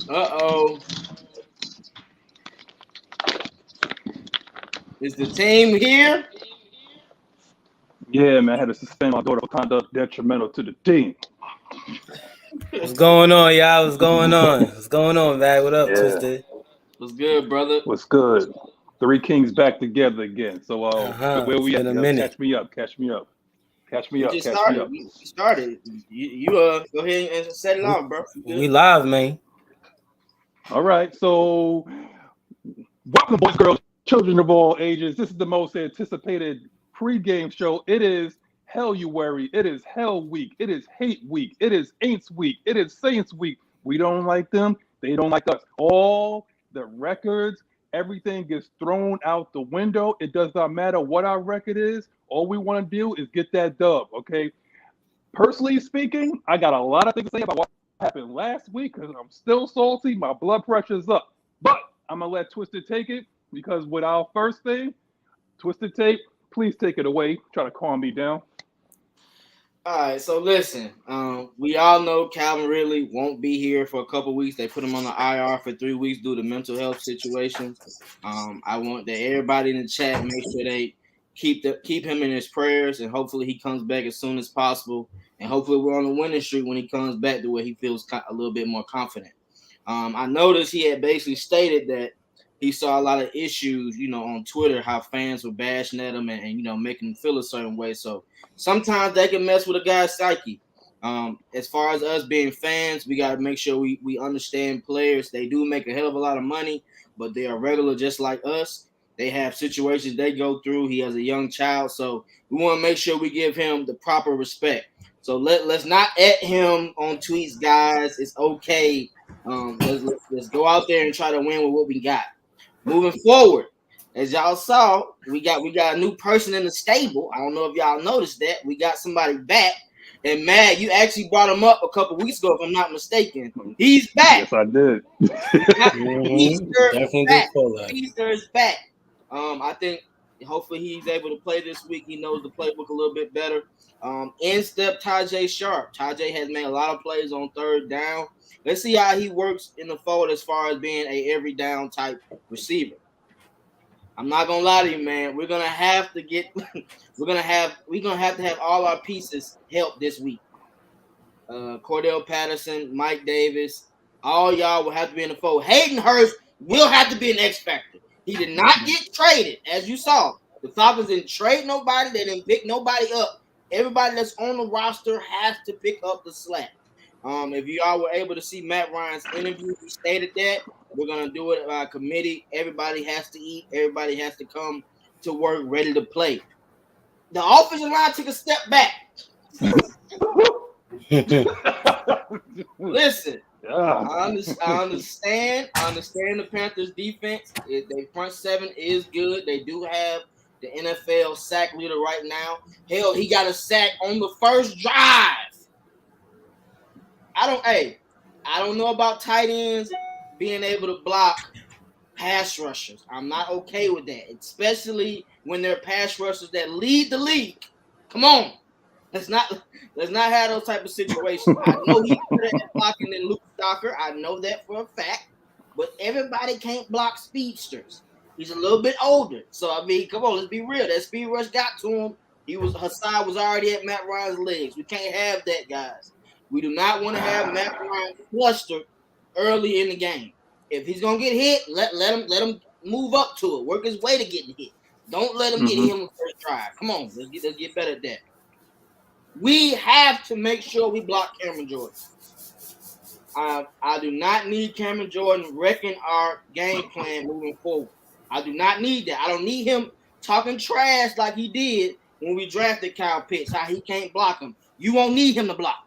Uh-oh. Is the team here? Yeah, man, I had to suspend my daughter for conduct detrimental to the team. What's going on, y'all? What's going on? What's going on, Mag? What up, Twisted? What's good, brother? What's good? Three Kings back together again. So where we It's at? been a minute. Catch me up. Catch me up. Catch me We up. just Catch started. me up. We started. You go ahead and set it off, bro. We live, man. All right. So welcome, boys, girls, children of all ages. This is the most anticipated pregame show. It is Helluary. It is Hell Week. It is Hate Week. It is Aints Week. It is Saints Week. We don't like them. They don't like us. All the records, everything gets thrown out the window. It does not matter what our record is. All we want to do is get that dub, okay? Personally speaking, I got a lot of things to say about what happened last week because I'm still salty. My blood pressure's up. But I'm going to let Twisted take it because with our first thing, Twisted Tape, please take it away. Try to calm me down. All right, so listen, we all know Calvin Ridley won't be here for a couple weeks. They put him on the IR for 3 weeks due to mental health situations. I want that everybody in the chat make sure they keep him in his prayers, and hopefully he comes back as soon as possible. And hopefully we're on the winning streak when he comes back to where he feels a little bit more confident. I noticed he had basically stated that he saw a lot of issues, on Twitter, how fans were bashing at him and making him feel a certain way. So sometimes that can mess with a guy's psyche. As far as us being fans, we got to make sure we understand players. They do make a hell of a lot of money, but they are regular just like us. They have situations they go through. He has a young child, so we want to make sure we give him the proper respect. So let's not at him on tweets, guys. It's okay. Let's go out there and try to win with what we got. Moving forward, as y'all saw, we got a new person in the stable. I don't know if y'all noticed that. We got somebody back. And Mag, you actually brought him up a couple weeks ago, if I'm not mistaken. He's back. Yes, I did. Easter is back. I think hopefully he's able to play this week. He knows the playbook a little bit better. In step Tajay Sharp. Tajay has made a lot of plays on third down. Let's see how he works in the fold as far as being a every down type receiver. I'm not gonna lie to you, man. We're gonna have to have all our pieces help this week. Cordell Patterson, Mike Davis, all y'all will have to be in the fold. Hayden Hurst will have to be an X factor. He did not get traded, as you saw. The Falcons didn't trade nobody. They didn't pick nobody up. Everybody that's on the roster has to pick up the slack. If you all were able to see Matt Ryan's interview, he stated that we're going to do it by committee. Everybody has to eat. Everybody has to come to work ready to play. The offensive line took a step back. Listen, I understand the Panthers defense. Their front seven is good. They do have the NFL sack leader right now. Hell, he got a sack on the first drive. I don't know about tight ends being able to block pass rushers. I'm not okay with that, especially when they're pass rushers that lead the league. Come on. Let's not have those type of situations. I know he's better at blocking than Luke Stocker. I know that for a fact. But everybody can't block speedsters. He's a little bit older. So, I mean, come on, let's be real. That speed rush got to him. Hassan was already at Matt Ryan's legs. We can't have that, guys. We do not want to have Matt Ryan flustered early in the game. If he's gonna get hit, let him move up to it. Work his way to getting hit. Don't let him get him on the first drive. Come on, let's get better at that. We have to make sure we block Cameron Jordan. I do not need Cameron Jordan wrecking our game plan moving forward. I do not need that. I don't need him talking trash like he did when we drafted Kyle Pitts, how he can't block him. You won't need him to block.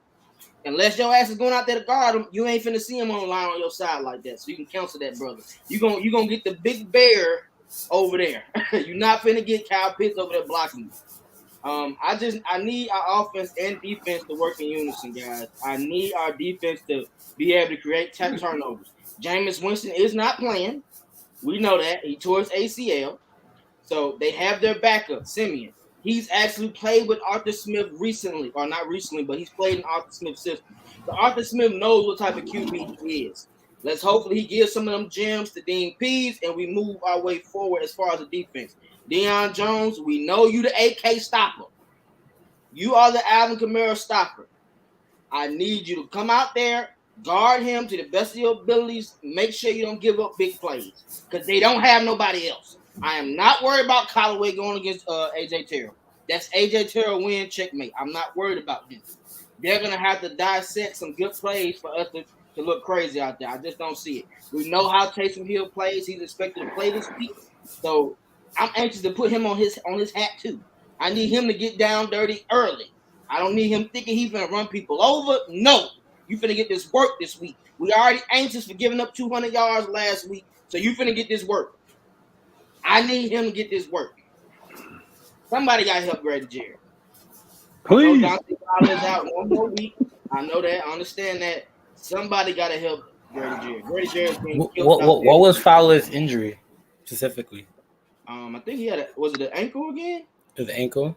Unless your ass is going out there to guard him, you ain't finna see him on the line on your side like that. So you can cancel that, brother. You gonna get the big bear over there. You're not finna get Kyle Pitts over there blocking you. I need our offense and defense to work in unison, guys. I need our defense to be able to create turnovers. Jameis Winston is not playing. We know that. He tore his ACL. So they have their backup, Simeon. He's actually played with Arthur Smith recently, or not recently, but he's played in Arthur Smith's system. So Arthur Smith knows what type of QB he is. Let's hopefully he gives some of them gems to Dean Pease, and we move our way forward as far as the defense. Deion Jones, we know you the AK stopper. You are the Alvin Kamara stopper. I need you to come out there, guard him to the best of your abilities. Make sure you don't give up big plays because they don't have nobody else. I am not worried about Callaway going against AJ Terrell. That's AJ Terrell win, checkmate. I'm not worried about them. They're going to have to dissect some good plays for us to look crazy out there. I just don't see it. We know how Taysom Hill plays. He's expected to play this week. So I'm anxious to put him on his hat too. I need him to get down dirty early. I don't need him thinking he's going to run people over. No. You finna get this work this week. We already anxious for giving up 200 yards last week. So you finna get this work. I need him to get this work. Somebody got to help Grady Jarrett. Please. Dante Fowler's out one more week. I know that. I understand that. Somebody got to help Grady Jarrett. Grady Jarrett's being killed. What was Fowler's injury specifically? I think he had was it an ankle again? The ankle?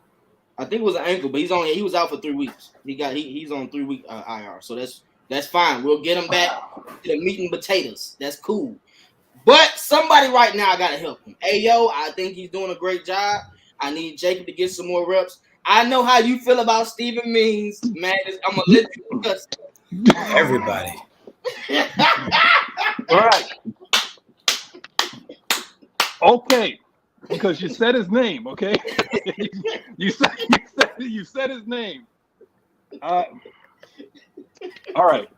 I think it was an ankle, but he was out for 3 weeks. He's on 3-week IR. So that's fine. We'll get him back to the meat and potatoes. That's cool. But somebody right now got to help him. Ayo, I think he's doing a great job. I need Jacob to get some more reps. I know how you feel about Stephen Means, Magnus. I'm gonna let you discuss everybody. All right. Okay. Because you said his name, okay? you said his name. All right.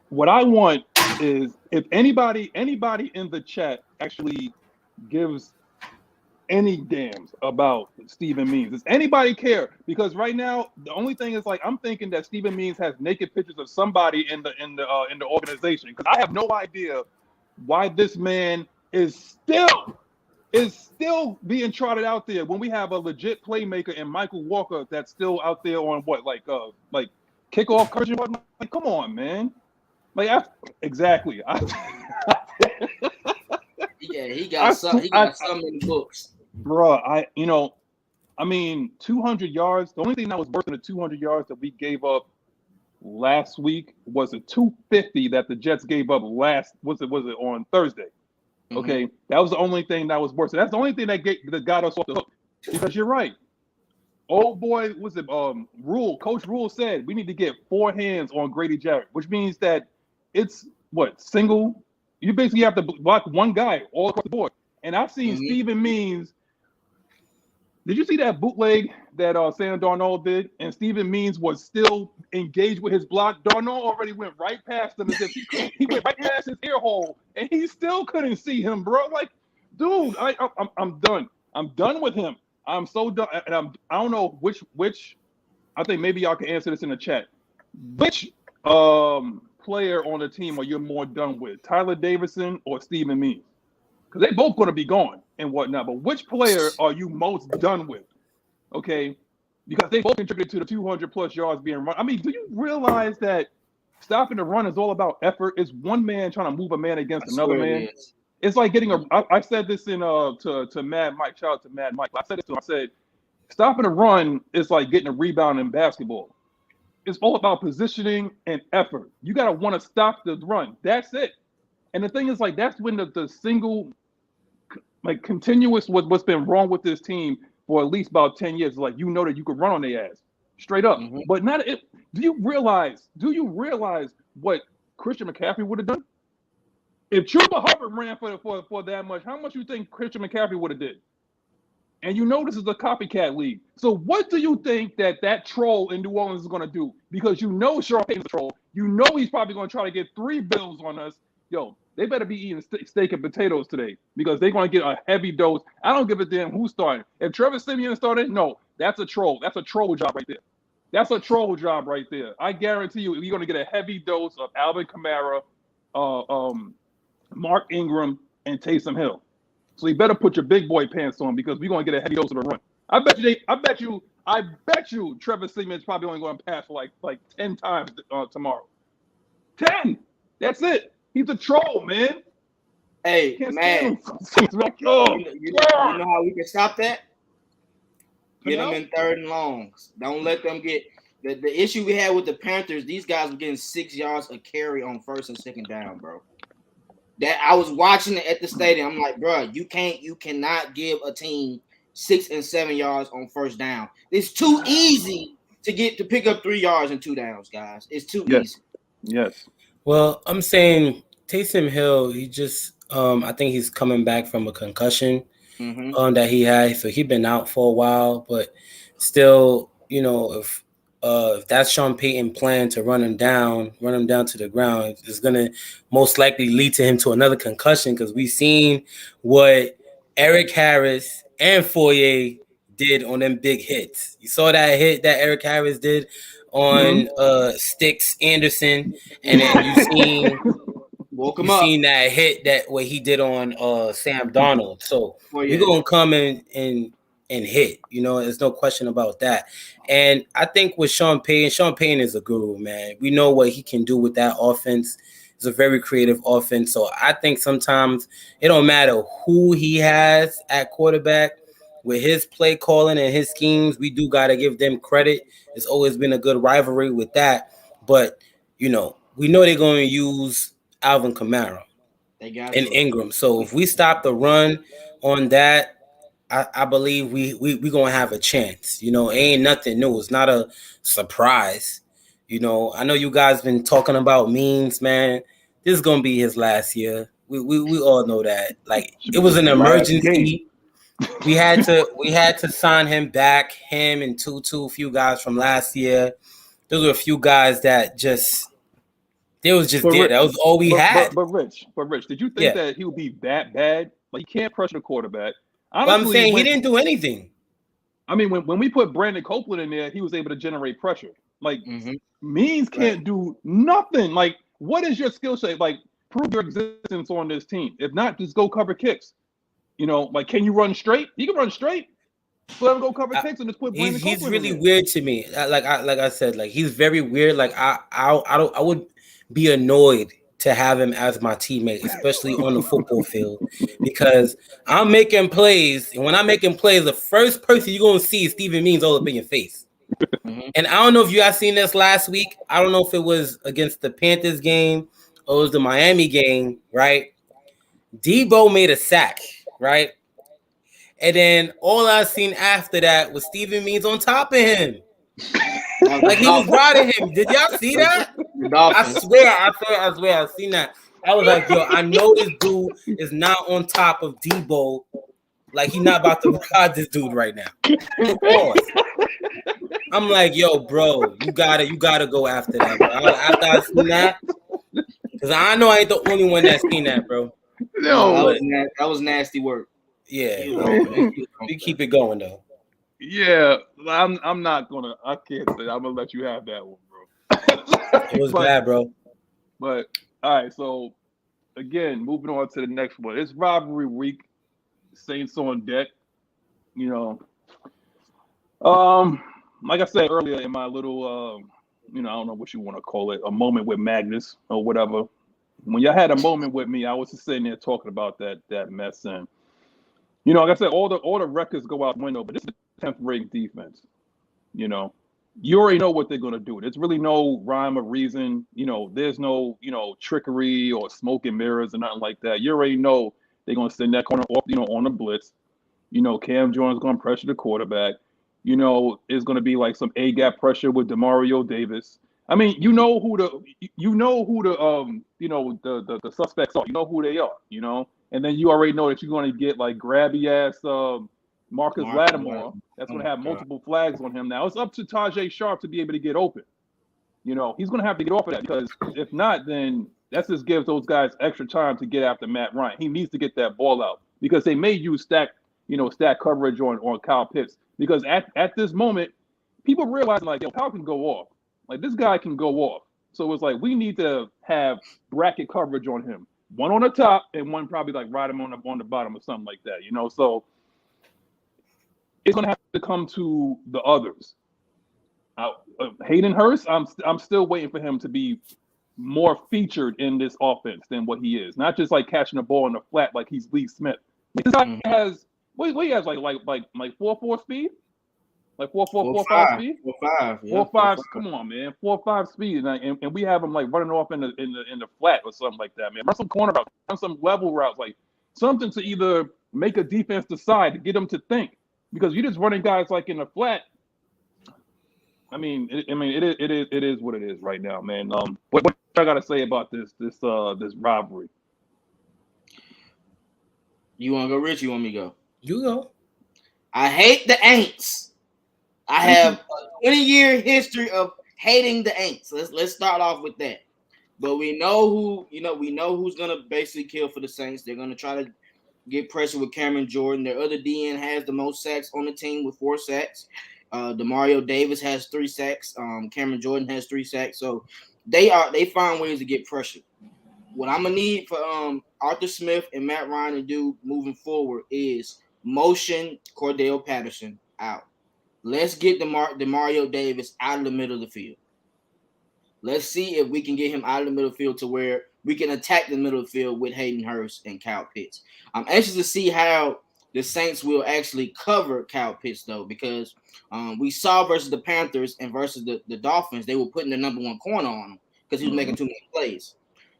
What I want is if anybody in the chat actually gives any damns about Stephen Means. Does anybody care? Because right now the only thing is like I'm thinking that Stephen Means has naked pictures of somebody in the organization because I have no idea why this man is still being trotted out there when we have a legit playmaker in Michael Walker that's still out there on like kickoff coverage. Like, come on, man. Like, exactly. Yeah, he got some in the books. Bro, 200 yards. The only thing that was worse than the 200 yards that we gave up last week was a 250 that the Jets gave up was it on Thursday. Okay, that was the only thing that was worse. So that's the only thing that got us off the hook. Because you're right. Oh boy, Coach Rule said we need to get 4 hands on Grady Jarrett, which means that it's single. You basically have to block one guy all across the board. And I've seen Stephen Means. Did you see that bootleg that Sam Darnold did? And Stephen Means was still engaged with his block. Darnold already went right past him as if he went right past his ear hole, and he still couldn't see him, bro. Like, dude, I'm done. I'm done with him. I'm so done. And I don't know which. I think maybe y'all can answer this in the chat. Which player on the team are you more done with, Tyler Davison or Stephen Means? Because they're both going to be gone and whatnot. But which player are you most done with? Okay, because they both contributed to the 200+ yards being run. I mean, do you realize that stopping the run is all about effort? It's one man trying to move a man against another man. It's like getting I said this in to Mad Mike. Shout out to Mad Mike. I said this to him. I said stopping a run is like getting a rebound in basketball. It's all about positioning and effort. You got to want to stop the run. That's it. And the thing is, like, that's when the single, like, continuous what's been wrong with this team for at least about 10 years. Like, you know that you could run on their ass straight up. But not it. Do you realize what Christian McCaffrey would have done? If Chuba Hubbard ran for that much, how much you think Christian McCaffrey would have did? And you know this is a copycat league. So what do you think that troll in New Orleans is going to do? Because you know Sean Payton's a troll. You know he's probably going to try to get 3 bills on us. Yo, they better be eating steak and potatoes today because they're going to get a heavy dose. I don't give a damn who's starting. If Trevor Siemian started, no, that's a troll. That's a troll job right there. That's a troll job right there. I guarantee you, you're going to get a heavy dose of Alvin Kamara, Mark Ingram, and Taysom Hill. So you better put your big boy pants on because we're going to get a heavy dose of the run. I bet you Trevor Siemian's probably only going to pass for like 10 times tomorrow. 10. That's it. He's a troll, man. Hey, man. You know how we can stop that? Get them in 3rd and longs. Don't let them get The issue we had with the Panthers, these guys were getting 6 yards a carry on first and second down, bro. That I was watching it at the stadium. I'm like, bro, you cannot give a team 6 and 7 yards on first down. It's too easy to pick up 3 yards and 2 downs, guys. It's too easy. Yes. Well, I'm saying Taysom Hill, he just I think he's coming back from a concussion that he had. So he's been out for a while, but still, if that's Sean Payton's plan to run him down to the ground, it's gonna most likely lead to him to another concussion because we've seen what Eric Harris and Foyer did on them big hits. You saw that hit that Eric Harris did on Sticks Anderson, and then you seen that hit that what he did on Sam Darnold. So you're gonna come in and hit. There's no question about that. And I think with Sean Payton is a guru, man. We know what he can do with that offense. It's a very creative offense. So I think sometimes it don't matter who he has at quarterback. With his play calling and his schemes, we do got to give them credit. It's always been a good rivalry with that. But, we know they're going to use Alvin Kamara and Ingram. So if we stop the run on that, I believe we going to have a chance. It ain't nothing new. It's not a surprise. I know you guys been talking about Means, man. This is going to be his last year. We all know that. Like, it was an emergency. We had to sign him back, him and Tutu, a few guys from last year. Those were a few guys that they was just there. That was all we had. But Rich, did you think that he would be that bad? Like, you can't pressure the quarterback. Honestly, I'm saying he didn't do anything. I mean, when we put Brandon Copeland in there, he was able to generate pressure. Like, Means can't do nothing. Like, what is your skill set? Like, prove your existence on this team. If not, just go cover kicks. Like, can you run straight? You can run straight. So let him go cover kicks and just put Brandon Copeland He's really in there. weird to me. Like I said, like, he's very weird. Like, I would be annoyed to have him as my teammate, especially on the football field, because I'm making plays, and when I'm making plays, the first person you're gonna see is Steven Means all up in your face. And I don't know if you guys seen this last week. I don't know if it was against the Panthers game or it was the Miami game, right? Debo made a sack, right? And then all I seen after that was Steven Means on top of him. Like, he was riding him. Did y'all see that? I swear, I seen that. I was like, yo, I know this dude is not on top of Debo. Like, he's not about to ride this dude right now. I'm like, yo, bro, you gotta go after that, bro. After I seen that, because I know I ain't the only one that's seen that, bro. No, that was nasty work. Yeah, we keep it going though. Yeah, I'm not gonna. I can't say. I'm gonna let you have that one, bro. It was bad, bro. But all right, so again, moving on to the next one. It's rivalry week. Saints on deck. Like I said earlier in my little, I don't know what you want to call it, a moment with Magnus or whatever. When y'all had a moment with me, I was just sitting there talking about that mess, and like I said, all the records go out the window, but this is a 10th ranked defense. You already know what they're gonna do. There's really no rhyme or reason. There's no trickery or smoke and mirrors or nothing like that. You already know they're gonna send that corner off, on the blitz. Cam Jordan's gonna pressure the quarterback. It's gonna be like some A-gap pressure with DeMario Davis. I mean, who the suspects are. You know who they are. And then you already know that you're going to get like grabby ass Marcus Lattimore. That's going to have multiple flags on him. Now it's up to Tajay Sharp to be able to get open. He's going to have to get off of that, because if not, then that just gives those guys extra time to get after Matt Ryan. He needs to get that ball out, because they may use stack coverage on Kyle Pitts, because at this moment, people realize like, yo, Kyle can go off. Like, this guy can go off. So it's like, we need to have bracket coverage on him. One on the top and one probably like right him on the bottom or something like that, So it's gonna have to come to the others. Hayden Hurst, I'm still waiting for him to be more featured in this offense than what he is. Not just like catching the ball in the flat like he's Lee Smith. This guy has he has like 4.4 speed. Like 4.5 speed. 4.5. Yeah, 4.5. Come on, man. 4.5 speed, and we have him like running off in the flat or something like that, man. Run some corner routes, run some level routes, like something to either make a defense decide to get them to think. Because you're just running guys like in the flat. I mean, it is what it is right now, man. What I gotta say about this rivalry? You want to go, Rich? You want me to go? You go. I hate the Aints. I have a 20-year history of hating the Aints. Let's start off with that. But we know who's gonna basically kill for the Saints. They're gonna try to get pressure with Cameron Jordan. Their other DN has the most sacks on the team with 4 sacks. Demario Davis has 3 sacks. Cameron Jordan has 3 sacks. So they find ways to get pressure. What I'm gonna need for Arthur Smith and Matt Ryan to do moving forward is motion Cordell Patterson out. Let's get Demario Davis out of the middle of the field. Let's see if we can get him out of the middle of the field to where we can attack the middle of the field with Hayden Hurst and Kyle Pitts. I'm anxious to see how the Saints will actually cover Kyle Pitts, though, because we saw versus the Panthers and versus the Dolphins, they were putting the number 1 corner on him because he was making too many plays.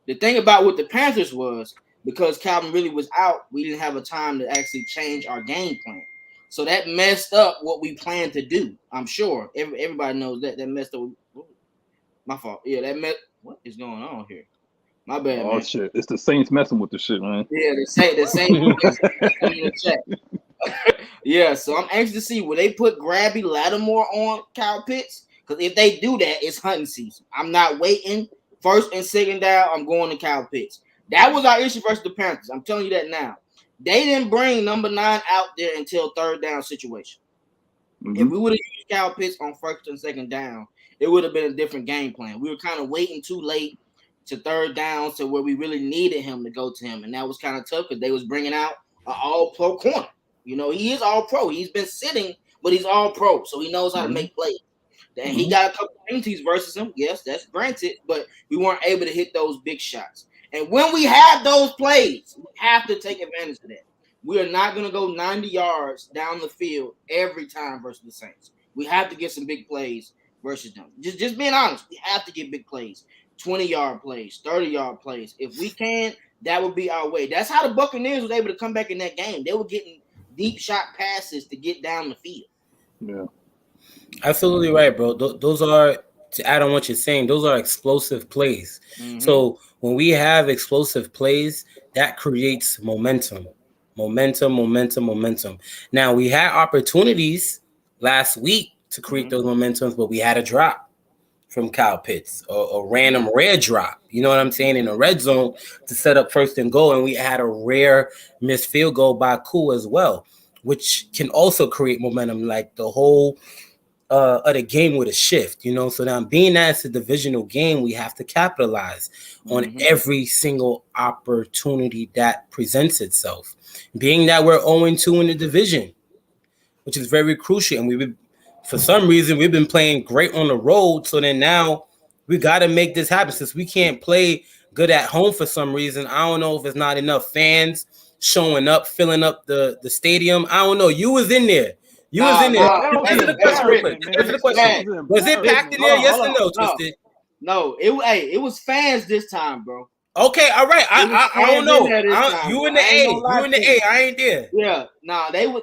The thing about what the Panthers was, because Calvin really was out, we didn't have a time to actually change our game plan. So that messed up what we planned to do. I'm sure everybody knows that messed up. My fault. Yeah, what is going on here? My bad, man. Oh shit! It's the Saints messing with the shit, man. Yeah, the Saints in the chat. Yeah, so I'm anxious to see will they put Grabby Lattimore on Kyle Pitts? Because if they do that, it's hunting season. I'm not waiting. First and second down, I'm going to Kyle Pitts. That was our issue versus the Panthers. I'm telling you that now. They didn't bring number 9 out there until third down situation. Mm-hmm. If we would have used Kyle Pitts on first and second down, it would have been a different game plan. We were kind of waiting too late to third down to where we really needed him to go to him. And that was kind of tough because they was bringing out an all-pro corner. You know, he is all-pro. He's been sitting, but he's all-pro, so he knows how to make plays. And he got a couple penalties versus him. Yes, that's granted, but we weren't able to hit those big shots. And when we have those plays, we have to take advantage of that. We are not going to go 90 yards down the field every time versus the Saints. We have to get some big plays versus them. Just being honest, we have to get big plays, 20-yard plays, 30-yard plays. If we can, that would be our way. That's how the Buccaneers was able to come back in that game. They were getting deep shot passes to get down the field. Yeah. Absolutely right, bro. Those are, to add on what you're saying, those are explosive plays. Mm-hmm. So when we have explosive plays, that creates momentum. Now, we had opportunities last week to create those momentums, but we had a drop from Kyle Pitts, a random rare drop, you know what I'm saying, in the red zone to set up first and goal, and we had a rare missed field goal by Koo as well, which can also create momentum, like the whole of the game with a shift, you know. So now, being that it's a divisional game, we have to capitalize on every single opportunity that presents itself. Being that we're 0-2 in the division, which is very crucial, and for some reason we've been playing great on the road. So then now we got to make this happen since we can't play good at home for some reason. I don't know if it's not enough fans showing up, filling up the stadium. I don't know. You was in there. Answer the question. Was it packed in there? Yes or no, Twisted? No, it was fans this time, bro. Okay, all right. I don't know. You in the A. I ain't there. Yeah,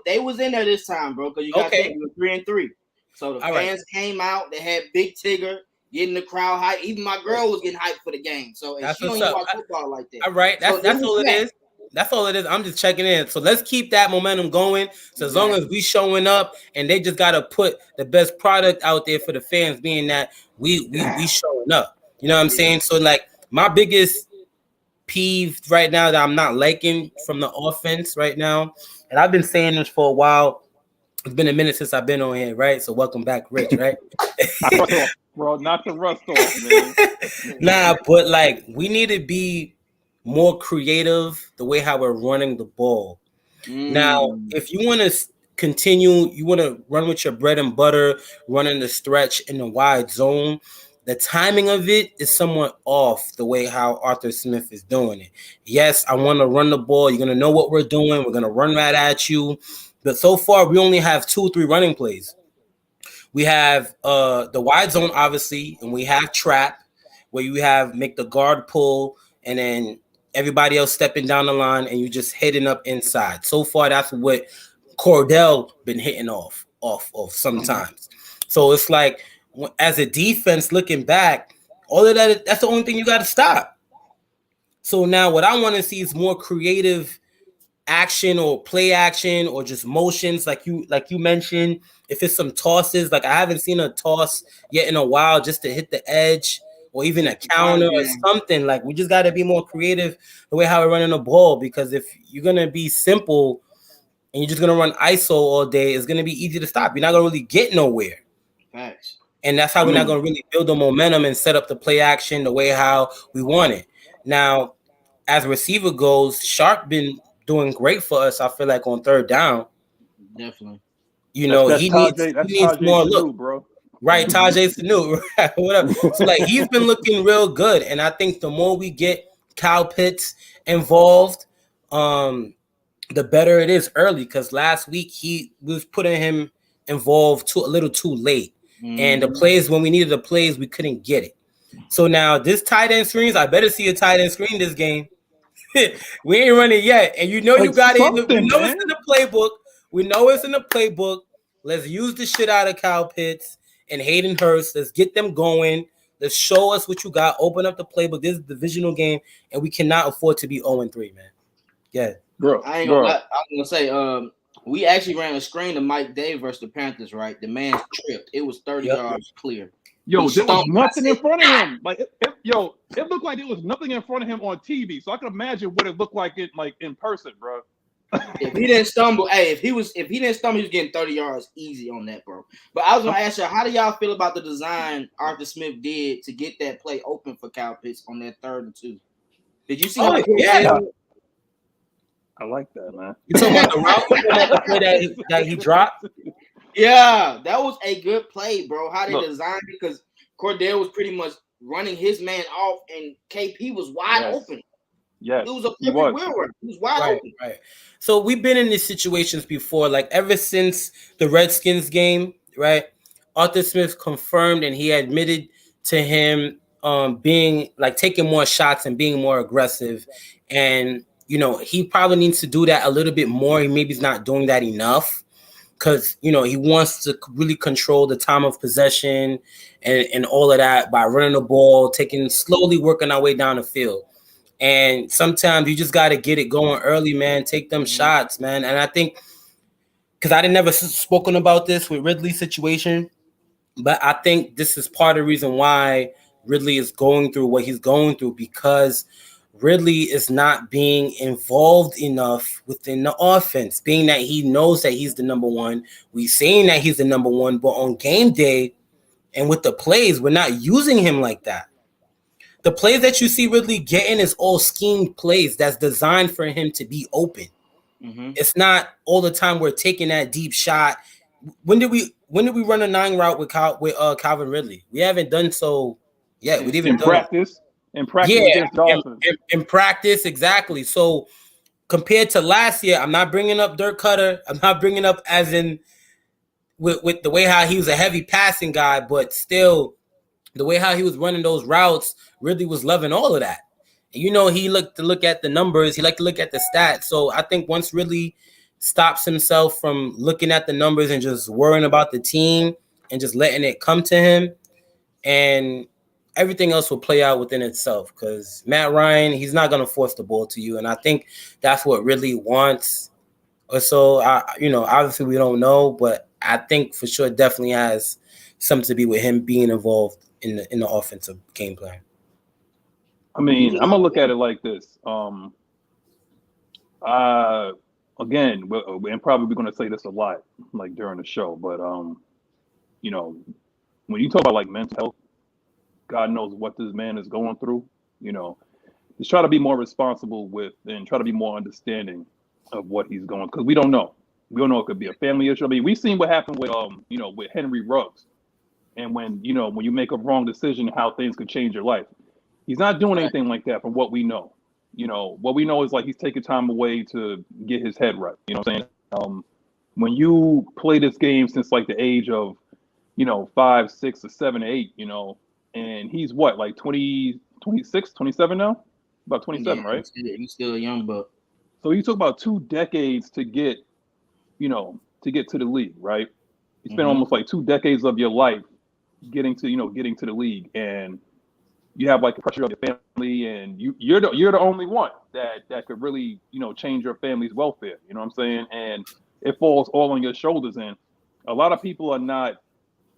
they was in there this time, bro. Because you got to think we were 3-3. So the fans came out. They had Big Tigger getting the crowd hype. Even my girl was getting hyped for the game. So and she don't even watch football like that. All right, that's all it is. That's all it is. I'm just checking in. So let's keep that momentum going. So as long as we showing up, and they just gotta put the best product out there for the fans, being that we showing up. You know what I'm saying? So like my biggest peeve right now that I'm not liking from the offense right now, and I've been saying this for a while. It's been a minute since I've been on here, right? So welcome back, Rich, right? Bro, not the rust off, man. Nah, but like we need to be more creative the way how we're running the ball. Now, if you want to continue, you want to run with your bread and butter, running the stretch in the wide zone, the timing of it is somewhat off the way how Arthur Smith is doing it. Yes, I want to run the ball. You're going to know what we're doing. We're going to run right at you. But so far, we only have 2 or 3 running plays. We have the wide zone, obviously, and we have trap, where you have make the guard pull, and then everybody else stepping down the line, and you just hitting up inside. So far, that's what Cordell been hitting off sometimes. So it's like, as a defense looking back, all of that, that's the only thing you got to stop. So now what I want to see is more creative action or play action or just motions like you mentioned. If it's some tosses, like I haven't seen a toss yet in a while just to hit the edge or even a counter or something. Like, we just got to be more creative the way how we're running the ball, because if you're going to be simple and you're just going to run ISO all day, it's going to be easy to stop. You're not going to really get nowhere. Facts. And that's how we're not going to really build the momentum and set up the play action the way how we want it. Now, as receiver goes, Sharp been doing great for us, I feel like, on third down. Definitely. You know, he needs more look, bro. Right, Tajay Sanu, right, whatever. So, like, he's been looking real good. And I think the more we get Kyle Pitts involved, the better it is early. Because last week he was putting him involved a little too late. And the plays, when we needed the plays, we couldn't get it. So now this tight end screens, I better see a tight end screen this game. We ain't running yet. And you know, you got it. We know it's in the playbook. We know it's in the playbook. Let's use the shit out of Kyle Pitts and Hayden Hurst. Let's get them going. Let's show us what you got. Open up the playbook. This is a divisional game, and we cannot afford to be 0-3, man. Yeah. Bro, I ain't gonna lie. I was gonna say, we actually ran a screen to Mike Day versus the Panthers, right? The man tripped. It was 30 yards clear. Yo, there was nothing in front of him. Like, it looked like there was nothing in front of him on TV. So I can imagine what it looked like in person, bro. If he didn't stumble, if he didn't stumble, he was getting 30 yards easy on that, bro. But I was gonna ask you, how do y'all feel about the design Arthur Smith did to get that play open for Kyle Pitts on that 3rd and 2? Did you see? I like that, man. You talking about the route that he dropped? Yeah, that was a good play, bro. How they designed it, because Cordell was pretty much running his man off, and KP was wide open. Yes, it was a perfect wheel run. He was wide open. Right. So we've been in these situations before, like ever since the Redskins game, right? Arthur Smith confirmed, and he admitted to him being like taking more shots and being more aggressive, and you know, he probably needs to do that a little bit more. He maybe is not doing that enough, because, you know, he wants to really control the time of possession and all of that by running the ball, slowly working our way down the field. And sometimes you just got to get it going early, man. Take them shots, man. And I think, because I didn't never spoken about this with Ridley's situation, but I think this is part of the reason why Ridley is going through what he's going through, because Ridley is not being involved enough within the offense, being that he knows that he's the number one. We're saying that he's the number one, but on game day and with the plays, we're not using him like that. The plays that you see Ridley getting is all schemed plays that's designed for him to be open. It's not all the time we're taking that deep shot. When did we run a 9 route with Calvin Ridley? We haven't done so yet. We didn't done practice. In practice against Dolphins. In practice, exactly. So compared to last year, I'm not bringing up Dirk Cutter. I'm not bringing up as in with the way how he was a heavy passing guy, but still the way how he was running those routes, Ridley was loving all of that. And, you know, he liked to look at the numbers. He liked to look at the stats. So I think once Ridley stops himself from looking at the numbers and just worrying about the team and just letting it come to him, and everything else will play out within itself, because Matt Ryan, he's not going to force the ball to you. And I think that's what Ridley wants. Or so, obviously we don't know, but I think for sure it definitely has something to be with him being involved in the offensive game plan. I mean, I'm going to look at it like this. Again, and probably we're going to say this a lot, like during the show, but, you know, when you talk about like mental health, God knows what this man is going through, you know, just try to be more responsible with and try to be more understanding of what he's going, because we don't know. We don't know. It could be a family issue. I mean, we've seen what happened with, with Henry Ruggs. And when you make a wrong decision, how things could change your life. He's not doing anything like that from what we know. You know, what we know is like he's taking time away to get his head right. You know what I'm saying? When you play this game since like the age of 5, 6, or 7, 8, and he's what, like 20, 26, 27 now? About 27, right? He's still a young buck. So he took about 2 decades to get, to the league, right? You spent almost like 2 decades of your life getting to the league, and you have like the pressure of your family, and you're the only one that could really, change your family's welfare. You know what I'm saying? And it falls all on your shoulders. And a lot of people are not,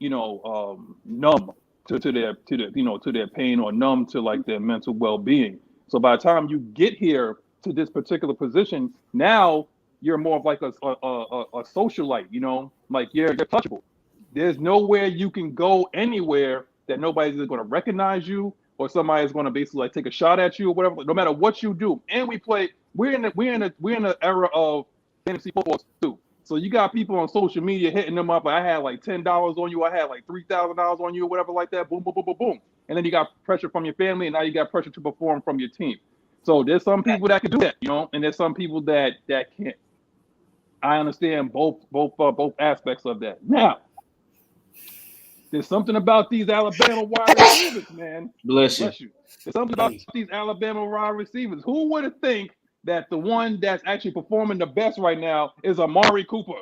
numb to their pain, or numb to like their mental well-being. So by the time you get here to this particular position, now you're more of like a socialite, like you're touchable. There's nowhere you can go anywhere that nobody's going to recognize you, or somebody's going to basically like take a shot at you or whatever. No matter what you do, and we're in the era of fantasy football too. So you got people on social media hitting them up. Like, I had like $10 on you. I had like $3,000 on you, or whatever like that. Boom, boom, boom, boom, boom. And then you got pressure from your family, and now you got pressure to perform from your team. So there's some people that can do that, and there's some people that can't. I understand both aspects of that. Now, there's something about these Alabama wide receivers, man. Bless you. There's something about these Alabama wide receivers. Who would have think that the one that's actually performing the best right now is Amari Cooper?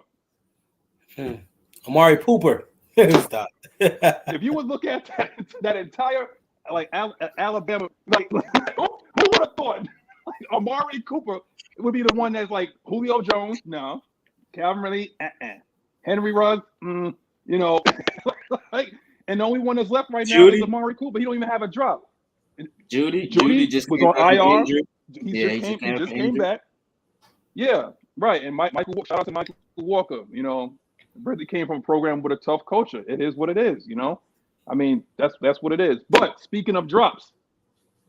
Amari Pooper. Stop. If you would look at that entire Alabama, who would have thought Amari Cooper would be the one that's like Julio Jones? No. Calvin Ridley? Henry Ruggs? And the only one that's left right now is Amari Cooper. He don't even have a drop. Judy just was on IR. He just came back. Yeah, right. And shout out to Michael Walker. Ridley came from a program with a tough culture. It is what it is. I mean, that's what it is. But speaking of drops,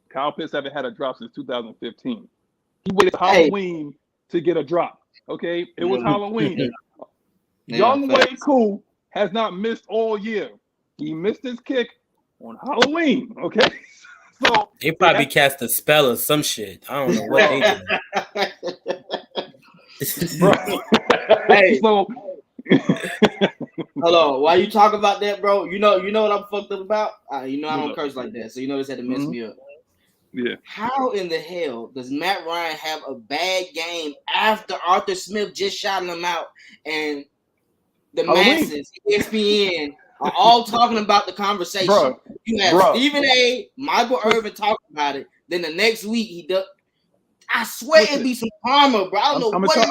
Kyle Pitts haven't had a drop since 2015. He waited Halloween to get a drop. Okay, it was Halloween. Young Way Cool has not missed all year. He missed his kick on Halloween. Okay, so they probably cast a spell or some shit. I don't know what they did. Bro. Hey, so hello. While you talk about that, bro, you know what I'm fucked up about. I don't curse like that, so this had to mess me up. Yeah. How in the hell does Matt Ryan have a bad game after Arthur Smith just shouting him out, and the masses, ESPN, are all talking about the conversation? Bro, you have Stephen A., Michael Irvin talking about it. Then the next week he does. I swear it'd be some karma, bro. I don't know what it is.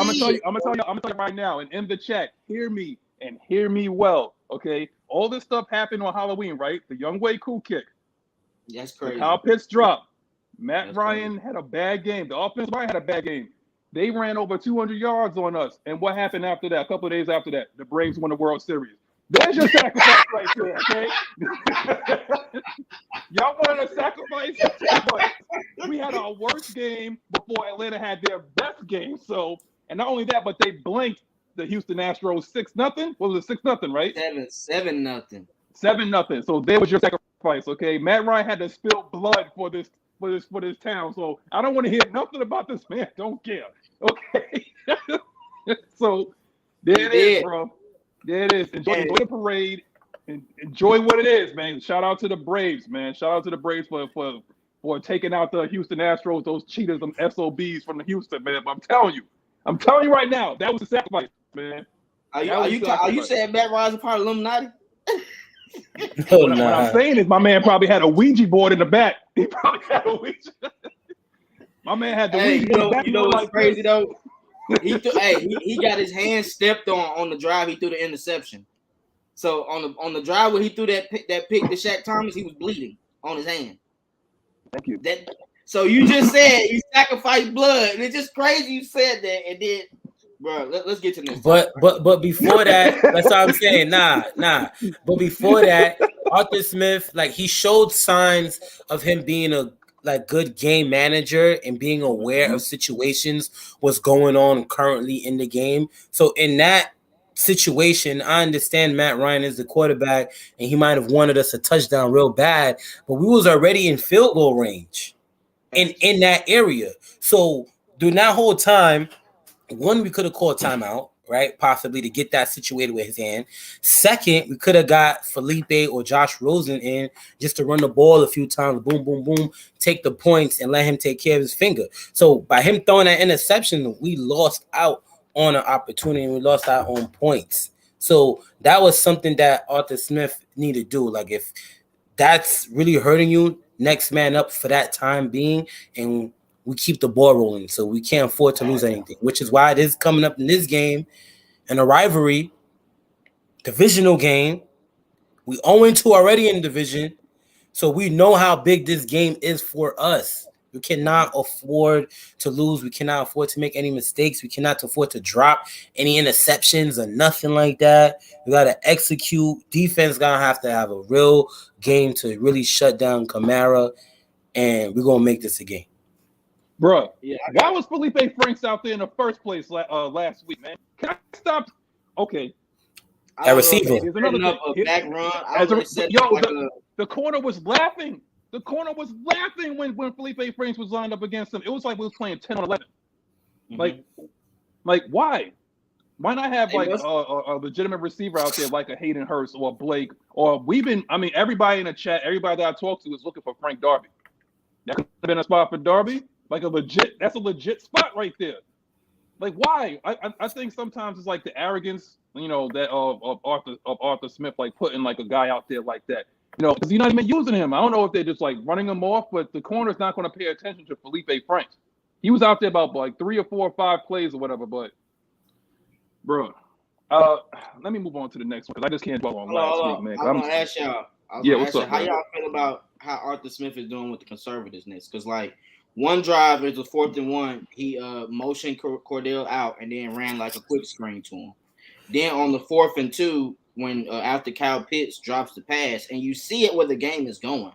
I'm gonna tell you right now, and in the chat, hear me and hear me well. Okay, all this stuff happened on Halloween, right? The Young Way Cool kick. That's crazy. Kyle Pitts drop. Matt Ryan had a bad game. The offensive line had a bad game. They ran over 200 yards on us. And what happened after that? A couple of days after that, the Braves won the World Series. There's your sacrifice right there, okay? Y'all wanted a sacrifice? But we had our worst game before Atlanta had their best game. So, and not only that, but they blanked the Houston Astros 6-0. What was it, 6-0, right? 7-0. 7-0. So there was your sacrifice, okay? Matt Ryan had to spill blood for this town. So I don't want to hear nothing about this man. Don't care. Okay. So there it is, bro. There it is. Enjoy the parade. And enjoy what it is, man. Shout out to the Braves, man. Shout out to the Braves for taking out the Houston Astros, those cheaters, them SOBs from the Houston, man. But I'm telling you right now, that was a sacrifice, man. Are you saying Matt Ryan's a part of Illuminati? What I'm saying is my man probably had a Ouija board in the back. He probably had a Ouija. My man had the Ouija. You know what's crazy though? He got his hand stepped on the drive. He threw the interception. So on the drive where he threw that pick to Shaq Thomas, he was bleeding on his hand. Thank you. So you just said he sacrificed blood, and it's just crazy you said that, and then. Bro, let's get to this. But before that, that's what I'm saying. Nah. But before that, Arthur Smith, he showed signs of him being a good game manager and being aware of situations, what's going on currently in the game. So in that situation, I understand Matt Ryan is the quarterback, and he might have wanted us a touchdown real bad, but we was already in field goal range in that area. So during that whole time, one, we could have called timeout, right? Possibly to get that situated with his hand. Second, we could have got Felipe or Josh Rosen in just to run the ball a few times, boom, boom, boom, take the points and let him take care of his finger. So by him throwing that interception, we lost out on an opportunity and we lost out on points. So that was something that Arthur Smith needed to do. Like if that's really hurting you, next man up for that time being, and we keep the ball rolling. So we can't afford to lose anything, which is why it is coming up in this game, in a rivalry, divisional game. We 0-2 already in the division, so we know how big this game is for us. We cannot afford to lose. We cannot afford to make any mistakes. We cannot afford to drop any interceptions or nothing like that. We got to execute. Defense going to have a real game to really shut down Kamara, and we're going to make this a game. Bro, why was Felipe Franks out there in the first place last week, man? Can I stop? Okay. That receiver. Back run. The corner was laughing. The corner was laughing when Felipe Franks was lined up against him. It was like we was playing 10 on 11. Mm-hmm. Like why? Why not have a legitimate receiver out there like a Hayden Hurst or a Blake or everybody in the chat, everybody that I talked to is looking for Frank Darby. That could have been a spot for Darby. That's a legit spot right there. Like why? I think sometimes it's like the arrogance, that of Arthur Smith, like putting like a guy out there like that. Because you're not even using him. I don't know if they're just like running him off, but the corner's not going to pay attention to Felipe Franks. He was out there about like 3 or 4 or 5 plays or whatever. But, bro, let me move on to the next one because I just can't dwell on last week, man. I'm gonna ask y'all. What's up? How y'all feel about how Arthur Smith is doing with the conservativeness? Because like one drive is a 4th and 1. He motioned Cordell out and then ran like a quick screen to him. Then on the 4th and 2. When after Kyle Pitts drops the pass and you see it where the game is going,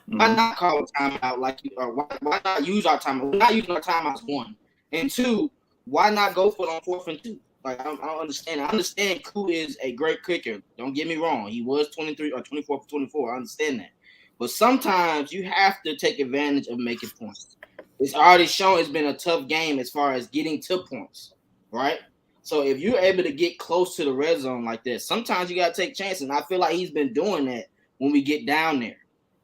why not call a timeout why not use our timeout? We're not using our timeouts, 1. And 2, why not go for it on 4th and 2? Like I don't understand. I understand Koo is a great kicker. Don't get me wrong. He was 23 or 24 for 24. I understand that. But sometimes you have to take advantage of making points. It's already shown it's been a tough game as far as getting to points, right? So if you're able to get close to the red zone like this, sometimes you got to take chances. And I feel like he's been doing that when we get down there.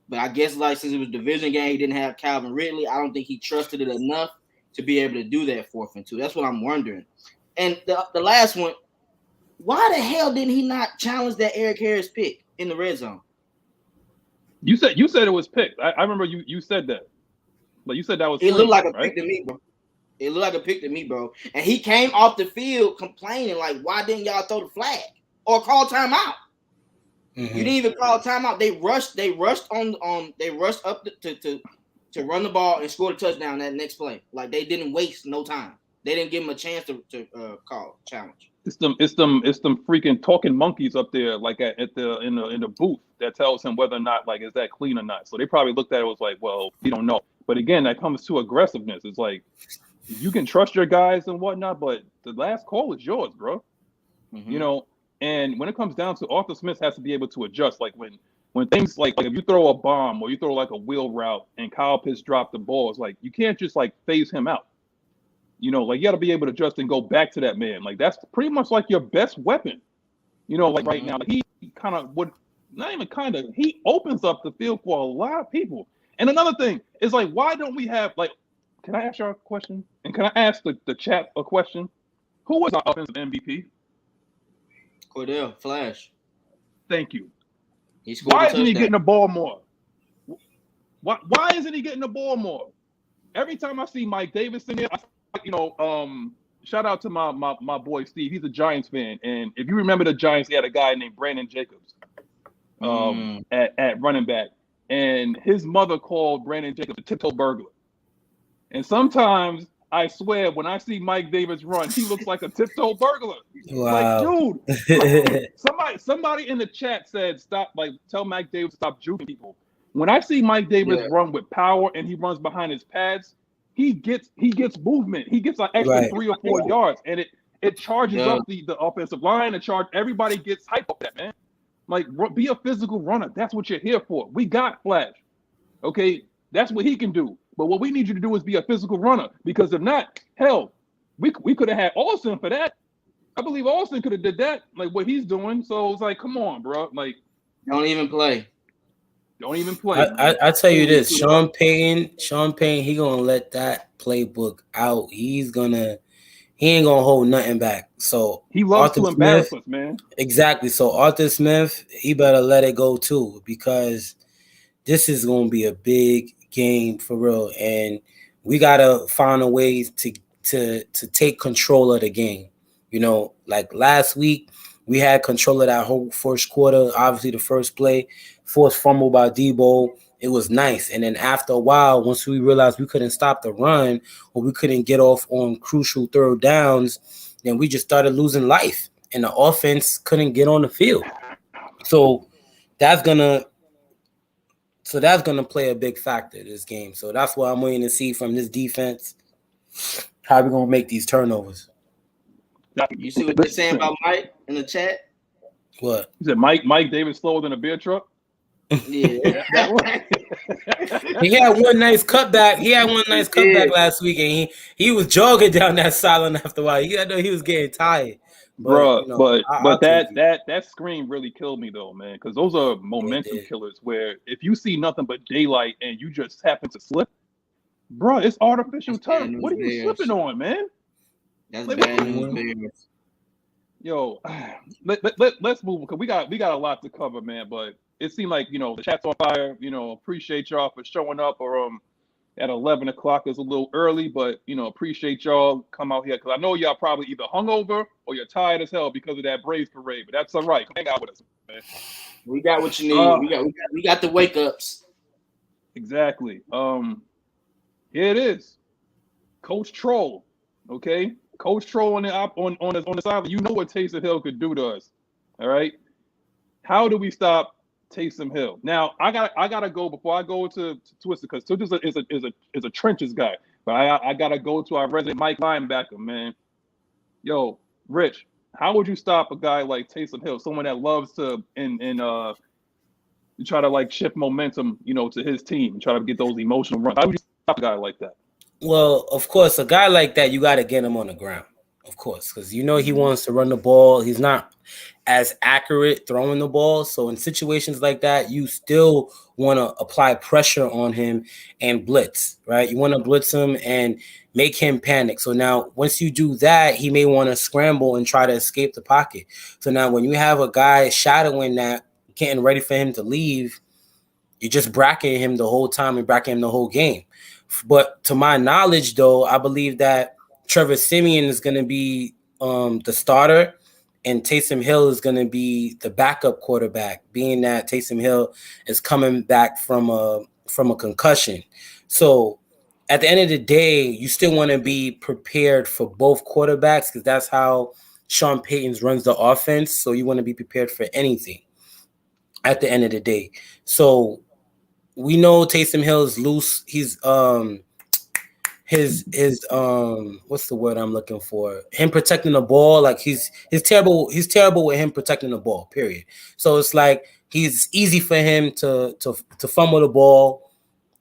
But I guess like since it was a division game, he didn't have Calvin Ridley. I don't think he trusted it enough to be able to do that 4th and 2. That's what I'm wondering. And the last one, why the hell didn't he not challenge that Eric Harris pick in the red zone? You said it was picked. I remember you said that. Like you said that was. It looked like a pick to me, bro. It looked like a pick to me, bro. And he came off the field complaining, like, why didn't y'all throw the flag or call timeout? Mm-hmm. You didn't even call timeout. They rushed up to run the ball and score the touchdown that next play. Like they didn't waste no time. They didn't give him a chance to call challenge. It's them freaking talking monkeys up there, like in the booth that tells him whether or not like is that clean or not. So they probably looked at it was like, well, we don't know. But again, that comes to aggressiveness. It's like you can trust your guys and whatnot, but the last call is yours, bro. Mm-hmm. And when it comes down to Arthur Smith has to be able to adjust. Like when things like if you throw a bomb or you throw like a wheel route and Kyle Pitts dropped the ball, it's like you can't just like phase him out. Like you got to be able to adjust and go back to that man. Like that's pretty much like your best weapon. Like right now, like, he kind of would not even kind of he opens up the field for a lot of people. And another thing is like, why don't we have like? Can I ask you a question? And can I ask the chat a question? Who was our offensive MVP? Cordell Flash. Thank you. Why isn't he getting the ball more? Why isn't he getting the ball more? Every time I see Mike Davis in there, shout out to my boy Steve. He's a Giants fan, and if you remember the Giants, they had a guy named Brandon Jacobs at running back, and his mother called Brandon Jacobs a tiptoe burglar. And sometimes I swear, when I see Mike Davis run, he looks like a tiptoe burglar. Wow. Like, dude, somebody in the chat said, stop, like, tell Mike Davis to stop juking people. When I see Mike Davis run with power and he runs behind his pads, he gets movement. He gets an extra 3 or 4 yards, and it charges up the offensive line. Everybody gets hyped up that, man. Like, be a physical runner. That's what you're here for. We got Flash. Okay? That's what he can do. But what we need you to do is be a physical runner, because if not, hell, we could have had Olsen for that. I believe Austin could have did that, like what he's doing. So it's like, come on, bro. Like, don't even play. Don't even play. I tell you this, Sean Payton, he gonna let that playbook out. He ain't gonna hold nothing back. So he loves to embarrass us, man. Exactly. So Arthur Smith, he better let it go too, because this is gonna be a big game for real, and we gotta find a way to take control of the game. You know, like last week, we had control of that whole first quarter. Obviously, the first play, forced fumble by Debo. It was nice. And then after a while, once we realized we couldn't stop the run or we couldn't get off on crucial third downs, then we just started losing life. And the offense couldn't get on the field. So that's gonna play a big factor this game. So that's what I'm waiting to see from this defense. How we gonna make these turnovers? You see what they're saying about Mike in the chat? What? He said Mike Davis slower than a beer truck. Yeah. He had one nice cutback. Last week, and he was jogging down that sideline after a while. I know he was getting tired. Bro, but that screen really killed me though, man, because those are momentum killers where if you see nothing but daylight and you just happen to slip, bro, it's artificial turf. What are you slipping on, man? That's bad news. Yo, let's move because we got a lot to cover, man. But it seemed like the chat's on fire. Appreciate y'all for showing up. Or at 11 o'clock is a little early, but appreciate y'all come out here because I know y'all probably either hungover or you're tired as hell because of that Braves parade. But that's all right. Hang out with us, man. We got what you need. We got the wake ups. Exactly. Here it is, Coach Troll. Okay. Coach Troll on the side, you know what Taysom Hill could do to us. All right. How do we stop Taysom Hill? Now I gotta go before I go to Twister because Twister is a trenches guy. But I gotta go to our resident Mike linebacker, man. Yo, Rich, how would you stop a guy like Taysom Hill, someone that loves to try to like shift momentum, to his team and try to get those emotional runs? How would you stop a guy like that? Well, of course, a guy like that, you got to get him on the ground, of course, because he wants to run the ball. He's not as accurate throwing the ball. So in situations like that, you still want to apply pressure on him and blitz, right? You want to blitz him and make him panic. So now once you do that, he may want to scramble and try to escape the pocket. So now when you have a guy shadowing that, getting ready for him to leave, you're just bracketing him the whole time and bracketing him the whole game. But to my knowledge, though, I believe that Trevor Siemian is going to be the starter and Taysom Hill is going to be the backup quarterback, being that Taysom Hill is coming back from a concussion. So at the end of the day, you still want to be prepared for both quarterbacks because that's how Sean Payton runs the offense. So you want to be prepared for anything at the end of the day. So we know Taysom Hill is loose. He's what's the word I'm looking for? Him protecting the ball, like he's terrible. He's terrible with him protecting the ball. Period. So it's like he's easy for him to fumble the ball,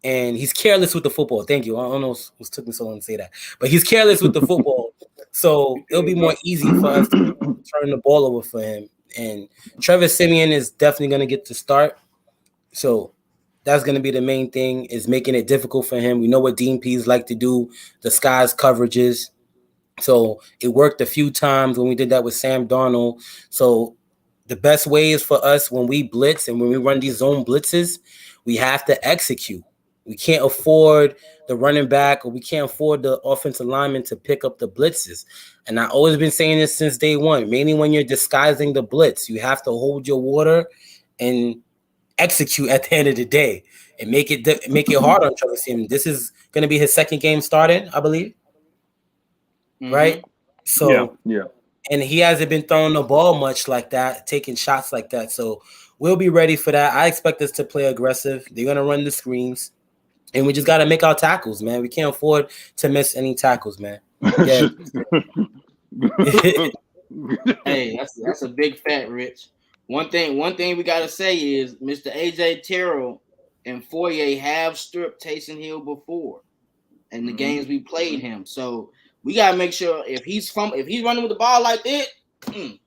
and he's careless with the football. Thank you. I don't know what took me so long to say that, but he's careless with the football. So it'll be more easy for us to turn the ball over for him. And Trevor Siemian is definitely going to get the start. So that's going to be the main thing, is making it difficult for him. We know what Dean Pease like to do, disguise coverages. So it worked a few times when we did that with Sam Darnold. So the best way is for us when we blitz and when we run these zone blitzes, we have to execute. We can't afford the running back or we can't afford the offensive lineman to pick up the blitzes. And I've always been saying this since day one, mainly when you're disguising the blitz. You have to hold your water and execute at the end of the day and make it hard on Trevor Siemian. This is going to be his second game starting, I believe. Mm-hmm. Right? So, yeah. And he hasn't been throwing the ball much like that, taking shots like that. So we'll be ready for that. I expect us to play aggressive. They're going to run the screens. And we just got to make our tackles, man. We can't afford to miss any tackles, man. Yeah. Hey, that's a big fat, Rich. One thing we gotta say is Mr. AJ Terrell and Foye have stripped Taysom Hill before in the games we played him. So we gotta make sure if he's running with the ball like that,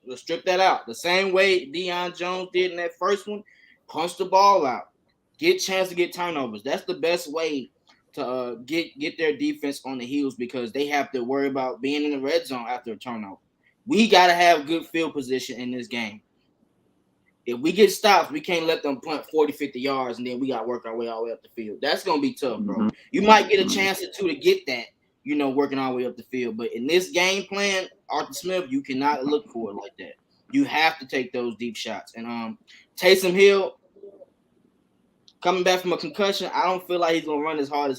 Let's strip that out. The same way Deion Jones did in that first one, punch the ball out, get chance to get turnovers. That's the best way to get their defense on the heels because they have to worry about being in the red zone after a turnover. We got to have good field position in this game. If we get stops, we can't let them punt 40, 50 yards, and then we got to work our way all the way up the field. That's going to be tough, bro. Mm-hmm. You might get a chance or two to get that, working our way up the field. But in this game plan, Arthur Smith, you cannot look for it like that. You have to take those deep shots. And Taysom Hill, coming back from a concussion, I don't feel like he's going to run as hard as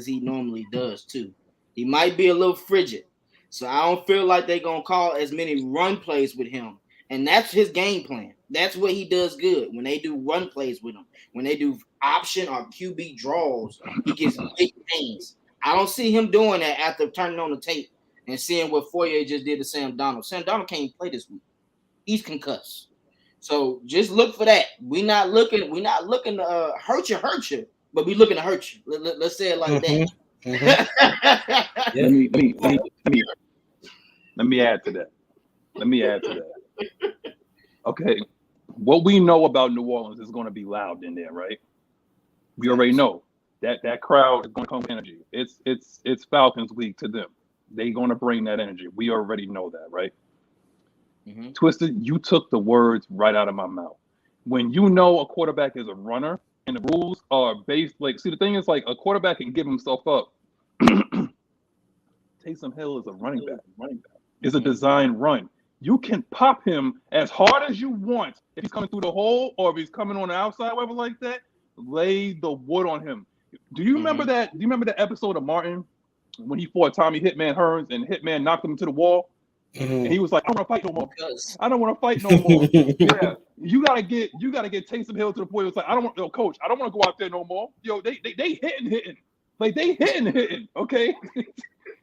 he normally does, too. He might be a little frigid. So I don't feel like they're going to call as many run plays with him. And that's his game plan. That's what he does good. When they do run plays with him, when they do option or QB draws, he gets big gains. I don't see him doing that after turning on the tape and seeing what Foyer just did to Sam Darnold. Sam Darnold can't play this week. He's concussed. So just look for that. We're not looking to hurt you, but we looking to hurt you. Let's say it like that. Mm-hmm. Let me add to that. Okay, what we know about New Orleans is going to be loud in there, right? We already know that crowd is going to come with energy. It's Falcons week to them. They're going to bring that energy. We already know that, right? Mm-hmm. Twisted, you took the words right out of my mouth. When you know a quarterback is a runner and the rules are based, the thing is, a quarterback can give himself up. Taysom Hill is a running back. It's a design run. You can pop him as hard as you want. If he's coming through the hole or if he's coming on the outside, whatever like that, lay the wood on him. Do you remember that? Do you remember the episode of Martin when he fought Tommy Hitman Hearns and Hitman knocked him to the wall? Mm-hmm. And he was like, I don't want to fight no more. I don't want to fight no more. Yeah. You gotta get Taysom Hill to the point. It's like, coach, I don't want to go out there no more. They hitting. They hitting, okay?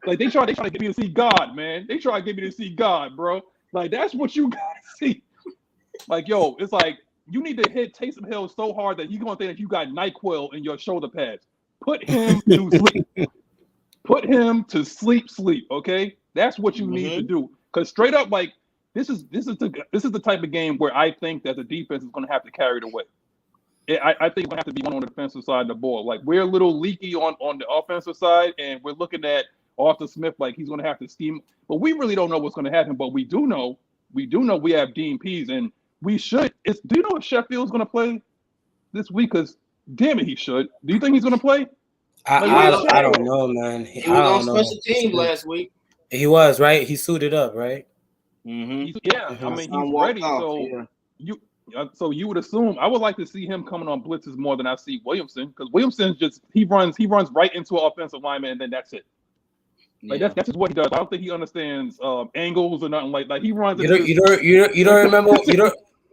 They try to get me to see God, man. They try to get me to see God, bro. That's what you gotta see. It's like you need to hit Taysom Hill so hard that he's gonna think that you got NyQuil in your shoulder pads. Put him to sleep. Put him to sleep, okay? That's what you need to do. Because straight up, this is the type of game where I think that the defense is gonna have to carry the weight. I think it's gonna have to be one on the defensive side of the ball. We're a little leaky on the offensive side, and we're looking at Arthur Smith he's going to have to scheme, but we really don't know what's going to happen. But we do know we have Dean Pease, and we should. Do you know if Sheffield's going to play this week? Because damn it, he should. Do you think he's going to play? I don't know, man. He was on special teams last week. He was, right. He suited up, right? Mm-hmm. I mean, he's ready. So you would assume I would like to see him coming on blitzes more than I see Williamson, because Williamson he runs right into an offensive lineman, and then that's it. That's just what he does. I don't think he understands angles or nothing like he runs. You don't remember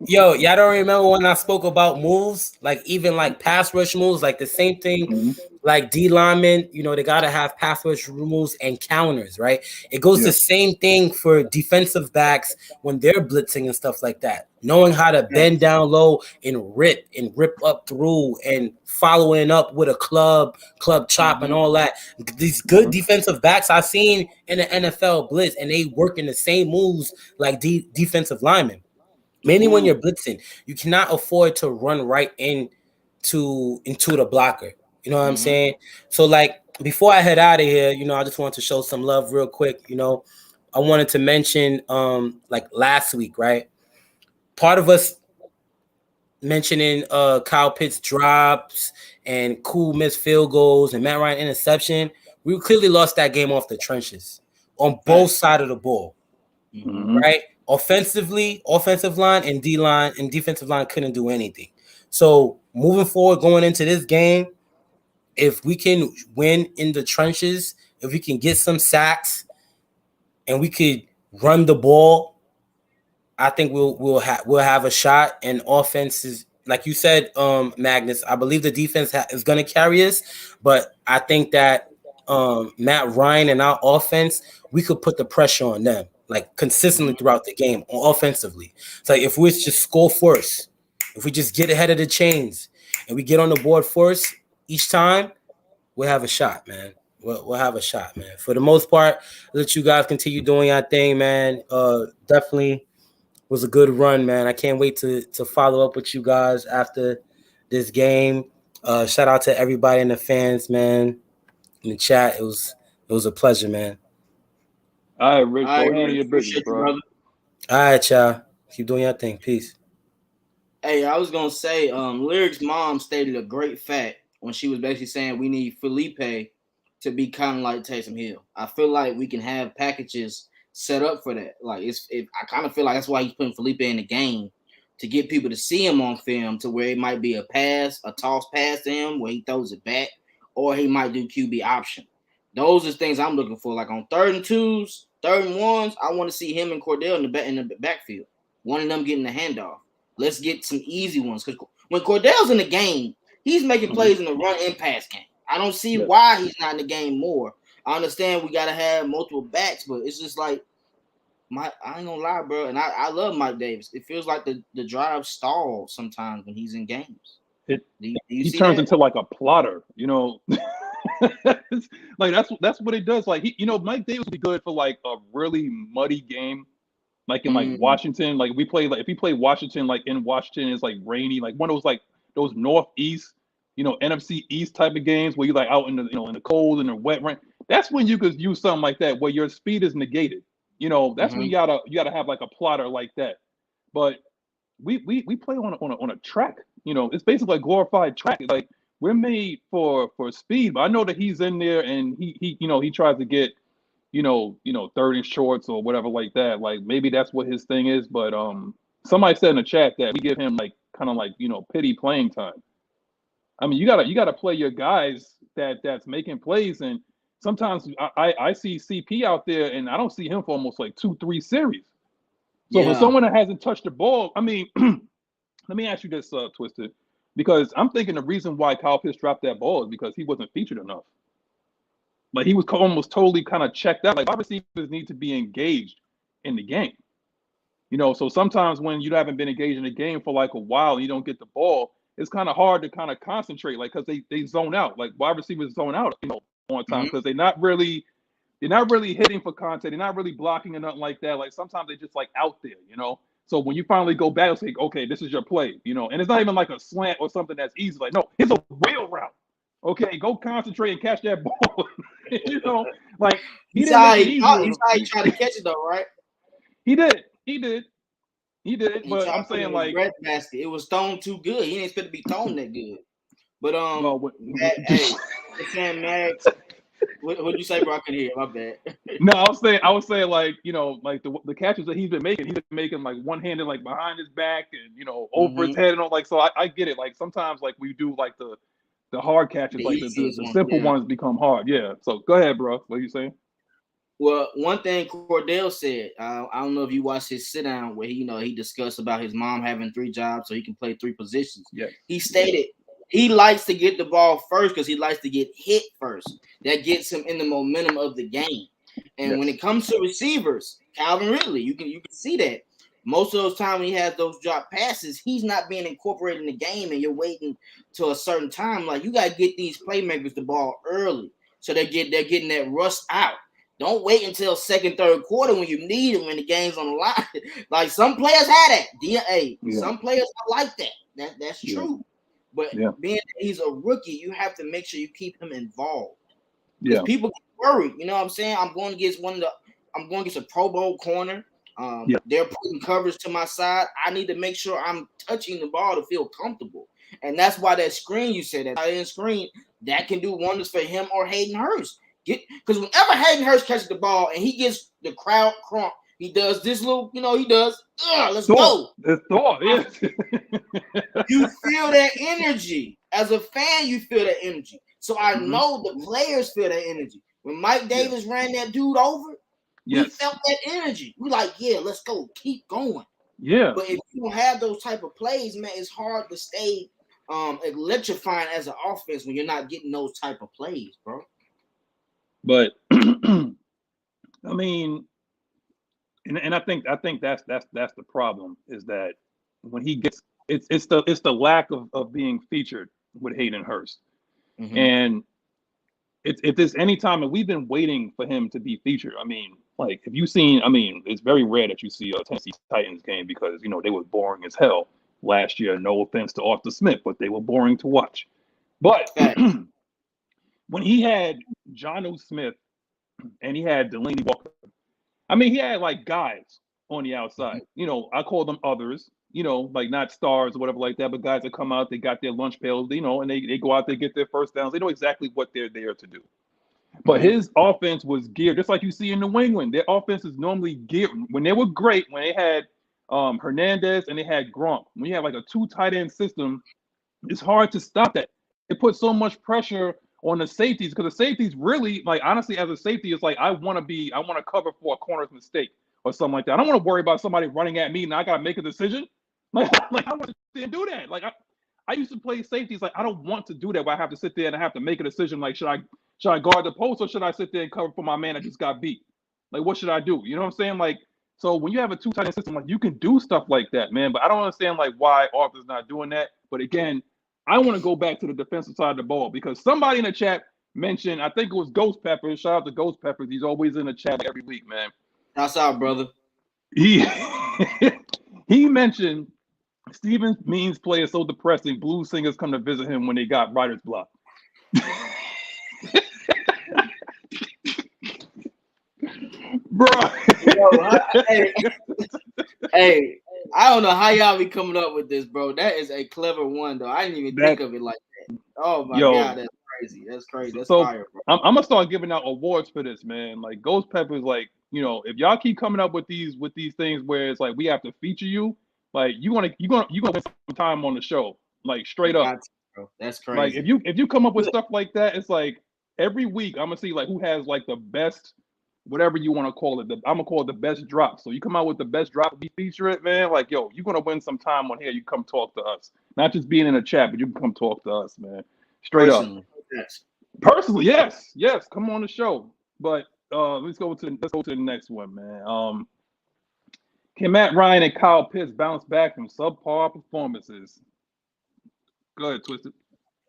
y'all don't remember when I spoke about moves, even pass rush moves, the same thing, mm-hmm. D linemen, they gotta have pass rush moves and counters, right? It goes the same thing for defensive backs when they're blitzing and stuff like that. Knowing how to bend down low and rip up through and following up with a club chop and all that. These good defensive backs I've seen in the NFL blitz, and they work in the same moves like defensive linemen. Mainly when you're blitzing, you cannot afford to run right into the blocker. You know what I'm saying? So before I head out of here, I just want to show some love real quick. I wanted to mention last week, right? Part of us mentioning Kyle Pitts drops and Cool missed field goals and Matt Ryan interception. We clearly lost that game off the trenches on both sides of the ball, right? Offensively, offensive line and D line and defensive line couldn't do anything. So moving forward, going into this game, if we can win in the trenches, if we can get some sacks and we could run the ball, I think we'll have a shot. And offense is, like you said, Magnus, I believe the defense is going to carry us, but I think that Matt Ryan and our offense, we could put the pressure on them consistently throughout the game offensively. It's if we just score first, if we just get ahead of the chains and we get on the board first each time, we'll have a shot, man. we'll have a shot, man. For the most part, let you guys continue doing your thing, man. Definitely was a good run, man. I can't wait to follow up with you guys after this game. Shout out to everybody in the fans, man, in the chat. It was a pleasure, man. All right, Rich, All right, go handle your business, appreciate you, bro. brother. All right, y'all. Keep doing your thing. Peace. Hey, I was gonna say, Lyric's mom stated a great fact when she was basically saying we need Felipe to be kind of like Taysom Hill. I feel like we can have packages set up for that. Like I kind of feel like that's why he's putting Felipe in the game to get people to see him on film, to where it might be a toss pass to him where he throws it back, or he might do QB option. Those are things I'm looking for. Like on 3rd and 2s, 3rd and 1s, I want to see him and Cordell in the backfield. One of them getting the handoff. Let's get some easy ones, because when Cordell's in the game, he's making plays in the run and pass game. I don't see why he's not in the game more. I understand we got to have multiple backs, but it's just like, I ain't gonna lie, bro. And I love Mike Davis. It feels like the drive stalls sometimes when he's in games. He turns into like a plotter, you know. Like that's what it does. Like Mike Davis would be good for like a really muddy game. Like in like Washington, like if we play Washington, like in Washington, it's like rainy, like one of those like those Northeast, NFC East type of games where you're like out in the in the cold and the wet rain. That's when you could use something like that where your speed is negated. That's when you gotta have like a plotter like that. But we play on a track. It's basically a glorified track. Like we're made for speed. But I know that he's in there and he tries to get 3rd and shorts or whatever like that. Like maybe that's what his thing is. But somebody said in the chat that we give him like kind of like pity playing time. I mean, you gotta play your guys that's making plays, and sometimes I see CP out there and I don't see him for almost like 2-3 series. So for someone that hasn't touched the ball, I mean, let me ask you this, Twisted, because I'm thinking the reason why Kyle Pitts dropped that ball is because he wasn't featured enough. Like he was almost totally kind of checked out. Like wide receivers need to be engaged in the game. So sometimes when you haven't been engaged in the game for like a while and you don't get the ball, it's kind of hard to kind of concentrate, like because they zone out. Like wide receivers zone out, on time because they're not really hitting for contact. They're not really blocking or nothing like that. Like sometimes they just like out there, So when you finally go back, it's like, okay, this is your play, and it's not even like a slant or something that's easy. Like, no, it's a wheel route. Okay, go concentrate and catch that ball. Like he tried to catch it though, right? He did. But I'm saying like basket. It was thrown too good. He didn't expect to be thrown that good. But saying Max, what'd you say, bro? I couldn't hear. My bad. No, I was saying like like the catches that he's been making like one-handed like behind his back and over his head and all, like, so I get it. Like sometimes like we do like the hard catches, like the simple ones become hard. Yeah. So go ahead, bro. What are you saying? Well, one thing Cordell said, I don't know if you watched his sit down where he discussed about his mom having 3 jobs so he can play 3 positions. Yeah. He stated he likes to get the ball first because he likes to get hit first. That gets him in the momentum of the game. And when it comes to receivers, Calvin Ridley, you can see that. Most of those times when he has those drop passes, he's not being incorporated in the game, and you're waiting to a certain time. Like you gotta get these playmakers the ball early so they're getting that rust out. Don't wait until 2nd, 3rd quarter when you need them when the game's on the line. Like some players had that. Some players are like that. That's true. But being that he's a rookie, you have to make sure you keep him involved. Because people get worried. You know what I'm saying? I'm going against a Pro Bowl corner. They're putting coverage to my side. I need to make sure I'm touching the ball to feel comfortable. And that's why that screen you said, that tight end screen, that can do wonders for him or Hayden Hurst. Because whenever Hayden Hurst catches the ball and he gets the crowd crump, he does this little, let's go. It's Thor, yeah. You feel that energy. As a fan, you feel that energy. So I know the players feel that energy. When Mike Davis ran that dude over, we felt that energy. We like, let's go. Keep going. Yeah. But if you don't have those type of plays, man, it's hard to stay electrifying as an offense when you're not getting those type of plays, bro. But I mean, and I think that's the problem, is that when he gets it's the lack of being featured with Hayden Hurst. And if there's any time, and we've been waiting for him to be featured. I mean, like, if you've seen, I mean, it's very rare that you see a Tennessee Titans game because, you know, they were boring as hell last year. No offense to Arthur Smith, but they were boring to watch. But when he had Jonnu Smith and he had Delaney Walker, I mean, he had, like, guys on the outside. You know, I call them others, you know, like not stars or whatever like that, but guys that come out, they got their lunch pails, you know, and they go out there, get their first downs. They know exactly what they're there to do. But his offense was geared, just like you see in New England. Their offense is normally geared. When they were great, when they had Hernandez and they had Gronk, when you have like a 2 tight end system, it's hard to stop that. It puts so much pressure on the safeties because the safeties really, like, honestly, as a safety, it's like I want to cover for a corner's mistake or something like that. I don't want to worry about somebody running at me and I got to make a decision. Like I want to do that. Like I used to play safeties. Like I don't want to do that where I have to sit there and I have to make a decision. Like should I guard the post or should I sit there and cover for my man that just got beat? Like what should I do? You know what I'm saying? Like so when you have a 2 tight end system, like you can do stuff like that, man. But I don't understand like why Arthur's not doing that. But again, I want to go back to the defensive side of the ball because somebody in the chat mentioned, I think it was Ghost Peppers. Shout out to Ghost Peppers. He's always in the chat every week, man. That's out, brother. He mentioned Steven Means play is so depressing. Blues singers come to visit him when they got writer's block. Bro. Hey, I don't know how y'all be coming up with this, bro. That is a clever one, though. I didn't even think of it like that. Oh my God, that's crazy. That's crazy. That's fire, bro. I'm gonna start giving out awards for this, man. Like Ghost Peppers, like, you know, if y'all keep coming up with these things where it's like we have to feature you, like you're gonna win some time on the show, like straight up. That's crazy. Like if you come up with stuff like that, it's like every week I'm gonna see like who has like the best, whatever you want to call it. I'm gonna call it the best drop. So you come out with the best drop, be feature it, man. Like yo, you're gonna win some time on here. You come talk to us, not just being in a chat, but you can come talk to us, man. Straight Personally, up. yes. Personally, yes, come on the show. But let's go to the next one, man. Can Matt Ryan and Kyle Pitts bounce back from subpar performances? Go ahead, Twisted.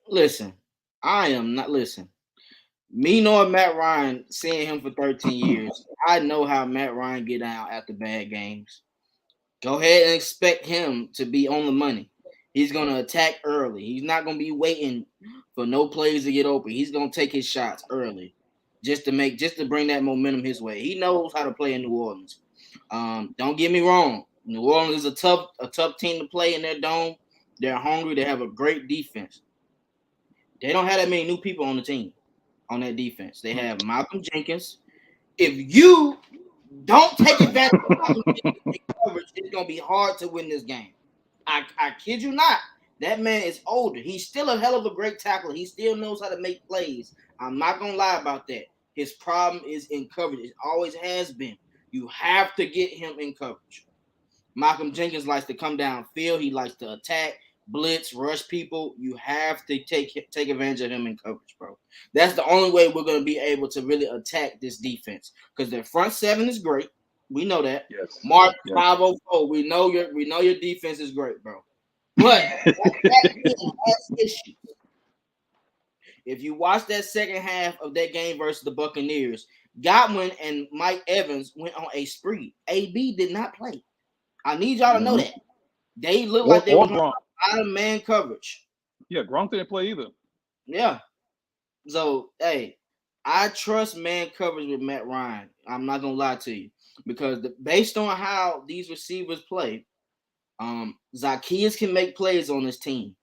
Listen, I am not listen. Me knowing Matt Ryan, seeing him for 13 years, I know how Matt Ryan get out after bad games. Go ahead and expect him to be on the money. He's going to attack early. He's not going to be waiting for no plays to get open. He's going to take his shots early just to bring that momentum his way. He knows how to play in New Orleans. Don't get me wrong. New Orleans is a tough team to play in their dome. They're hungry. They have a great defense. They don't have that many new people on the team on that defense. They have Malcolm Jenkins. If you don't take advantage of Malcolm Jenkins coverage, it's going to be hard to win this game. I kid you not. That man is older. He's still a hell of a great tackler. He still knows how to make plays. I'm not going to lie about that. His problem is in coverage. It always has been. You have to get him in coverage. Malcolm Jenkins likes to come downfield. He likes to attack, blitz, rush people. You have to take advantage of him in coverage, bro. That's the only way we're going to be able to really attack this defense because their front seven is great. We know that. Yes. Mark 504. We know your defense is great, bro. But that has issues. If you watch that second half of that game versus the Buccaneers, Godwin and Mike Evans went on a spree. AB did not play. I need y'all to know that. They look like they were out of man coverage. Yeah, Gronk didn't play either. Yeah. So, hey, I trust man coverage with Matt Ryan. I'm not going to lie to you. Because based on how these receivers play, Zacchaeus can make plays on this team.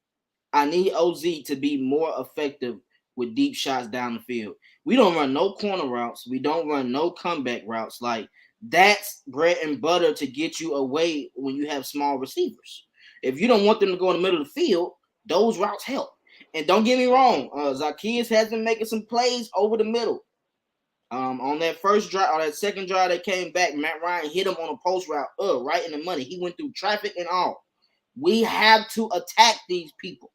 I need OZ to be more effective with deep shots down the field. We don't run no corner routes. We don't run no comeback routes. Like, that's bread and butter to get you away when you have small receivers. If you don't want them to go in the middle of the field, those routes help. And don't get me wrong, Zacchaeus has been making some plays over the middle. On that first drive, or that second drive that came back, Matt Ryan hit him on a post route, right in the money. He went through traffic and all. We have to attack these people.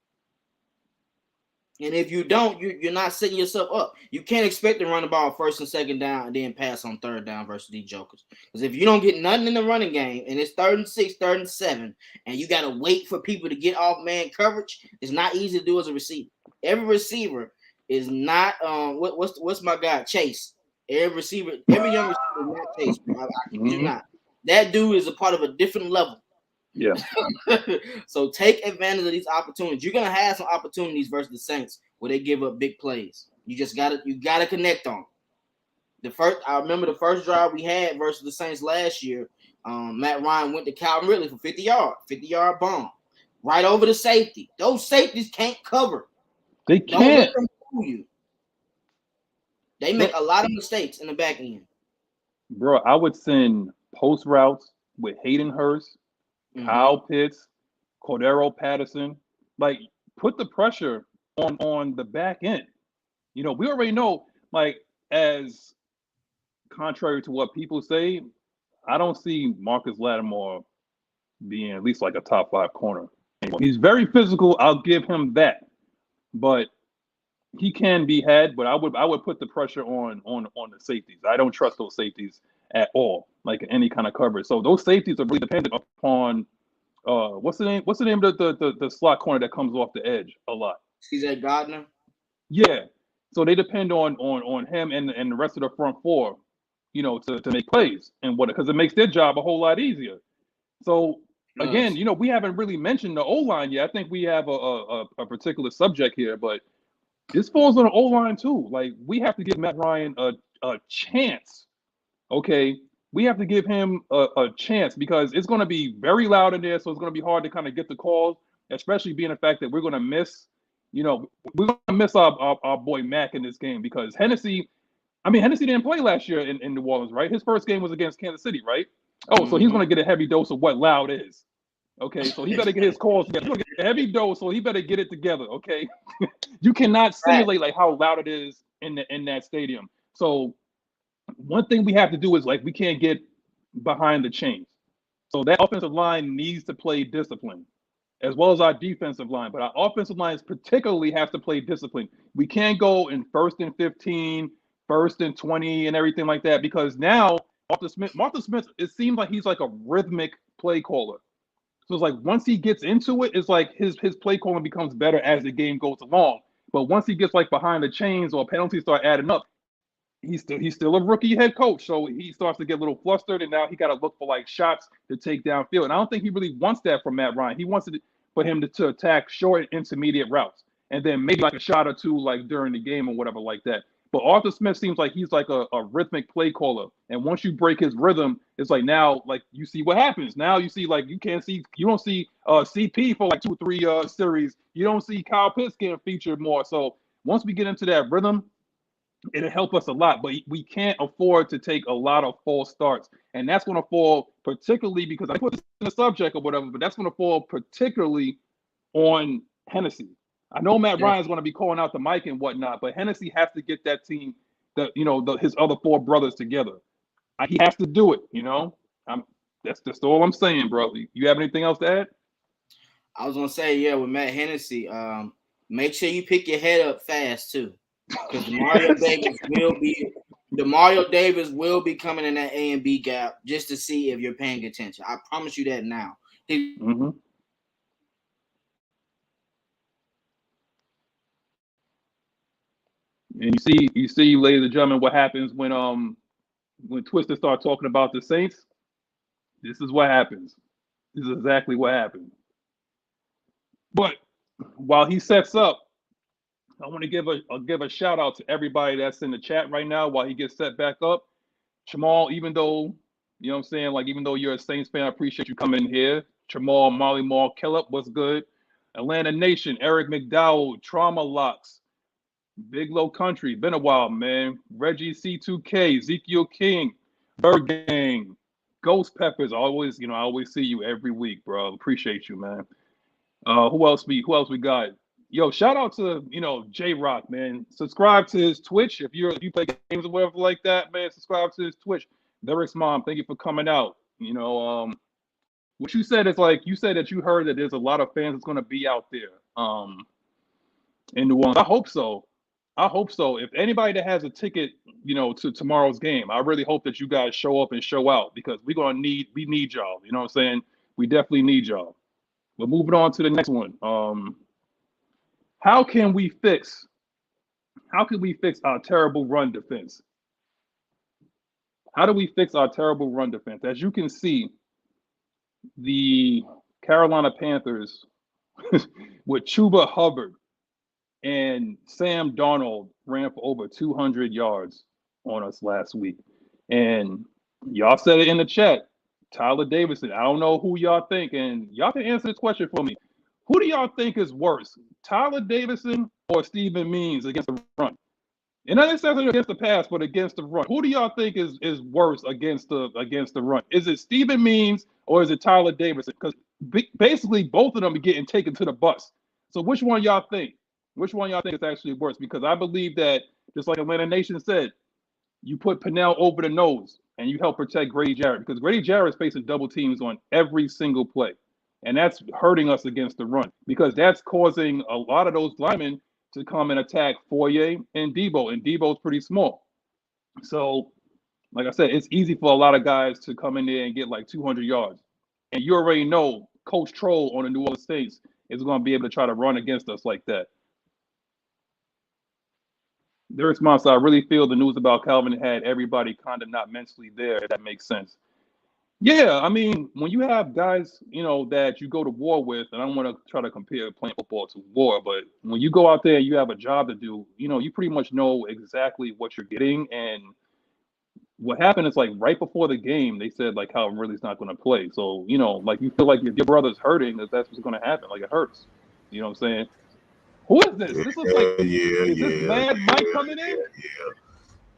And if you don't, you're not setting yourself up. You can't expect to run the ball first and second down and then pass on third down versus these jokers. Because if you don't get nothing in the running game and it's 3rd and 6, 3rd and 7, and you got to wait for people to get off man coverage, it's not easy to do as a receiver. Every receiver is not what's my guy Chase. Every young receiver is not Chase. I kid you not. That dude is a part of a different level. Yeah. So take advantage of these opportunities. You're gonna have some opportunities versus the Saints where they give up big plays. You gotta connect on. I remember the first drive we had versus the Saints last year. Matt Ryan went to Calvin Ridley for 50-yard bomb right over the safety. Those safeties can't cover. They can't. Don't let them fool you. They make a lot of mistakes in the back end. Bro, I would send post routes with Hayden Hurst, Kyle Pitts, Cordero Patterson. Like, put the pressure on the back end. We already know, like, as contrary to what people say, I don't see Marcus Lattimore being at least like a top 5 corner. He's very physical. I'll give him that, but he can be had. But I would put the pressure on the safeties. I don't trust those safeties at all, like any kind of coverage. So those safeties are really dependent upon what's the name of the slot corner that comes off the edge a lot. CJ Gardner. Yeah. So they depend on him and the rest of the front four, to make plays and because it makes their job a whole lot easier. So again, we haven't really mentioned the O-line yet. I think we have a particular subject here, but this falls on the O-line too. Like, we have to give Matt Ryan a chance. Okay, we have to give him a chance because it's going to be very loud in there, so it's going to be hard to kind of get the calls, especially being the fact that we're going to miss. We're going to miss our boy Mac in this game because Hennessy didn't play last year in New Orleans, right? His first game was against Kansas City, right? Oh, so he's going to get a heavy dose of what loud is. Okay, so he better get his calls together. He's going to get a heavy dose, so he better get it together, okay? You cannot simulate like how loud it is in that stadium. So one thing we have to do is, like, we can't get behind the chains. So that offensive line needs to play discipline, as well as our defensive line. But our offensive lines particularly have to play discipline. We can't go in 1st and 15, 1st and 20, and everything like that, because now Martha Smith, it seems like he's like a rhythmic play caller. So it's like once he gets into it, it's like his play calling becomes better as the game goes along. But once he gets like behind the chains or penalties start adding up, he's still a rookie head coach. So he starts to get a little flustered, and now he got to look for like shots to take downfield. And I don't think he really wants that from Matt Ryan. He wants it for him to attack short intermediate routes, and then maybe like a shot or two like during the game or whatever like that. But Arthur Smith seems like he's like a rhythmic play caller. And once you break his rhythm, it's like now, like, you see what happens. Now you see, like, you don't see CP for like 2 or 3 series. You don't see Kyle Pitts getting featured more. So once we get into that rhythm, it'll help us a lot. But we can't afford to take a lot of false starts. And that's going to fall particularly, because I put this in the subject or whatever, but that's going to fall particularly on Hennessy. I know Matt Ryan's going to be calling out the mic and whatnot, but Hennessy has to get that team, his other 4 brothers together. He has to do it. That's just all I'm saying, bro. You have anything else to add? I was gonna say, with Matt Hennessy, make sure you pick your head up fast too, because Mario Davis will be coming in that A and B gap just to see if you're paying attention. I promise you that now. And you see, ladies and gentlemen, what happens when Twister starts talking about the Saints. This is what happens. This is exactly what happened. But while he sets up, I want to give a shout out to everybody that's in the chat right now while he gets set back up. Jamal, even though, you know what I'm saying, like, even though you're a Saints fan, I appreciate you coming in here. Jamal, Molly Mall, Kellop, what's good? Atlanta Nation, Eric McDowell, Trauma Locks, Big Low Country, been a while, man. Reggie C2K, Ezekiel King, Bird Gang, Ghost Peppers. I always see you every week, bro. Appreciate you, man. Who else we got? Yo, shout out to J Rock, man. Subscribe to his Twitch if you play games or whatever like that, man. Subscribe to his Twitch. Derek's mom, thank you for coming out. What you said is, like, you said that you heard that there's a lot of fans that's going to be out there in New Orleans. I hope so. If anybody that has a ticket, to tomorrow's game, I really hope that you guys show up and show out, because we need y'all. You know what I'm saying? We definitely need y'all. But moving on to the next one. How can we fix How can we fix our terrible run defense? How do we fix our terrible run defense? As you can see, the Carolina Panthers with Chuba Hubbard and Sam Darnold ran for over 200 yards on us last week. And y'all said it in the chat, Tyler Davidson. I don't know who y'all think, and y'all can answer this question for me. Who do y'all think is worse, Tyler Davidson or Stephen Means against the run? And not necessarily against the pass, but against the run. Who do y'all think is worse against the run? Is it Stephen Means or is it Tyler Davidson? Because basically both of them are getting taken to the bus. So which one y'all think? Which one y'all think is actually worse? Because I believe that, just like Atlanta Nation said, you put Pennell over the nose and you help protect Grady Jarrett, because Grady Jarrett is facing double teams on every single play. And that's hurting us against the run, because that's causing a lot of those linemen to come and attack Foye and Debo, and Debo's pretty small. So, like I said, it's easy for a lot of guys to come in there and get like 200 yards. And you already know Coach Troll on the New Orleans Saints is going to be able to try to run against us like that. Their response, I really feel the news about Calvin had everybody kind of not mentally there, if that makes sense. Yeah, I mean, when you have guys, that you go to war with, and I don't want to try to compare playing football to war, but when you go out there and you have a job to do, you pretty much know exactly what you're getting. And what happened is, like, right before the game, they said, like, Calvin Ridley's not going to play. So, like, you feel like your brother's hurting, that's what's going to happen. Like, it hurts. You know what I'm saying? Who is this? This looks like, is this Mad Mike coming in?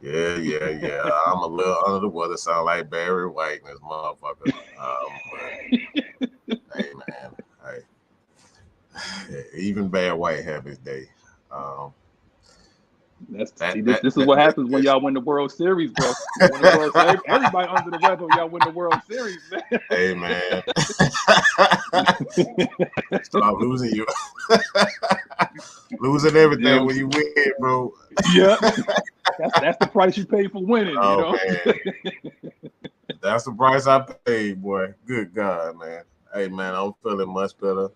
Yeah. I'm a little under the weather. Sound like Barry White and this motherfucker. Hey, man. Hey. Even Barry White had his day. This is what happens when y'all win the World Series, bro. Everybody under the weather when y'all win the World Series, man. Hey, man. Stop losing you. Losing everything when you win, bro. Yeah. That's the price you pay for winning, Man. That's the price I paid, boy. Good God, man. Hey, man, I'm feeling much better.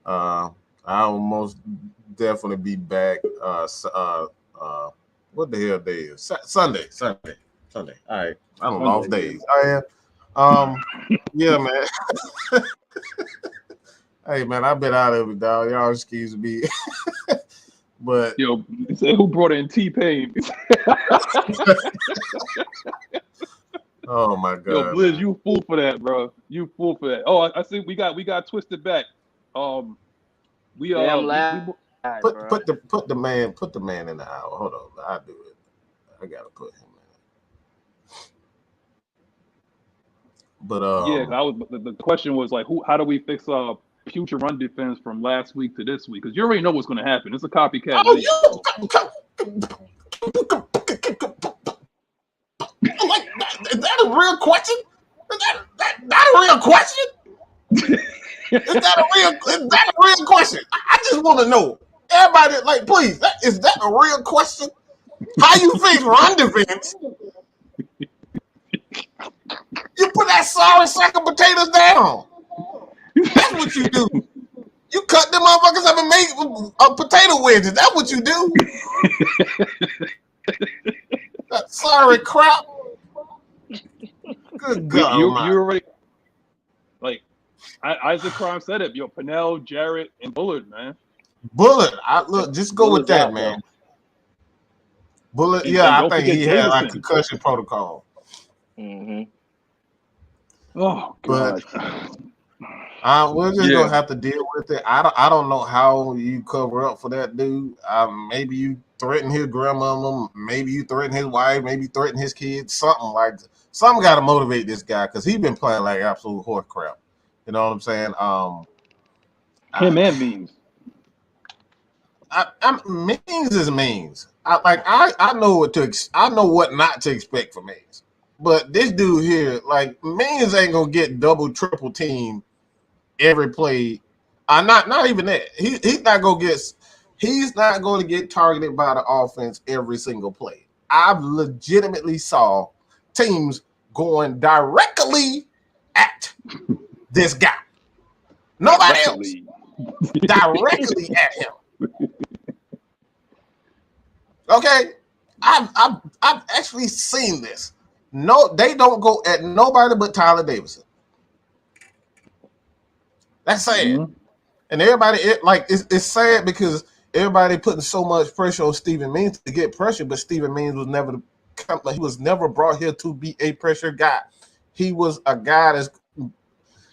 I'll most definitely be back. What the hell day is? Sunday. All right. I don't know off days. I am. Yeah, man. Hey, man, I've been out of it, dog. Y'all excuse me. But who brought in T-Pain? Oh my God. Yo, Blizz, you fool for that, bro. You fool for that. Oh, I see we got twisted back. Put the man in the hour. Hold on, I'll do it. I gotta put him in. But the question was like, how do we fix future run defense from last week to this week? Because you already know what's going to happen. It's a copycat. Oh, league, like, is that a real question? Is that a real question? Is that a real question? I just want to know. Everybody, like, please, is that a real question? How you fix run defense? You put that sorry sack of potatoes down. That's what you do. You cut them motherfuckers up and make potato wedges. That's what you do. That sorry crap. Good God. You already, like, Isaac Crime said it. Pennell, Jarrett, and Bullard, man. Bullard. Just go with that, man. Bullard, I think he had like concussion protocol. Mm-hmm. Oh, God. But we're just gonna have to deal with it. I don't know how you cover up for that dude. Maybe you threaten his grandmama, maybe you threaten his wife, maybe you threaten his kids. Something got to motivate this guy, because he's been playing like absolute horse crap. You know what I'm saying? Him and Means. Means is Means. I know what not to expect from Means. But this dude here, like, Means ain't gonna get double, triple team every play. Not even that. He's not going to get targeted by the offense every single play. I've legitimately saw teams going directly at this guy. Nobody else. Directly at him. Okay, I've actually seen this. No, they don't go at nobody but Tyler Davidson. That's sad. Mm-hmm. And everybody, it's sad because everybody putting so much pressure on Stephen Means to get pressure, but Stephen Means was never he was never brought here to be a pressure guy. He was a guy that's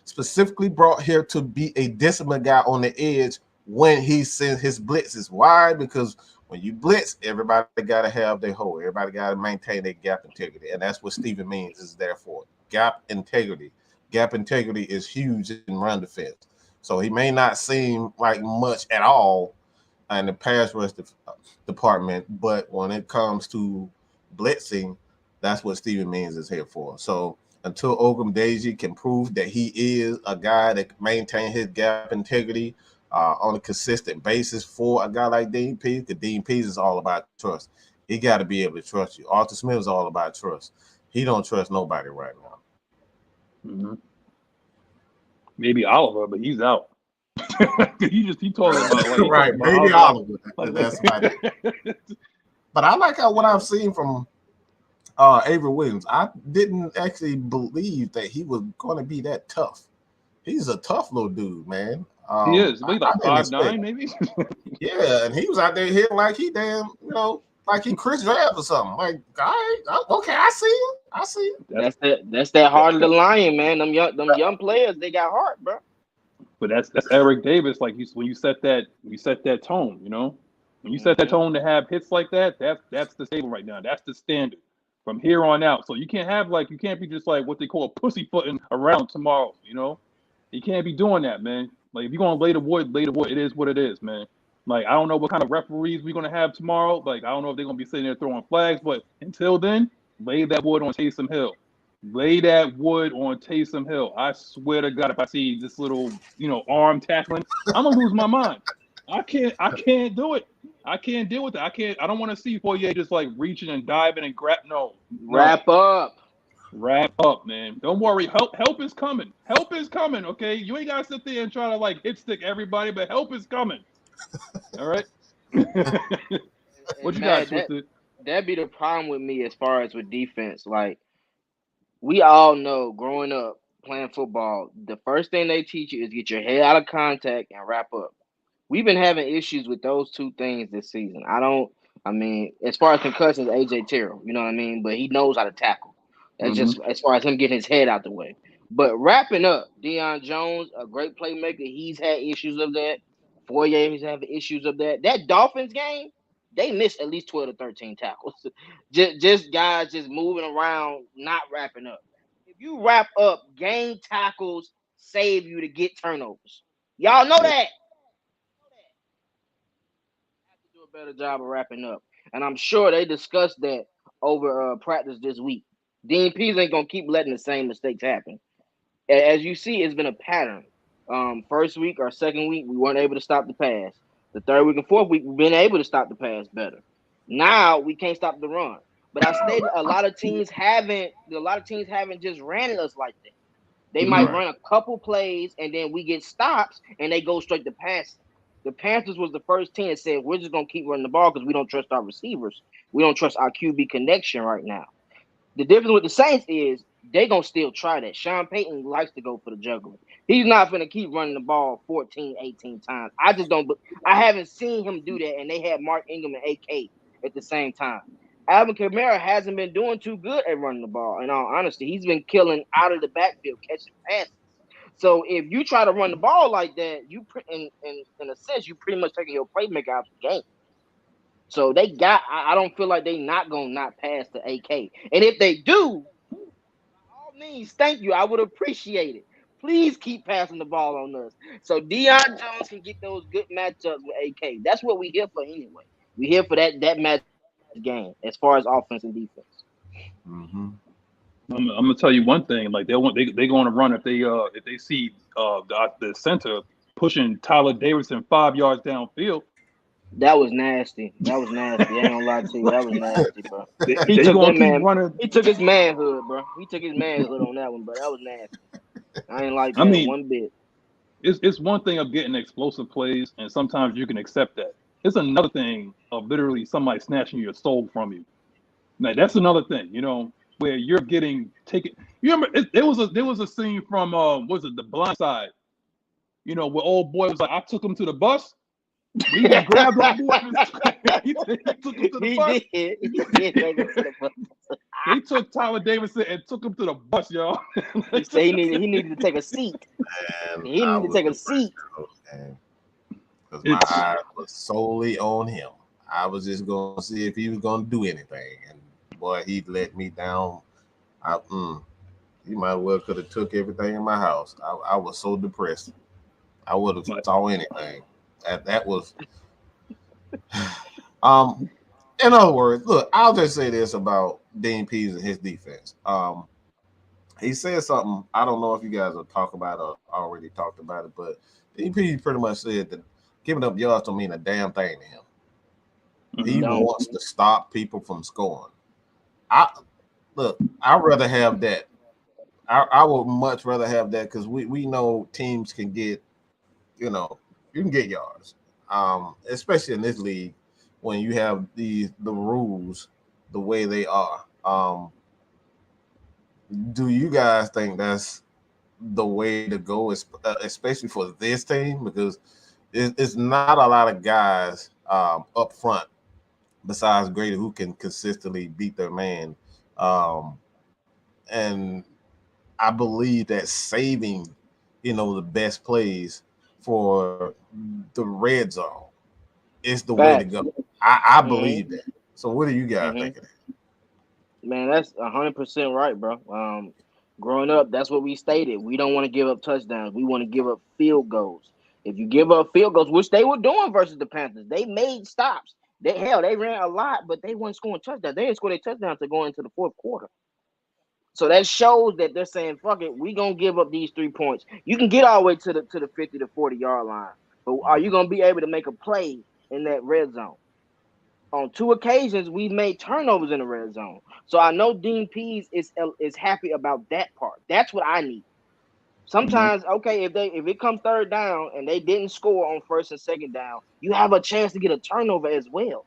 specifically brought here to be a disciplined guy on the edge when he sends his blitzes. Why? Because when you blitz, everybody got to have their hole. Everybody got to maintain their gap integrity, and that's what Stephen Means is there for. Gap integrity. Gap integrity is huge in run defense. So he may not seem like much at all in the pass rush department, but when it comes to blitzing, that's what Stephen Means is here for. So until Ogundeji can prove that he is a guy that can maintain his gap integrity on a consistent basis for a guy like Dean Pease, because Dean Pease is all about trust. He got to be able to trust you. Arthur Smith is all about trust. He don't trust nobody right now. Mm-hmm. Maybe Oliver, but he's out. he talking about like right, maybe Oliver. That's about it. But I like what I've seen from Avery Williams. I didn't actually believe that he was going to be that tough. He's a tough little dude, man. He is. He's like 5'9", maybe. Yeah, and he was out there hitting like he like he Chris Drabs or something. Like, all right, okay, I see him. That's that heart of the lion, man. Them young players, they got heart, bro. But that's Eric Davis. Like when you set that tone, you know, when you set that tone to have hits like that, that's the stable right now. That's the standard from here on out. So you can't be just like what they call pussyfooting around tomorrow. You know, you can't be doing that, man. Like if you're gonna lay the wood. It is what it is, man. Like I don't know what kind of referees we're gonna have tomorrow. Like I don't know if they're gonna be sitting there throwing flags, but until then, lay that wood on Taysom Hill. Lay that wood on Taysom Hill. I swear to God, if I see this little, arm tackling, I'm gonna lose my mind. I can't do it. I can't deal with it. I don't want to see Foye just like reaching and diving and grab. No. Wrap up. Wrap up, man. Don't worry. Help is coming. Help is coming, okay? You ain't gotta sit there and try to like hit stick everybody, but help is coming. All right. What you got, Twisted? That'd be the problem with me as far as with defense. Like, we all know growing up playing football, the first thing they teach you is get your head out of contact and wrap up. We've been having issues with those two things this season. As far as concussions, AJ Terrell, you know what I mean? But he knows how to tackle. That's just as far as him getting his head out the way. But wrapping up, Deion Jones, a great playmaker, he's had issues of that. Foye is having issues of that. That Dolphins game, they missed at least 12 to 13 tackles. just guys just moving around, not wrapping up. If you wrap up, game tackles save you to get turnovers. Y'all know that. Have to do a better job of wrapping up. And I'm sure they discussed that over practice this week. Dean Pease ain't going to keep letting the same mistakes happen. As you see, it's been a pattern. First week or second week, we weren't able to stop the pass. The third week and fourth week, we've been able to stop the pass better. Now we can't stop the run. But I stated a lot of teams haven't just ran at us like that. They might run a couple plays and then we get stops and they go straight to passing. The Panthers was the first team that said we're just gonna keep running the ball because we don't trust our receivers. We don't trust our QB connection right now. The difference with the Saints is they're going to still try that. Sean Payton likes to go for the juggler. He's not going to keep running the ball 14, 18 times. I haven't seen him do that, and they had Mark Ingram and AK at the same time. Alvin Kamara hasn't been doing too good at running the ball, in all honesty. He's been killing out of the backfield, catching passes. So if you try to run the ball like that, in a sense, you pretty much taking your playmaker out of the game. So I don't feel like they not going to not pass the AK. And if they do, by all means, thank you. I would appreciate it. Please keep passing the ball on us. So Deion Jones can get those good matchups with AK. That's what we here for anyway. We here for that match game as far as offense and defense. Mm-hmm. I'm gonna tell you one thing. Like they're going to run if they see the center pushing Tyler Davidson 5 yards downfield. That was nasty. I ain't gonna lie to you. That was nasty, bro. He took his manhood, bro. He took his manhood on that one, but that was nasty. I ain't like that one bit. It's one thing of getting explosive plays, and sometimes you can accept that. It's another thing of literally somebody snatching your soul from you. Now that's another thing, where you're getting taken. You remember there was a scene from was it The Blind Side? Where old boy was like, I took him to the bus. He just grabbed old boy. He took him to the bus. He did take him to the bus. They took Tyler Davidson and took him to the bus, y'all. He said he needed to take a seat. Man, He needed to take a seat. Because my eye was solely on him. I was just going to see if he was going to do anything. And boy, he let me down. He might well could have took everything in my house. I was so depressed. I would have saw anything. That was in other words, look, I'll just say this about Dean Pease and his defense. He said something, I don't know if you guys will talk about it or already talked about it, but Dean Pease pretty much said that giving up yards don't mean a damn thing to him. He wants to stop people from scoring. I'd rather have that. I would much rather have that because we know teams can get, you can get yards, especially in this league when you have the rules the way they are. Do you guys think that's the way to go, especially for this team? Because it's not a lot of guys up front besides Grady who can consistently beat their man. And I believe that saving, the best plays for the red zone is the way to go. I believe that. So what do you guys think of that? Man, that's 100% right, bro. Growing up, that's what we stated. We don't want to give up touchdowns. We want to give up field goals. If you give up field goals, which they were doing versus the Panthers, they made stops. They ran a lot, but they weren't scoring touchdowns. They didn't score their touchdowns to go into the fourth quarter. So that shows that they're saying, fuck it, we going to give up these 3 points. You can get all the way to the 50 to 40-yard line, but are you going to be able to make a play in that red zone? On 2 occasions, we made turnovers in the red zone. So I know Dean Pease is happy about that part. That's what I need. Sometimes, okay, if it comes third down and they didn't score on first and second down, you have a chance to get a turnover as well.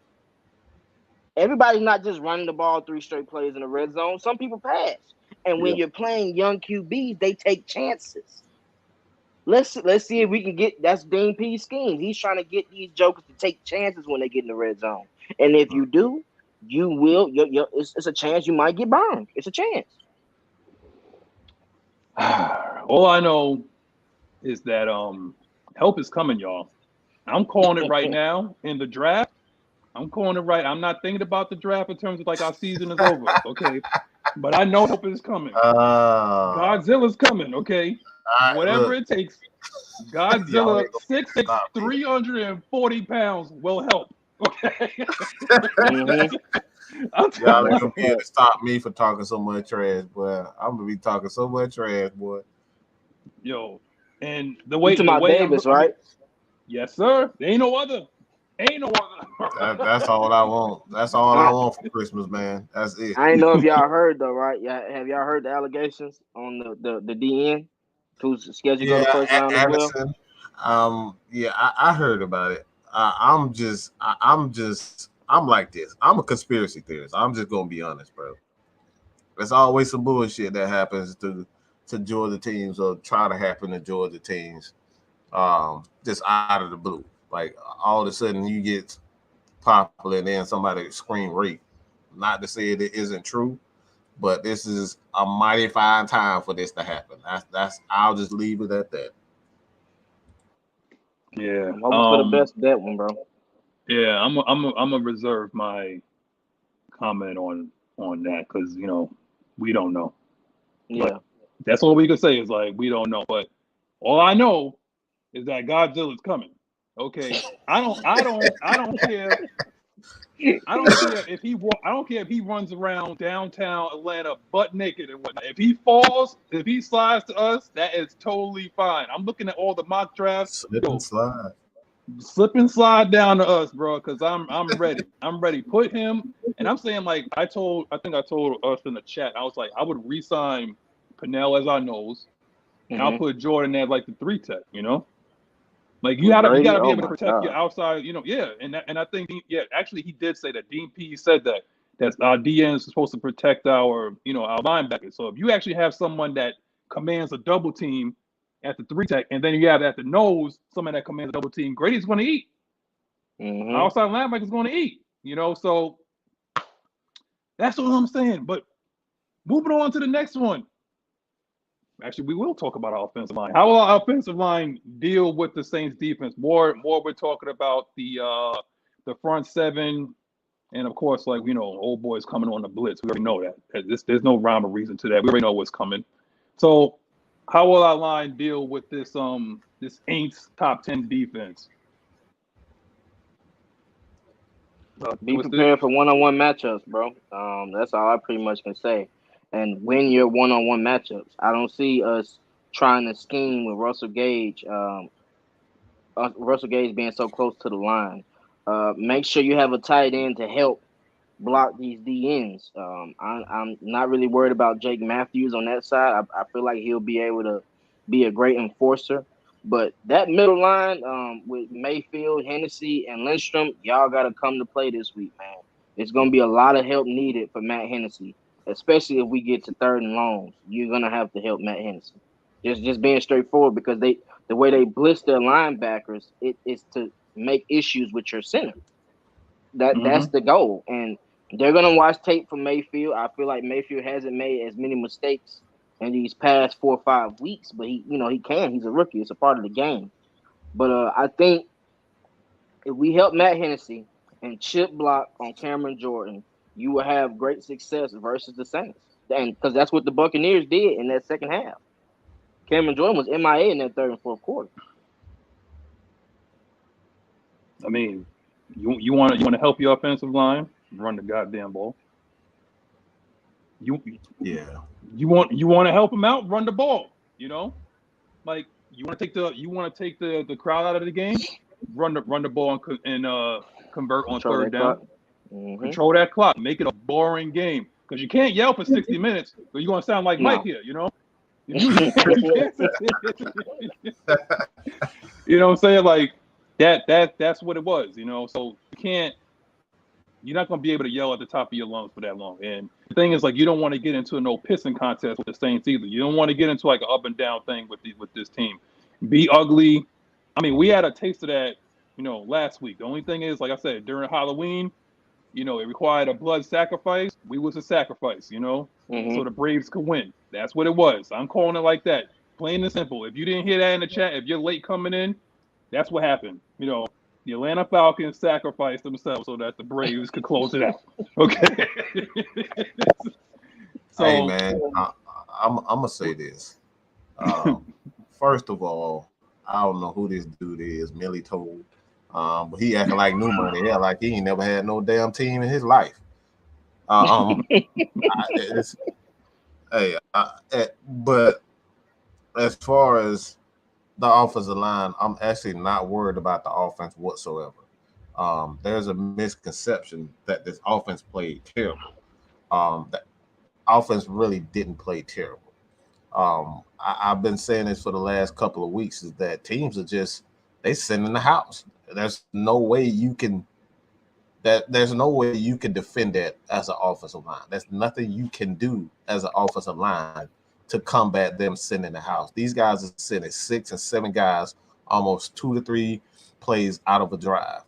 Everybody's not just running the ball 3 straight plays in the red zone. Some people pass. And when you're playing young QBs, they take chances. Let's see if we can get – that's Dean Pease's scheme. He's trying to get these jokers to take chances when they get in the red zone. And if you do, you will – it's a chance you might get burned. It's a chance. All I know is that help is coming, y'all. I'm calling it right now in the draft. I'm calling it right. I'm not thinking about the draft in terms of like our season is over, okay? But I know help is coming. Godzilla's coming, okay? Whatever it takes. Godzilla 6'6", 340 pounds will help, okay? Y'all ain't gonna be able to stop me for talking so much trash, boy. I'm gonna be talking so much trash, boy. Yo, and the way Davis, right? Yes, sir. There ain't no other. That's all I want. That's all I want for Christmas, man. That's it. I ain't know if y'all heard though, right? Have y'all heard the allegations on the DN who's scheduled to go to the first round as well? I heard about it. I'm like this. I'm a conspiracy theorist. I'm just gonna be honest, bro. There's always some bullshit that happens to Georgia teams or try to happen to Georgia teams, just out of the blue. Like all of a sudden you get popular and then somebody scream rape. Not to say it isn't true, but this is a mighty fine time for this to happen. That's I'll just leave it at that. Yeah. I'm hoping for the best of that one, bro. Yeah, I'm gonna reserve my comment on that because we don't know. Yeah. But that's all we can say is like we don't know. But all I know is that Godzilla's coming. Okay, I don't care. I don't care if he runs around downtown Atlanta butt naked and whatnot. If he falls, if he slides to us, that is totally fine. I'm looking at all the mock drafts. Slip and slide down to us, bro, because I'm ready. I'm ready. Put him, and I'm saying like I think I told us in the chat. I was like I would re-sign Pennell as our nose, and I'll put Jordan as like the 3 tech. Like you gotta be able to protect God. your outside, and I think actually he did say that. Dean P said that our DN is supposed to protect our our linebackers. So if you actually have someone that commands a double team at the 3 tech, and then you have at the nose someone that commands a double team, Grady's going to eat. Mm-hmm. Outside linebacker's going to eat. So that's what I'm saying. But moving on to the next one. Actually, we will talk about our offensive line. How will our offensive line deal with the Saints defense? More we're talking about the front seven, and of course, old boys coming on the blitz. We already know that. There's no rhyme or reason to that. We already know what's coming. So, how will our line deal with this Aints top 10 defense? Be prepared for one-on-one matchups, bro. That's all I pretty much can say. And win your one-on-one matchups. I don't see us trying to scheme with Russell Gage. Russell Gage being so close to the line. Make sure you have a tight end to help block these DNs. I'm not really worried about Jake Matthews on that side. I feel like he'll be able to be a great enforcer. But that middle line with Mayfield, Hennessy, and Lindstrom, y'all got to come to play this week, man. It's going to be a lot of help needed for Matt Hennessy, especially if we get to 3rd and longs. You're going to have to help Matt Hennessy. Just being straightforward, because the way they blitz their linebackers, it is to make issues with your center. That's the goal. And they're going to watch tape from Mayfield. I feel like Mayfield hasn't made as many mistakes in these past 4 or 5 weeks, but he can. He's a rookie. It's a part of the game. But I think if we help Matt Hennessy and chip block on Cameron Jordan, you will have great success versus the Saints. And because that's what the Buccaneers did in that second half. Cameron Jordan was MIA in that 3rd and 4th quarter. I mean, you want to help your offensive line run the goddamn ball. You want to help them out, run the ball. Like you want to take the crowd out of the game, run the ball and convert on 3rd down. Control that clock, make it a boring game, because you can't yell for 60 minutes, or you're gonna sound like Mike here. You know what I'm saying? Like that's what it was. So you're not going to be able to yell at the top of your lungs for that long. And the thing is, like, you don't want to get into no pissing contest with the Saints either. You don't want to get into like an up and down thing with this team. Be ugly. I mean, we had a taste of that, last week. The only thing is, like I said, during Halloween, it required a blood sacrifice. We was a sacrifice, so the Braves could win. That's what it was. I'm calling it like that. Plain and simple. If you didn't hear that in the chat, if you're late coming in, that's what happened. The Atlanta Falcons sacrificed themselves so that the Braves could close it out. Okay. So, hey, man, I'm going to say this. First of all, I don't know who this dude is, Millie Toad. But he acting like new money. Yeah, like he ain't never had no damn team in his life. But as far as the offensive line, I'm actually not worried about the offense whatsoever. There's a misconception that this offense played terrible. The offense really didn't play terrible. I've been saying this for the last couple of weeks, is that teams are just, they sitting in the house. There's no way you can defend that as an offensive line. There's nothing you can do as an offensive line to combat them sitting in the house. These guys are sitting 6 and 7 guys almost 2 to 3 plays out of a drive.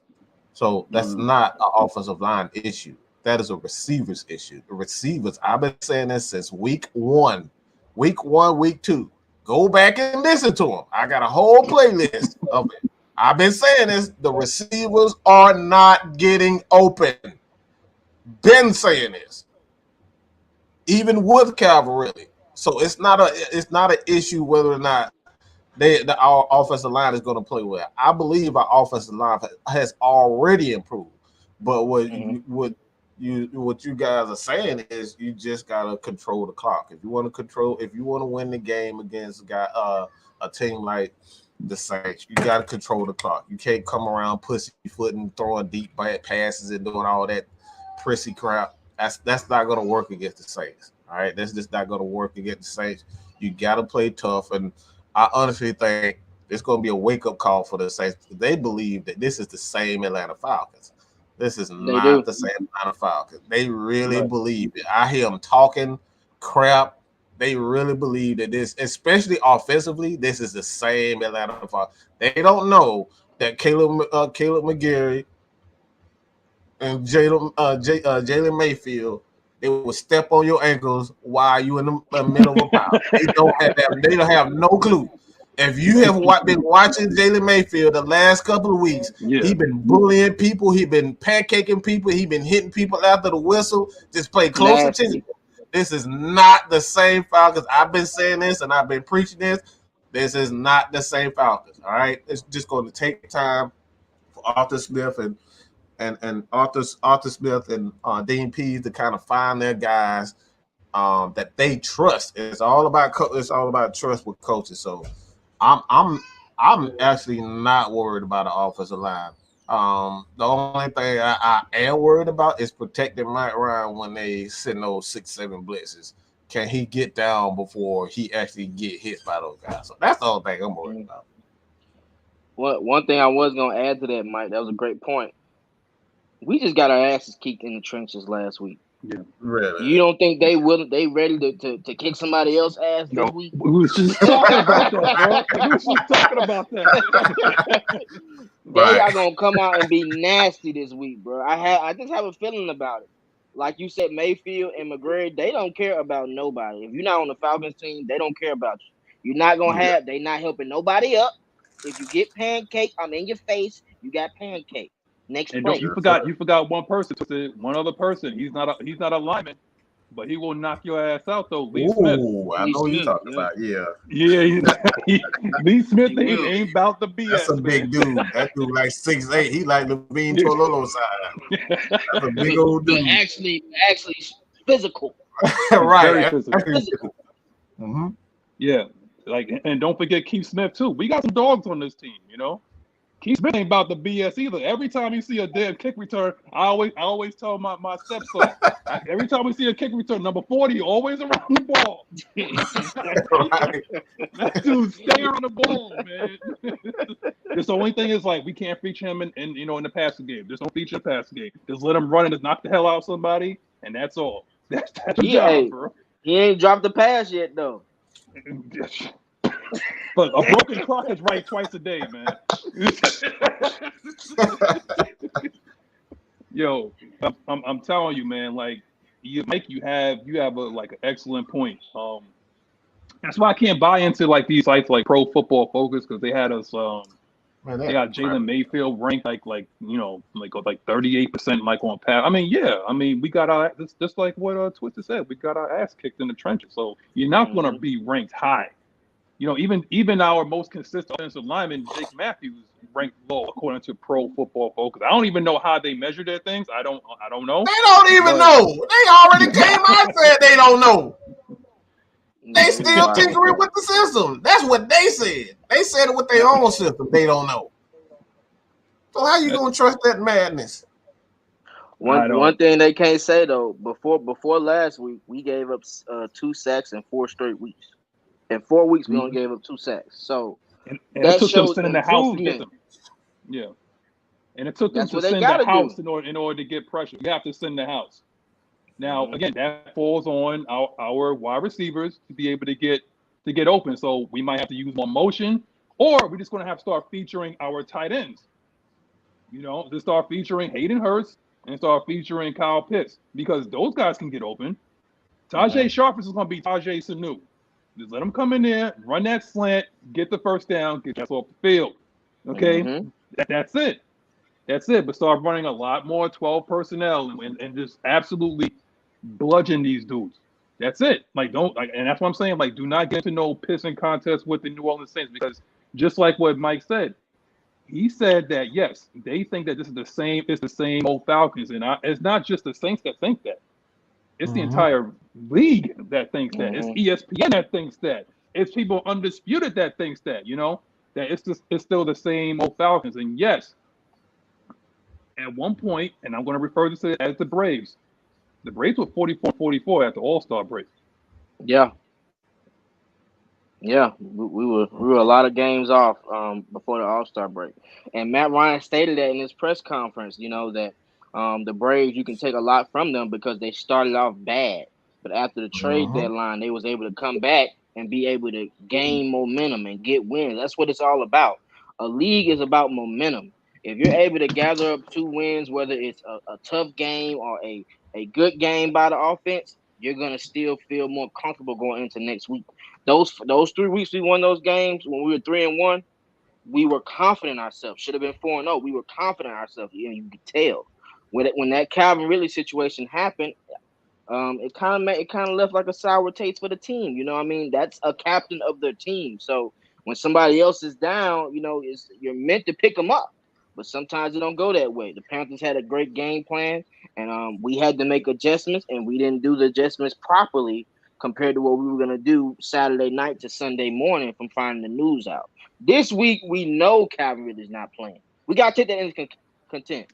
So that's not an offensive line issue. That is a receiver's issue. The receivers, I've been saying this since week 1, week 2. Go back and listen to them. I got a whole playlist of it. I've been saying this. The receivers are not getting open. Been saying this. Even with Calvary. So it's not an issue whether or not our offensive line is going to play well. I believe our offensive line has already improved. But what you guys are saying is you just gotta control the clock. If you want to win the game against a team like the Saints, you gotta control the clock. You can't come around pussyfooting, throwing deep passes and doing all that prissy crap. That's not gonna work against the Saints. All right, that's just not gonna work against the Saints. You gotta play tough, and I honestly think It's going to be a wake-up call for the Saints. They believe that this is the same Atlanta Falcons. This is not the same Atlanta Falcons. They really believe it. I hear them talking crap. They really believe that this, especially offensively, this is the same Atlanta Falcons. They don't know that Caleb McGarry and Jalen Mayfield, they will step on your ankles while you in the middle of a pile. They don't have no clue. If you have been watching Jalen Mayfield the last couple of weeks, He been bullying people, he been pancaking people, he been hitting people after the whistle. Just pay close attention. This is not the same Falcons. I've been saying this and I've been preaching this. This is not the same Falcons. All right, it's just going to take time for Arthur Smith and Arthur Smith and Dean Pease to kind of find their guys that they trust. It's all about trust with coaches. So I'm actually not worried about the offensive line. The only thing I am worried about is protecting Mike Ryan when they send those 6-7 blitzes. Can he get down before he actually get hit by those guys? So that's the only thing I'm worried about. One thing I was gonna add to that, Mike, that was a great point. We just got our asses kicked in the trenches last week. Yeah, really. You don't think they ready to kick somebody else's ass this week? We was just talking about that, bro. We was just talking about that. They are gonna come out and be nasty this week, bro. I just have a feeling about it. Like you said, Mayfield and McGrady, they don't care about nobody. If you're not on the Falcons team, they don't care about you. You're not gonna they not helping nobody up. If you get pancake, I'm in your face. You got pancake. Next play. You forgot one person. One other person. He's not a lineman, but he will knock your ass out though. Lee Smith. I know you talking about. Yeah. Lee Smith ain't about the BS. That's a big dude. That dude like 6'8". He like Levine Tololo side. That's a big old dude. Actually physical. Right. Very physical. Mm-hmm. Yeah. And don't forget Keith Smith too. We got some dogs on this team, you know. Keith Smith ain't about the BS either. Every time you see a damn kick return, I always tell my stepson. Every time we see a kick return, number 40 always around the ball. That dude stay on the ball, man. Just the only thing is we can't feature him in the passing game. Just don't feature the passing game. Just let him run and just knock the hell out of somebody, and that's all. That's the job, bro. He ain't dropped the pass yet though. But a broken clock is right twice a day, man. Yo, I'm telling you, man. You have an excellent point. That's why I can't buy into these sites like Pro Football Focus because they had us. They got Jalen Mayfield ranked like 38% on pass. I mean, we got our just like what Twister said. We got our ass kicked in the trenches. So you're not going to be ranked high. You know, even our most consistent offensive lineman, Jake Matthews, ranked low according to Pro Football Focus. I don't even know how they measure their things. I don't know. They don't even know. They already came out and said they don't know. They still tinkering with the system. That's what they said. They said it with their own system. They don't know. So how you gonna trust that madness? One thing they can't say though, before last week, we gave up 2 sacks in 4 straight weeks. In 4 weeks, we only gave up 2 sacks. So and it took them sending the house to get them. Yeah, and it took them to send the house in order to get pressure. You have to send the house. Now, again, that falls on our wide receivers to be able to get open. So we might have to use more motion, or we're just going to have to start featuring our tight ends. You know, just start featuring Hayden Hurst and start featuring Kyle Pitts because those guys can get open. Tajay Sharp is going to be Tajay Sanu. Just let them come in there, run that slant, get the first down, get us off the field. Okay? That's it. That's it. But start running a lot more 12 personnel and just absolutely bludgeon these dudes. That's it. And that's what I'm saying. Do not get into no pissing contest with the New Orleans Saints because just like what Mike said, he said that yes, they think that this is the same. It's the same old Falcons, and it's not just the Saints that think that. It's the entire league that thinks that. It's ESPN that thinks that. It's people undisputed that thinks that. You know that it's still the same old Falcons. And yes, at one point, and I'm going to refer to it as the Braves. The Braves were 44-44 at the All-Star break. Yeah. Yeah, we were a lot of games off before the All-Star break, and Matt Ryan stated that in his press conference. You know that the Braves, you can take a lot from them because they started off bad, but after the trade Mm-hmm. deadline, they was able to come back and be able to gain momentum and get wins. That's what it's all about. A league is about momentum. If you're able to gather up 2 wins, whether it's a tough game or a good game by the offense, you're gonna still feel more comfortable going into next week. Those 3 weeks we won those games when we were 3-1, we were confident in ourselves. Should have been 4-0. We were confident in ourselves. You could tell when that Calvin Ridley situation happened. It kind of left like a sour taste for the team. You know what I mean? That's a captain of their team. So when somebody else is down, you're meant to pick them up. But sometimes it don't go that way. The Panthers had a great game plan, and we had to make adjustments, and we didn't do the adjustments properly compared to what we were gonna do Saturday night to Sunday morning from finding the news out. This week we know Calvin Ridley's not playing. We gotta take that into content.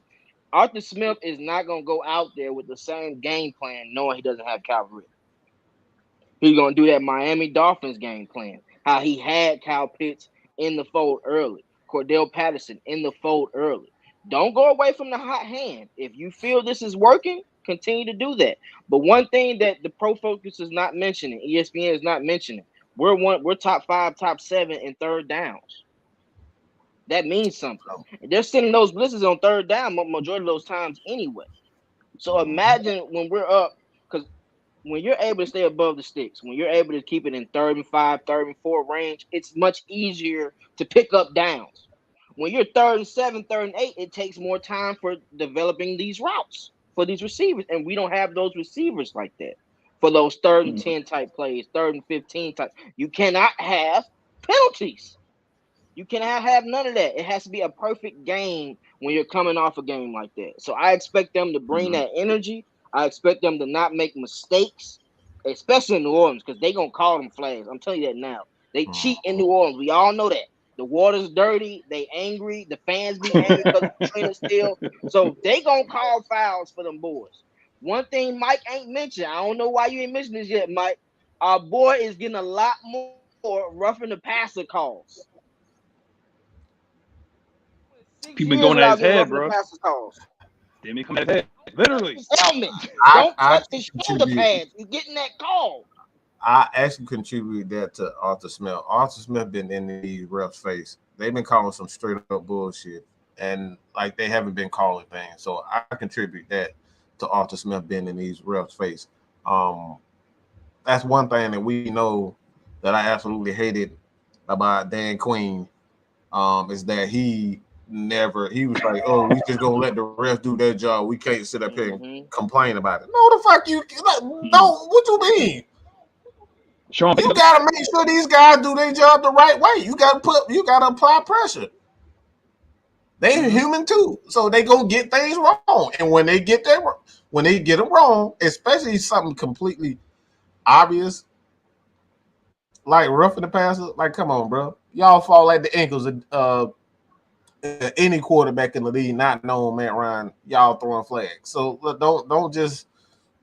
Arthur Smith is not going to go out there with the same game plan knowing he doesn't have Calvin Ridley. He's going to do that Miami Dolphins game plan, how he had Kyle Pitts in the fold early, Cordell Patterson in the fold early. Don't go away from the hot hand. If you feel this is working, continue to do that. But one thing that the Pro Focus is not mentioning, ESPN is not mentioning, we're top 5, top 7 in third downs. That means something. They're sending those blitzes on third down majority of those times anyway. So imagine when we're up, because when you're able to stay above the sticks, when you're able to keep it in 3rd and 5, 3rd and 4 range, it's much easier to pick up downs. When you're 3rd and 7, 3rd and 8, it takes more time for developing these routes for these receivers, and we don't have those receivers like that for those 3rd and 10 type plays, 3rd and 15 type. You cannot have penalties. You cannot have none of that. It has to be a perfect game when you're coming off a game like that. So I expect them to bring that energy. I expect them to not make mistakes, especially in New Orleans, because they're going to call them flags. I'm telling you that now. They cheat in New Orleans. We all know that. The water's dirty. They angry. The fans be angry because Katrina still. So they going to call fouls for them boys. One thing Mike ain't mentioned, I don't know why you ain't mentioned this yet, Mike. Our boy is getting a lot more roughing the passer calls. People been going at his head, bro. They been coming at his head, literally. Helmet. Don't touch his shoulder pads. He's getting that call. I actually contribute that to Arthur Smith. Arthur Smith been in these refs' face. They've been calling some straight up bullshit, and like they haven't been calling things. So I contribute that to Arthur Smith being in these refs' face. That's one thing that we know that I absolutely hated about Dan Quinn, is that he was like, oh, we just gonna let the refs do their job. We can't sit up here and complain about it. No, the fuck you no, what you mean? You gotta make sure these guys do their job the right way. You gotta apply pressure. They're human too, so they gonna get things wrong. And when they get them wrong, especially something completely obvious, like roughing the passer, like come on, bro, y'all fall like the ankles of any quarterback in the league, not knowing Matt Ryan, y'all throwing flags. So don't just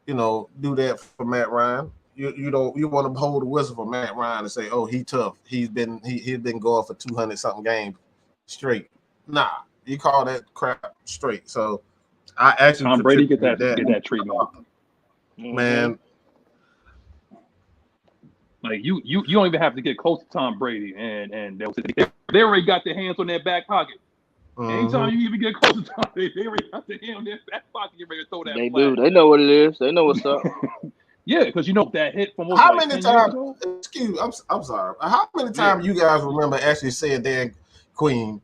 do that for Matt Ryan. You want to hold the whistle for Matt Ryan and say, oh, he tough. He's been going for 200 something games straight. Nah, you call that crap straight. So I actually Tom Brady get that treatment, man. Like you don't even have to get close to Tom Brady, and they already got their hands on their back pocket. Anytime you even get close to Tom Brady, they already got their hand on their back pocket. You ready to throw that? They do. They know what it is. They know what's up. Yeah, because that hit from how many times? Excuse me, I'm sorry. How many times you guys remember actually saying Dan Quinn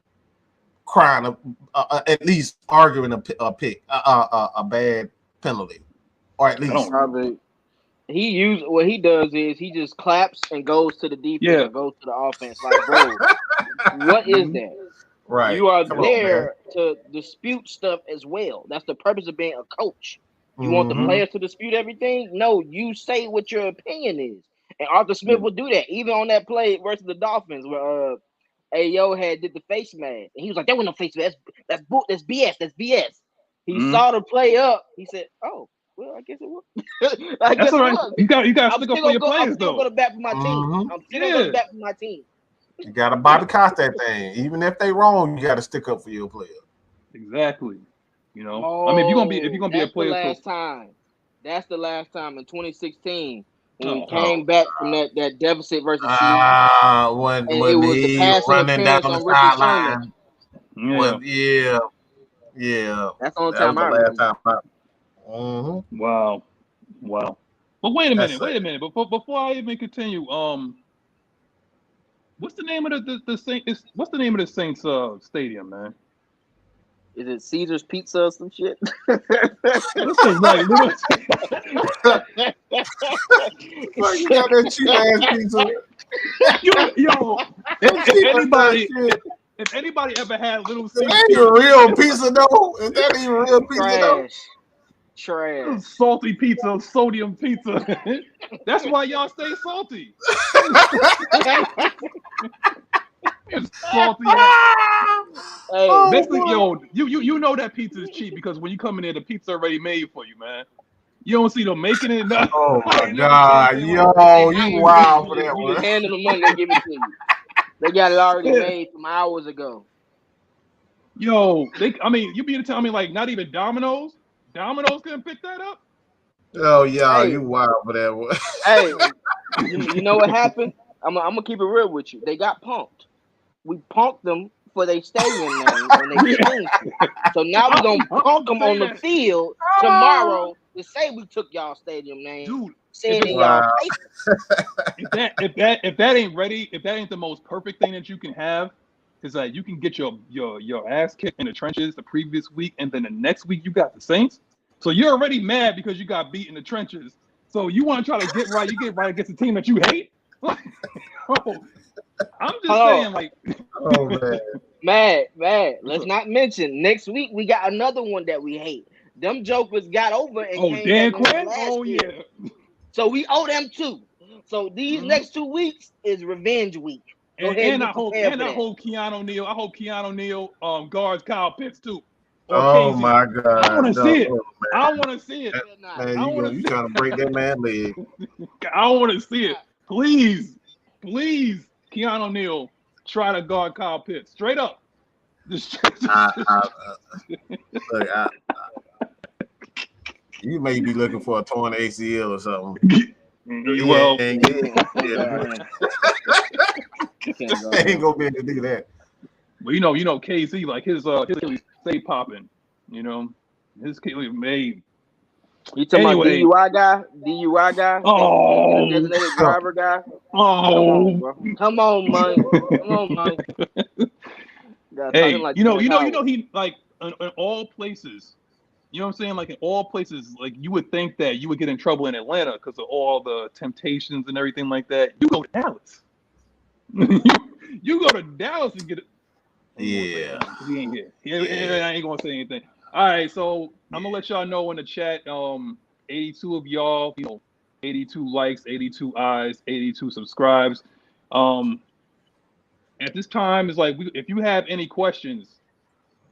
crying, at least arguing a bad penalty, or at least what he does is he just claps and goes to the defense and goes to the offense. Like, bro, what is that? Right. You are there to dispute stuff as well. That's the purpose of being a coach. You want the players to dispute everything? No, you say what your opinion is. And Arthur Smith will do that. Even on that play versus the Dolphins where Ayo did the face mask. And he was like, that wasn't no face mask. That's BS. That's BS. He saw the play up. He said, oh, Well, I guess it was. That's all right. You got to stick up for your players, I'm still though. going to bat for my team. Mm-hmm. I'm still going to bat for my team. You got to boycott that thing. Even if they wrong, you got to stick up for your player. Exactly. You know, I mean, if you're gonna be a player, that's the last time in 2016 when we came back from that deficit versus Chiefs. When it was he the passing running down appearance the on Ricky sideline. Yeah. Yeah. That's the only time I remember. Mm-hmm. Wow. But wait a minute. Before I even continue, what's the name of the Saints? What's the name of the Saints stadium, man? Is it Caesar's Pizza or some shit? Listen, like, you got that cheap ass pizza. If anybody ever had Little Caesars, is that even real pizza though? Is that even real pizza though? Trash. Salty pizza, sodium pizza. That's why y'all stay salty. Salty. Hey, basically, you know that pizza is cheap because when you come in there, the pizza already made for you, man. You don't see them making it. No. Oh my God, you wild for that you one. just handle the money, they give it to you. They got it already made from hours ago. You mean to tell me like not even Domino's? Domino's couldn't pick that up? Oh yeah, you wild for that one. Hey, you know what happened? I'm gonna keep it real with you. They got punked. We punked them for their stadium name and they changed it. So now we're gonna punk them on the field tomorrow to say we took y'all stadium name. Dude, if that ain't ready, if that ain't the most perfect thing that you can have, because like you can get your ass kicked in the trenches the previous week, and then the next week you got the Saints. So you're already mad because you got beat in the trenches. So you want to try to get right, you get right against a team that you hate? I'm just saying, like, mad. Let's not mention next week we got another one that we hate. Them jokers got over and came back last year. So we owe them too. So these next 2 weeks is revenge week. And I hope Keanu Neal guards Kyle Pitts too. Oh my God! I want to see it. I want to see it. Man, you trying to break that man's leg? I want to see it. Please, Keanu Neal, try to guard Kyle Pitts straight up. You may be looking for a torn ACL or something. Well, ain't gonna be able to do that. But you know, KC, like his stay popping. You know, his Achilles made. You talking about DUI guy? Oh, designated driver guy. Oh, come on, man. Hey, like he like in all places. You know what I'm saying? Like in all places, like you would think that you would get in trouble in Atlanta because of all the temptations and everything like that. You go to Dallas. you go to Dallas and get it. Yeah. He ain't here. I ain't gonna say anything. All right, so I'm gonna let y'all know in the chat. 82 of y'all, 82 likes, 82 eyes, 82 subscribes. At this time, it's like if you have any questions.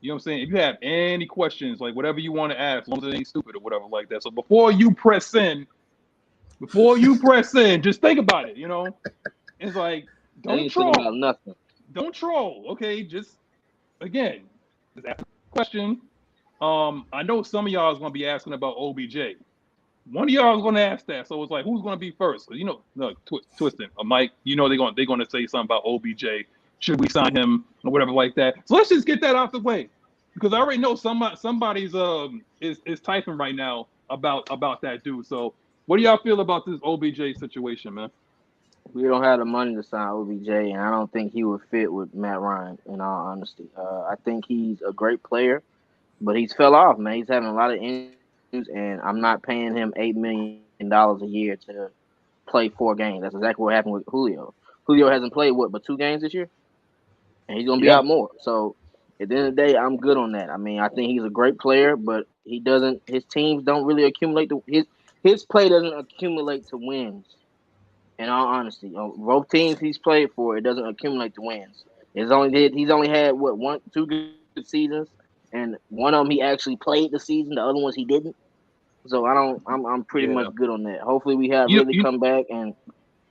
You know what I'm saying? If you have any questions, like whatever you want to ask, as long as it ain't stupid or whatever like that. So before you press in, just think about it, It's like, don't troll. About nothing. Don't troll, okay? Just ask a question. I know some of y'all is going to be asking about OBJ. One of y'all is going to ask that. So it's like, who's going to be first? Twisting. Mike, they're going to say something about OBJ. Should we sign him or whatever like that? So let's just get that out the way, because I already know somebody's is typing right now about that dude. So what do y'all feel about this OBJ situation, man? We don't have the money to sign OBJ, and I don't think he would fit with Matt Ryan. In all honesty, I think he's a great player, but he's fell off, man. He's having a lot of injuries, and I'm not paying him $8 million a year to play 4 games. That's exactly what happened with Julio. Julio hasn't played but 2 games this year. And he's gonna be out more. So at the end of the day, I'm good on that. I mean, I think he's a great player, but his teams don't really accumulate his play doesn't accumulate to wins. In all honesty, both teams he's played for, it doesn't accumulate to wins. He's only had 2 good seasons, and one of them he actually played the season. The other ones he didn't. So I'm pretty much good on that. Hopefully we have Ridley come back, and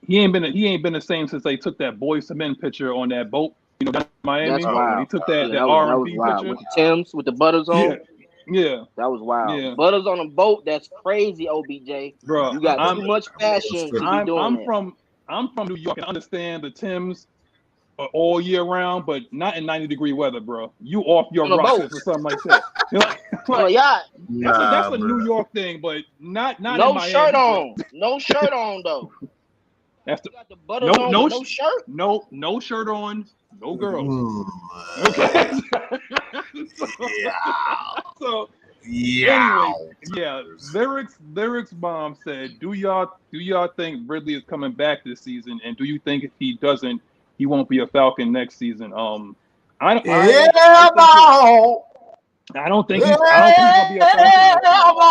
he ain't been the same since they took that Boys to Men picture on that boat, down in Miami. That's wild. When he took that that R&B was wild. picture With the Timbs, with the Butters on. Yeah. That was wild. Yeah. Butters on a boat, that's crazy, OBJ. Bro, You got too much fashion to be doing that. I'm from New York and understand the Timbs all year round, but not in 90-degree weather, bro. You off your rockers or something like that. That's a New York thing, but not no in Miami. Shirt on. No shirt on though. That's you got the Butters on with no shirt. No shirt on. No girls. Okay. So anyway, Lyric's mom said, "Do y'all think Ridley is coming back this season? And do you think if he doesn't, he won't be a Falcon next season?" I don't think he's gonna be a Falcon.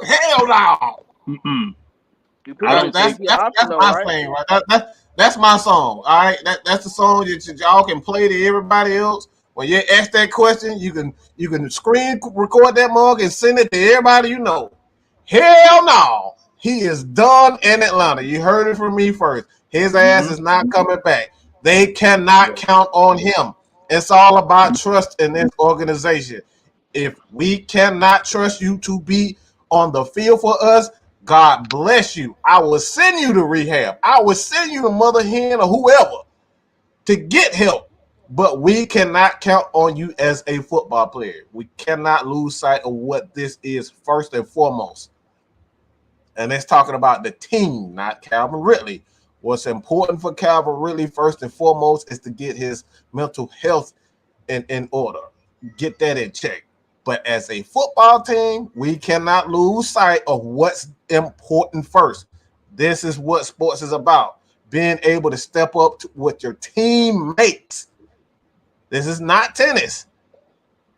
Hell no! That's my thing, right? That's my song. All right, that's the song that y'all can play to everybody else. When you ask that question, you can screen record that mug and send it to everybody you know. Hell no, he is done in Atlanta. You heard it from me first. His ass is not coming back. They cannot count on him. It's all about trust in this organization. If we cannot trust you to be on the field for us, God bless you. I will send you to rehab. I will send you to Mother Hen or whoever to get help. But we cannot count on you as a football player. We cannot lose sight of what this is first and foremost. And it's talking about the team, not Calvin Ridley. What's important for Calvin Ridley first and foremost is to get his mental health in order. Get that in check. But as a football team, we cannot lose sight of what's important first. This is what sports is about. Being able to step up with your teammates. This is not tennis.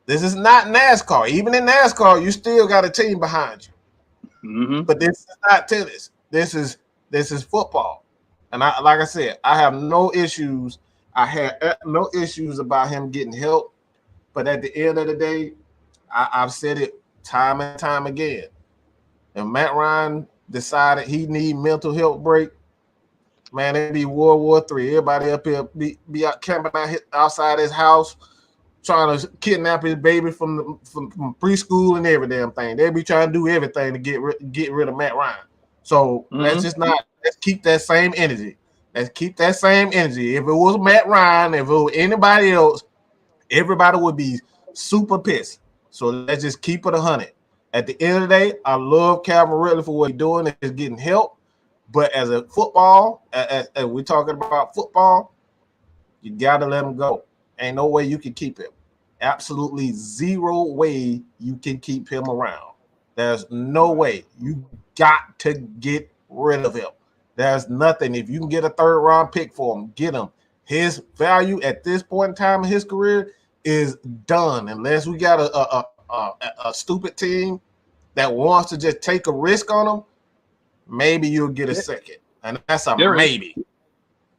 This is not NASCAR. Even in NASCAR, you still got a team behind you. But this is not tennis. This is football. And like I said, I have no issues. I had no issues about him getting help. But at the end of the day, I've said it time and time again. If Matt Ryan decided he need mental health break, man, it'd be World War III. Everybody up here be out camping outside his house, trying to kidnap his baby from preschool and every damn thing. They'd be trying to do everything to get rid of Matt Ryan. So let's keep that same energy. Let's keep that same energy. If it was Matt Ryan, if it was anybody else, everybody would be super pissed. So let's just keep it 100. At the end of the day, I love Calvin Ridley for what he's doing and is getting help. But as a football, as we're talking about football, you got to let him go. Ain't no way you can keep him. Absolutely zero way you can keep him around. There's no way. You got to get rid of him. There's nothing. If you can get a third-round pick for him, get him. His value at this point in time in his career is done. Unless we got a stupid team that wants to just take a risk on him, maybe you'll get a second. And that's a maybe.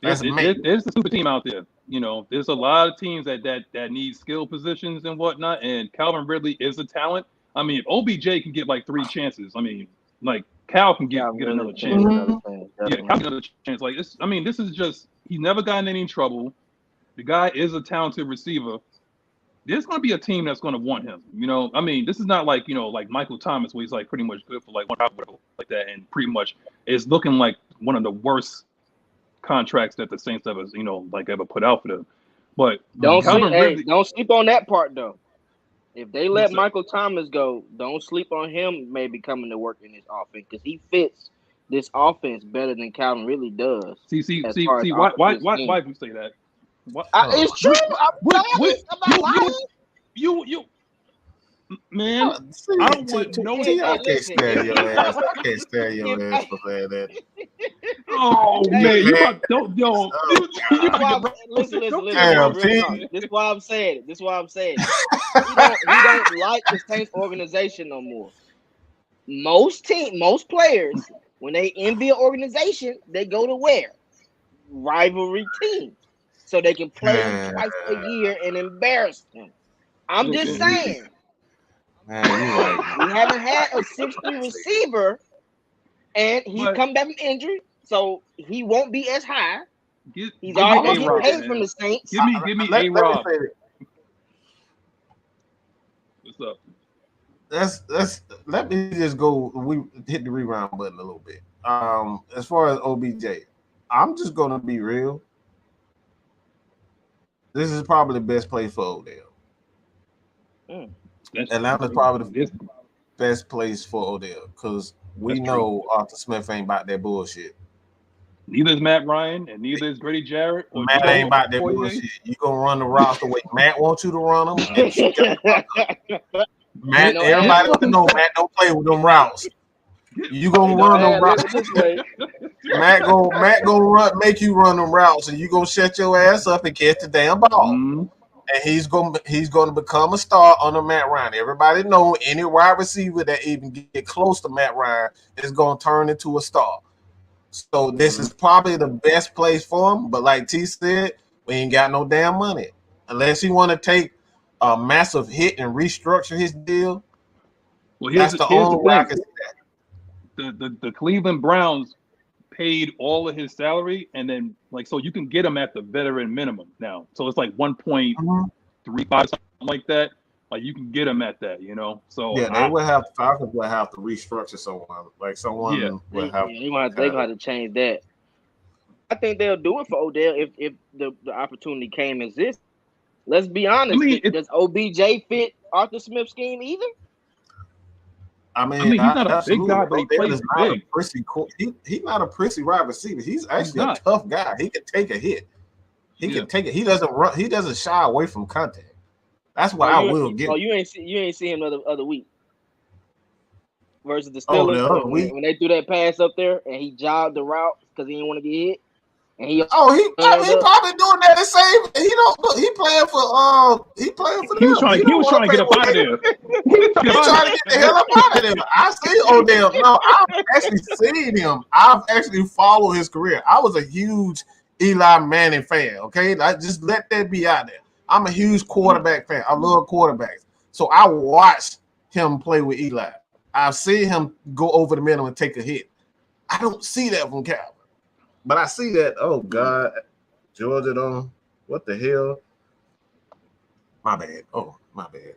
There's a stupid team out there. You know, there's a lot of teams that need skill positions and whatnot, and Calvin Ridley is a talent. I mean, if OBJ can get like 3 chances, I mean, like Cal can get another chance. Yeah, Cal get another chance. Like this, I mean, this is just he's never gotten any trouble. The guy is a talented receiver. There's going to be a team that's going to want him. You know, I mean, this is not like, you know, like Michael Thomas, where he's like pretty much good for like one like that, and pretty much it's looking like one of the worst contracts that the Saints ever, you know, like ever put out for them. But don't sleep on that part though. If they let Michael Thomas go, don't sleep on him maybe coming to work in this offense because he fits this offense better than Calvin really does. See, why do you say that? It's true. You man, I don't want no. I can't stand your ass. I can't stand your ass for saying that. Oh man, listen. This is why I'm saying it. We don't like the Saints organization no more. Most players, when they envy an organization, they go to where? Rivalry teams. so they can play him twice a year and embarrass him. I'm just saying. Man, you're right. We haven't had a 6'3" receiver, and he's come back from injury, so he won't be as high. He's already getting paid from the Saints. Give me A-Rob. What's up? Let me just go. We hit the rewind button a little bit. As far as OBJ, I'm just gonna be real. This is probably the best place for Odell. Atlanta's probably the best place for Odell because we know Arthur Smith ain't about that bullshit. Neither is Matt Ryan, and neither is Grady Jarrett. Or Matt ain't about that bullshit. You gonna run the routes the way Matt wants you to run them. Matt, everybody know Matt don't play with them routes. You gonna run them routes. Matt gonna make you run them routes, and you gonna shut your ass up and catch the damn ball. And he's gonna become a star under Matt Ryan. Everybody know any wide receiver that even get close to Matt Ryan is gonna turn into a star. So this is probably the best place for him. But like T said, we ain't got no damn money unless he want to take a massive hit and restructure his deal. Well, that's the only way I can see that. The Cleveland Browns paid all of his salary, and then so you can get him at the veteran minimum now. So it's like 1.35 something like that. Like you can get him at that, So yeah, Falcons will have to restructure someone. Like someone will have. They're gonna have to change that. I think they'll do it for Odell if the opportunity came as this. Let's be honest. Does OBJ fit Arthur Smith's scheme either? I mean, he's not a big guy, but he plays big. He's not a prissy wide receiver. He's actually a tough guy. He can take a hit. He can take it. He doesn't run. He doesn't shy away from contact. That's what I will get. Oh, you ain't see him the other week versus the Steelers when they threw that pass up there and he jogged the route because he didn't want to get hit. And he probably doing that the same. He don't look. He playing for. He was trying to get up out of there. He trying to get the hell up out of there. I see Odell. No, I've actually seen him. I've actually followed his career. I was a huge Eli Manning fan. Okay, just let that be out there. I'm a huge quarterback fan. I love quarterbacks. So I watched him play with Eli. I've seen him go over the middle and take a hit. I don't see that from Calvin. But I see that, oh, God, Georgia don't. What the hell? My bad. Oh, my bad.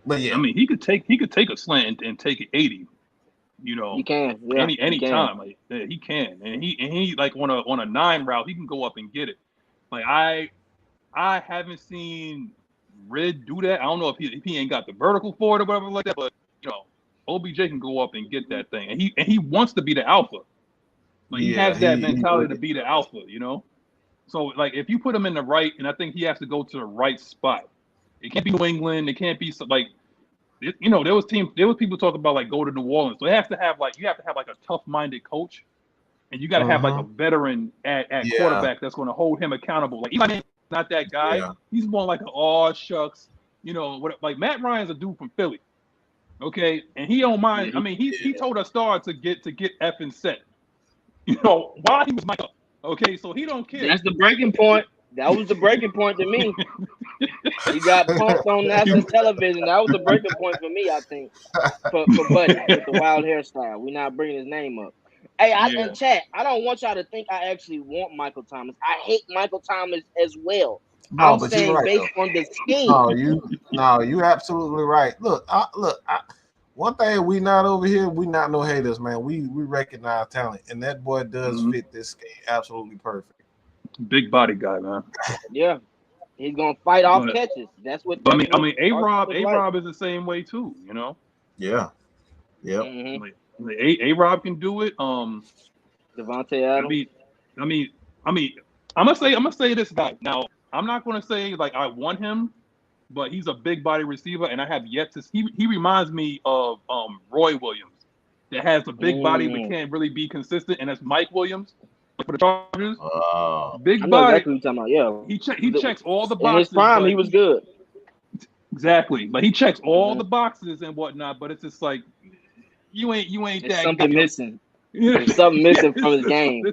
But yeah. I mean, he could take a slant and take it 80. He can. Yeah, any time. Like, he can. And he like on a 9 route, he can go up and get it. Like I haven't seen Rid do that. I don't know if he ain't got the vertical for it or whatever like that, but OBJ can go up and get that thing, and he wants to be the alpha. Like he has that mentality to be the alpha, So like if you put him in the right, and I think he has to go to the right spot. It can't be New England. It can't be there was people talking about like go to New Orleans. So you have to have like a tough-minded coach, and you got to have like a veteran at quarterback that's going to hold him accountable. Like Eli not that guy. Yeah. He's more like an shucks. Like Matt Ryan's a dude from Philly. Okay, and he don't mind. I mean, he told us Star to get effing set. While he was mic'd up. Okay, so he don't care. That's the breaking point. That was the breaking point to me. He got punked on national television. That was the breaking point for me, I think. For Buddy with the wild hairstyle. We're not bringing his name up. Hey, in chat, I don't want y'all to think I actually want Michael Thomas. I hate Michael Thomas as well. No, I'm saying based on the scheme. You absolutely right. Look, one thing we not over here, we not no haters, man. We recognize talent, and that boy does fit this scheme absolutely perfect. Big body guy, man. Yeah, he's gonna fight off catches. That's what. I mean, A-Rob is the same way too. Yeah. Yeah. A-Rob can do it. Devontae Adams. I mean, I'm gonna say this guy now. I'm not going to say like I want him, but he's a big body receiver, and I have yet to. He reminds me of Roy Williams, that has a big body but can't really be consistent, and that's Mike Williams for the Chargers. Big body. Exactly what you're talking about. Yeah, he checks all the boxes. In his prime, he was good. Exactly, but he checks all the boxes and whatnot. But it's just like you ain't that. Something missing. There's something missing from his game.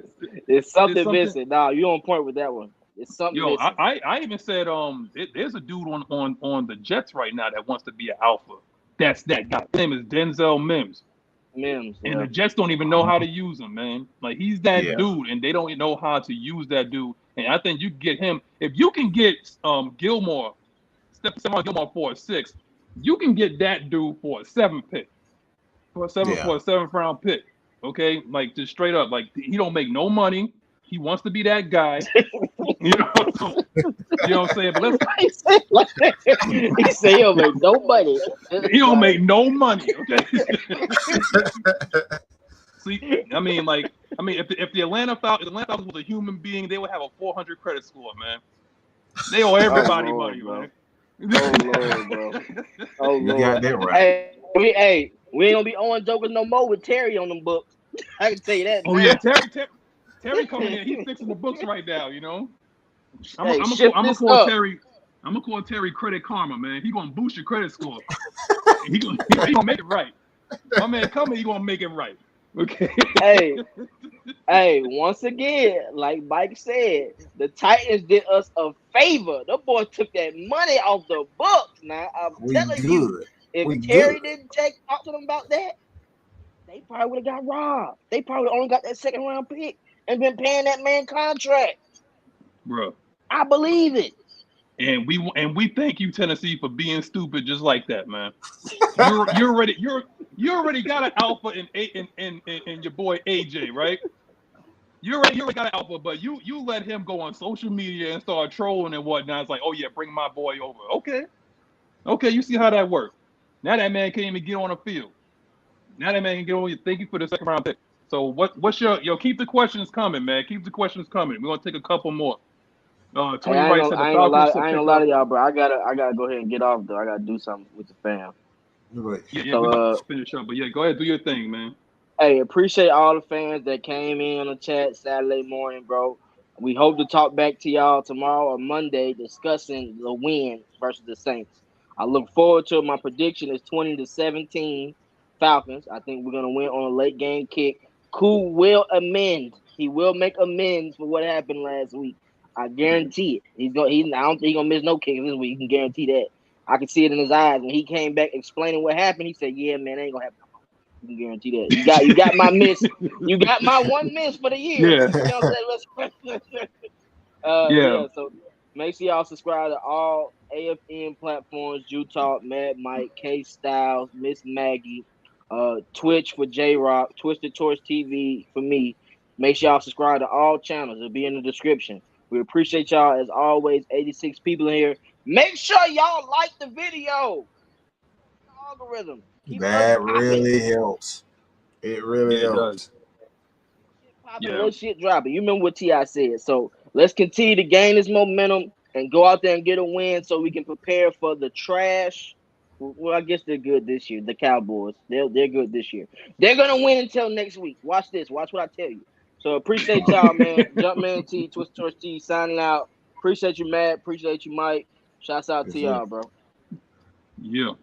There's something missing. Nah, you on point with that one. It's something missing. I even said there's a dude on the Jets right now that wants to be an alpha. That's that guy. His name is Denzel Mims. And the Jets don't even know how to use him, man. Like he's that dude, and they don't know how to use that dude. And I think you get him if you can get Gilmore, Stephon Gilmore for a 6. You can get that dude for a 7 pick, for a 7th round pick. Okay, like just straight up, like he don't make no money. He wants to be that guy. You know what I'm saying? But let's. He say he don't make no money. He don't make no money. Okay. See, I mean, if the Atlanta Falcons was a human being, they would have a 400 credit score, man. They owe everybody money, man. Oh Lord, bro. Oh Lord. You got that right. Hey, we ain't gonna be owing jokers no more with Terry on them books. I can tell you that. Oh man. Yeah, Terry coming in. He's fixing the books right now. You know. I'm gonna call Terry. I'm gonna call Terry Credit Karma, man. He gonna boost your credit score. he gonna make it right. My man coming, he gonna make it right. Okay. Hey. Once again, like Mike said, the Titans did us a favor. The boy took that money off the books. Now I'm telling you, if Terry didn't talk to them about that, they probably would have got robbed. They probably only got that 2nd round pick and been paying that man contract. Bro, I believe it. And we thank you, Tennessee, for being stupid just like that, man. You already got an alpha in your boy AJ, right? You already got an alpha, but you let him go on social media and start trolling and whatnot. It's like, oh yeah, bring my boy over. Okay, you see how that works. Now that man can't even get on the field. Now that man can get on. Thank you for the 2nd round pick. So what's your keep the questions coming, man. Keep the questions coming. We're gonna take a couple more. Tony Wright said the Falcons. I ain't gonna lie to y'all, bro. I gotta go ahead and get off though. I gotta do something with the fam. Yeah, we're gonna finish up. But yeah, go ahead, do your thing, man. Hey, appreciate all the fans that came in on the chat Saturday morning, bro. We hope to talk back to y'all tomorrow or Monday discussing the win versus the Saints. I look forward to it. My prediction is 20-17 Falcons. I think we're gonna win on a late game kick. Koo will amend. He will make amends for what happened last week. I guarantee it. I don't think he's gonna miss no kicks this week. You can guarantee that. I can see it in his eyes when he came back explaining what happened. He said, "Yeah, man, it ain't gonna happen. You can guarantee that. You got my miss. You got my one miss for the year." Yeah. You know what I'm saying? Yeah. So make sure y'all subscribe to all AFN platforms: Jew Talk, Mad Mike, K Styles, Miss Maggie, Twitch for J Rock, Twisted Torch TV for me. Make sure y'all subscribe to all channels. It'll be in the description. We appreciate y'all as always. 86 people in here. Make sure y'all like the video. Algorithm. That really helps. It really helps. Let shit dropping. You remember what T.I. said. So let's continue to gain this momentum and go out there and get a win so we can prepare for the trash. Well, I guess they're good this year. The Cowboys. They're good this year. They're gonna win until next week. Watch this. Watch what I tell you. So appreciate y'all, man. Jumpman T, Twist Torch T, signing out. Appreciate you, Matt. Appreciate you, Mike. Shouts out to y'all, bro. Yeah. All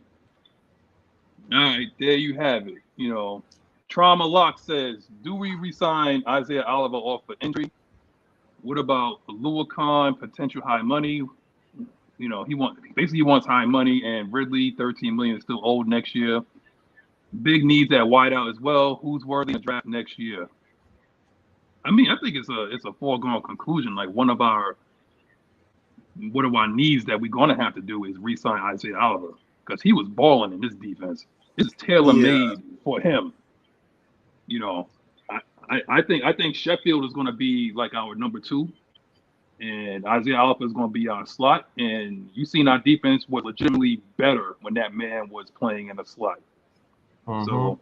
right, there you have it. You know, Trauma Lock says, do we resign Isaiah Oliver off for injury? What about Lua Khan, potential high money? You know, he wants high money, and Ridley, $13 million, is still owed next year. Big needs at wideout as well. Who's worthy of draft next year? I mean, I think it's a foregone conclusion. Like one of our needs that we're gonna have to do is re-sign Isaiah Oliver because he was balling in this defense. It's tailor-made for him. You know, I think Sheffield is gonna be like our number 2, and Isaiah Oliver is gonna be our slot. And you seen our defense was legitimately better when that man was playing in the slot. So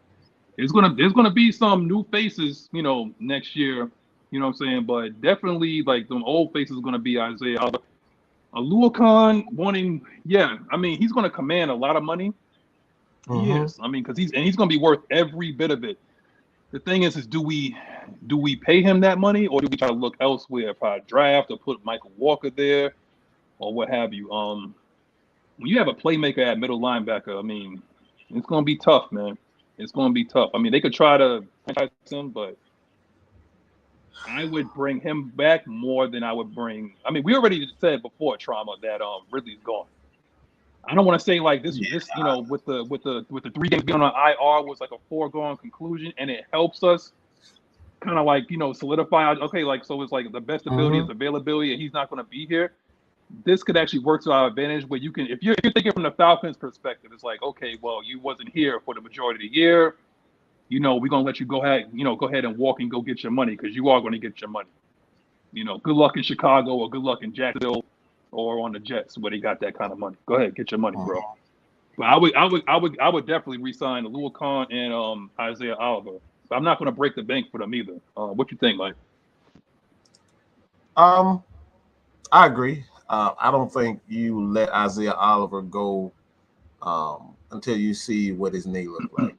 there's gonna be some new faces, you know, next year. You know what I'm saying? But definitely, like, the old faces are gonna be Isaiah Oliver. Lua Khan wanting, I mean, he's gonna command a lot of money. Yes, I mean, because he's gonna be worth every bit of it. The thing is do we pay him that money, or do we try to look elsewhere, probably draft or put Michael Walker there, or what have you? When you have a playmaker at middle linebacker, I mean, it's gonna be tough, man. It's going to be tough. I mean, they could try to franchise him, but I would bring him back more than I would bring. I mean, we already said before trauma that Ridley's gone. I don't want to say like this, you know, with the 3 games being on IR was like a foregone conclusion, and it helps us kind of like, you know, solidify. Okay, like so it's like the best ability is availability, and he's not going to be here. This could actually work to our advantage. Where you can, if you're thinking from the Falcons' perspective, it's like, okay, well, you wasn't here for the majority of the year. You know, we're gonna let you go ahead and walk and go get your money because you are going to get your money. You know, good luck in Chicago or good luck in Jacksonville or on the Jets where they got that kind of money. Go ahead, get your money, bro. But I would definitely re-sign Lua Khan and Isaiah Oliver. But I'm not going to break the bank for them either. What you think, Mike? I agree. I don't think you let Isaiah Oliver go until you see what his knee look like.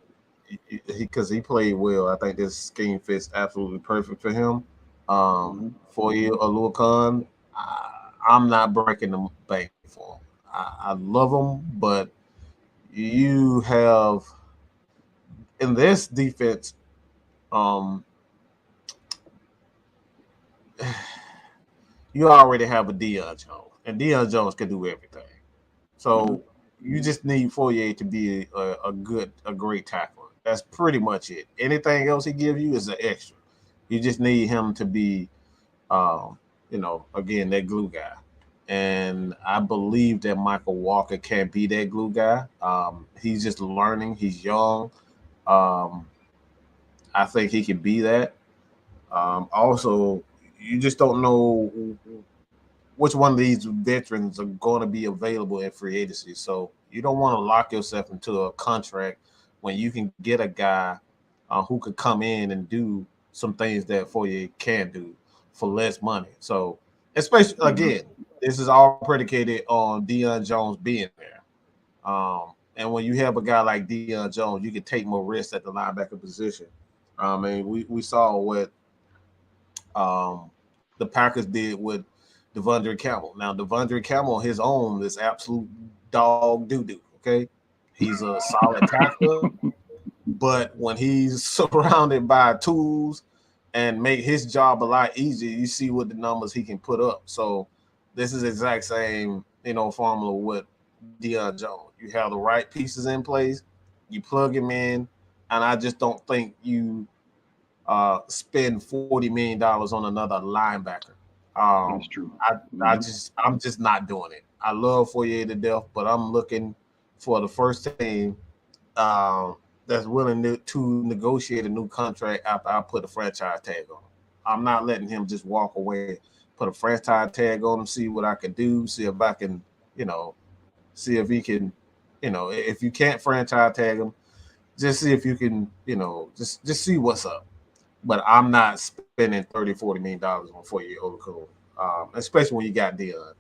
Because he played well. I think this scheme fits absolutely perfect for him. For you, Lua Khan, I'm not breaking the bank for him. I love him, but you have in this defense, you already have a Deion Jones, and Deion Jones can do everything. So you just need Fourier to be a great tackler. That's pretty much it. Anything else he gives you is an extra. You just need him to be, again, that glue guy. And I believe that Michael Walker can be that glue guy. He's just learning. He's young. I think he can be that. Also, you just don't know which one of these veterans are going to be available in free agency. So you don't want to lock yourself into a contract when you can get a guy who could come in and do some things that Fourier can do for less money. So, especially, again, this is all predicated on Deion Jones being there. And when you have a guy like Deion Jones, you can take more risks at the linebacker position. I mean, we saw what the Packers did with Devondre Campbell. Now, Devondre Campbell on his own is absolute dog doo-doo, okay? He's a solid tackler, but when he's surrounded by tools and make his job a lot easier, you see what the numbers he can put up. So this is exact same, formula with Deion Jones. You have the right pieces in place, you plug him in, and I just don't think you spend $40 million on another linebacker. That's true. I'm just not doing it. I love Fourier to death, but I'm looking for the first team that's willing to negotiate a new contract after I put a franchise tag on him. I'm not letting him just walk away, put a franchise tag on him, see what I can do, see if I can, see if he can, if you can't franchise tag him, just see if you can, just see what's up. But I'm not spending $30-40 million on 4-year Olakun, especially when you got Deion.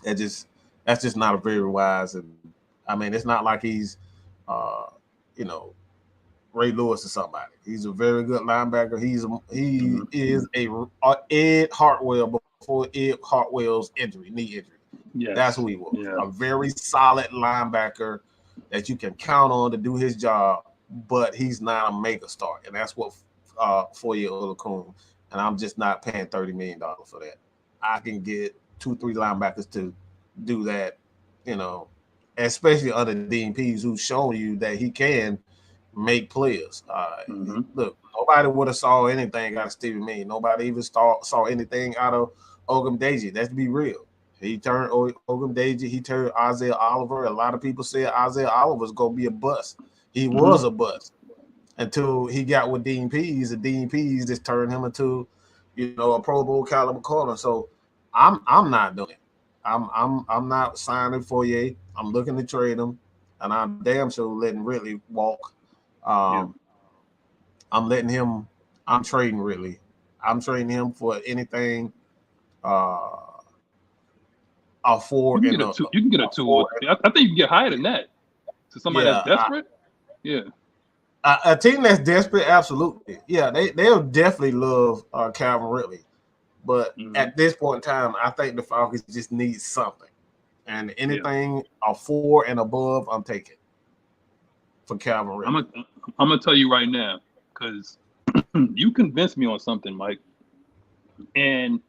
That's just not a very wise. And I mean, it's not like he's, Ray Lewis or somebody. He's a very good linebacker. He is a Ed Hartwell before Ed Hartwell's knee injury. Yes. That's who he was. Yeah. A very solid linebacker that you can count on to do his job, but he's not a mega star, and that's what 4-year Olakun, and I'm just not paying $30 million for that. I can get 2-3 linebackers to do that, especially under Dean Pease, who's shown you that he can make players. Look, nobody would have saw anything out of Stevie May. Nobody even saw anything out of Ogumdeji. Let's be real. He turned Ogumdeji. He turned Isaiah Oliver. A lot of people said Isaiah Oliver's going to be a bust. He was a bust until he got with Dean Pease, and Dean Pease just turned him into, a Pro Bowl caliber corner. So I'm not doing it. I'm not signing Fourier. I'm looking to trade him, and I'm damn sure letting Ridley walk. I'm letting him. I'm trading Ridley. I'm trading him for anything. You can get a 2. I think you can get higher than that. To somebody that's desperate. A team that's desperate, absolutely. Yeah, they'll definitely love Calvin Ridley. But at this point in time, I think the Falcons just need something. And anything a 4 and above, I'm taking. for Calvin Ridley. I'm gonna tell you right now, because you convinced me on something, Mike. And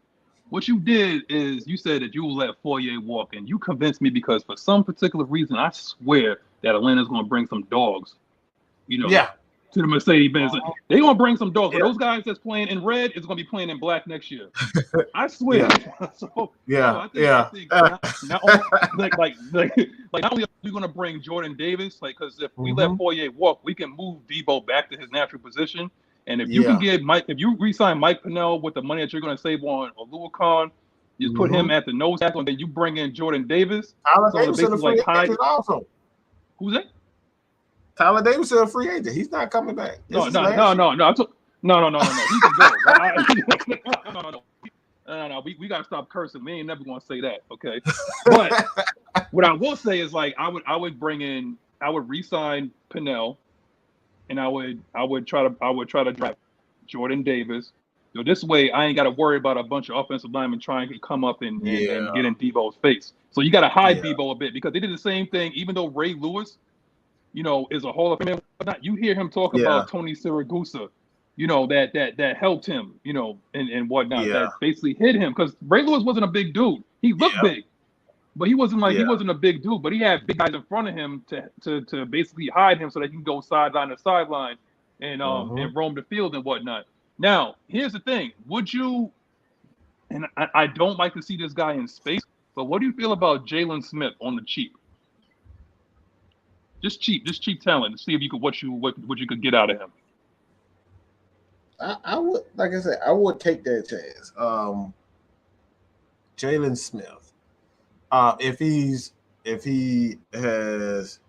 what you did is you said that you will let Fourier walk, and you convinced me because for some particular reason, I swear that Atlanta's gonna bring some dogs. To the Mercedes-Benz. They're going to bring some dogs. But those guys that's playing in red is going to be playing in black next year. I swear. I think not only, not only are we going to bring Jordan Davis, because if we let Fourier walk, we can move Debo back to his natural position. And if you can get if you re-sign Mike Pennell with the money that you're going to save on Oluokun, you put him at the nose tackle, and then you bring in Jordan Davis. Tyler Davis is a free agent also. Who's that? Tyler Davis is a free agent. He's not coming back. No. He can go. No. We gotta stop cursing. We ain't never gonna say that, okay? But what I will say is I would re-sign Pennell, and I would try to draft Jordan Davis. This way I ain't got to worry about a bunch of offensive linemen trying to come up and get in Debo's face. So you got to hide Debo a bit because they did the same thing. Even though Ray Lewis, is a Hall of Famer, you hear him talk about Tony Siragusa, that helped him, and whatnot, that basically hit him because Ray Lewis wasn't a big dude. He looked big, but he wasn't he wasn't a big dude. But he had big guys in front of him to basically hide him so that he can go sideline to sideline and roam the field and whatnot. Now, here's the thing: would you? And I don't like to see this guy in space, but what do you feel about Jalen Smith on the cheap? Just cheap talent to see if you could what you could get out of him. I would, like I said, I would take that chance. Jalen Smith, if he has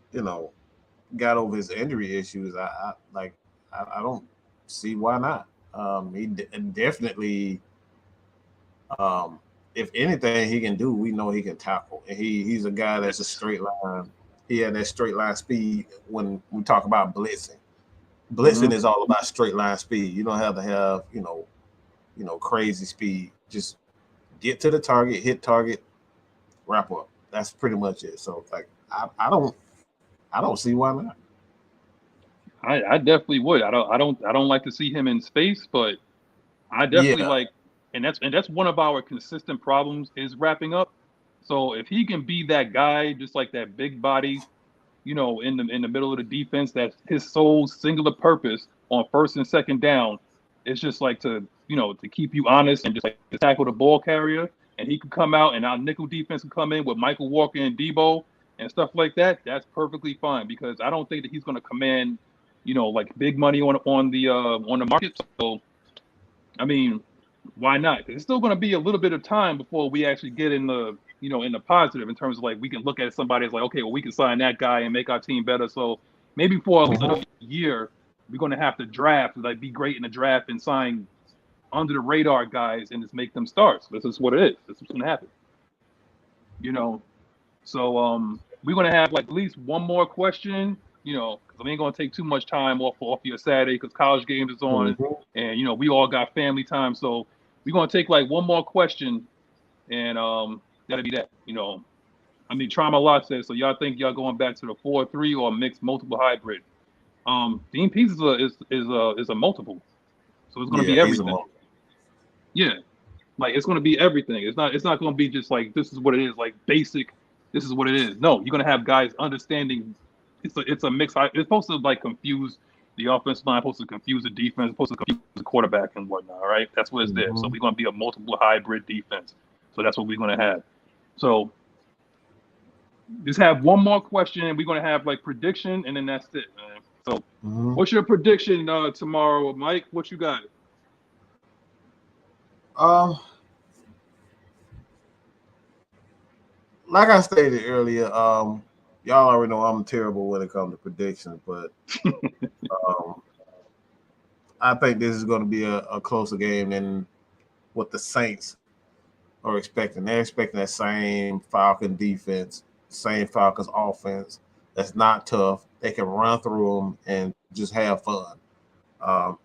got over his injury issues, I don't see why not. He definitely, if anything he can do, we know he can tackle. And he's a guy that's a straight line. He had that straight line speed when we talk about blitzing. Blitzing is all about straight line speed. You don't have to have, crazy speed. Just get to the target, hit target, wrap up. That's pretty much it. So I don't see why not. I definitely would. I don't like to see him in space, but I definitely like, and that's one of our consistent problems is wrapping up. So if he can be that guy, just like that big body, in the middle of the defense, that's his sole singular purpose on first and second down, it's just to keep you honest and just to tackle the ball carrier, and he can come out and our nickel defense can come in with Michael Walker and Debo and stuff like that. That's perfectly fine because I don't think that he's going to command, big money on the market. So, I mean, why not? It's still going to be a little bit of time before we actually get in the in the positive in terms of we can look at somebody as okay, well, we can sign that guy and make our team better. So maybe for at least another year, we're going to have to draft, be great in the draft and sign under the radar guys and just make them stars. This is what it is. This is what's going to happen. So we're going to have at least one more question, because we ain't going to take too much time off your Saturday because college games is on and, we all got family time. So we're going to take one more question and that'll be that. Trauma Lot says, so y'all think y'all going back to the 4-3 or mixed multiple hybrid? Dean Pease is a multiple. So it's going to be everything. Yeah. It's going to be everything. It's not going to be just this is what it is, basic, this is what it is. No, you're going to have guys understanding it's a mix. It's supposed to confuse the offensive line, supposed to confuse the defense, supposed to confuse the quarterback and whatnot, right? That's what it's there. So we're going to be a multiple hybrid defense. So that's what we're going to have. So just have one more question and we're going to have prediction and then that's it, man. So what's your prediction tomorrow, Mike? What you got? Like I stated earlier, y'all already know I'm terrible when it comes to predictions, but I think this is going to be a closer game than what the Saints are expecting. They're expecting that same Falcon defense, same Falcons offense that's not tough. They can run through them and just have fun.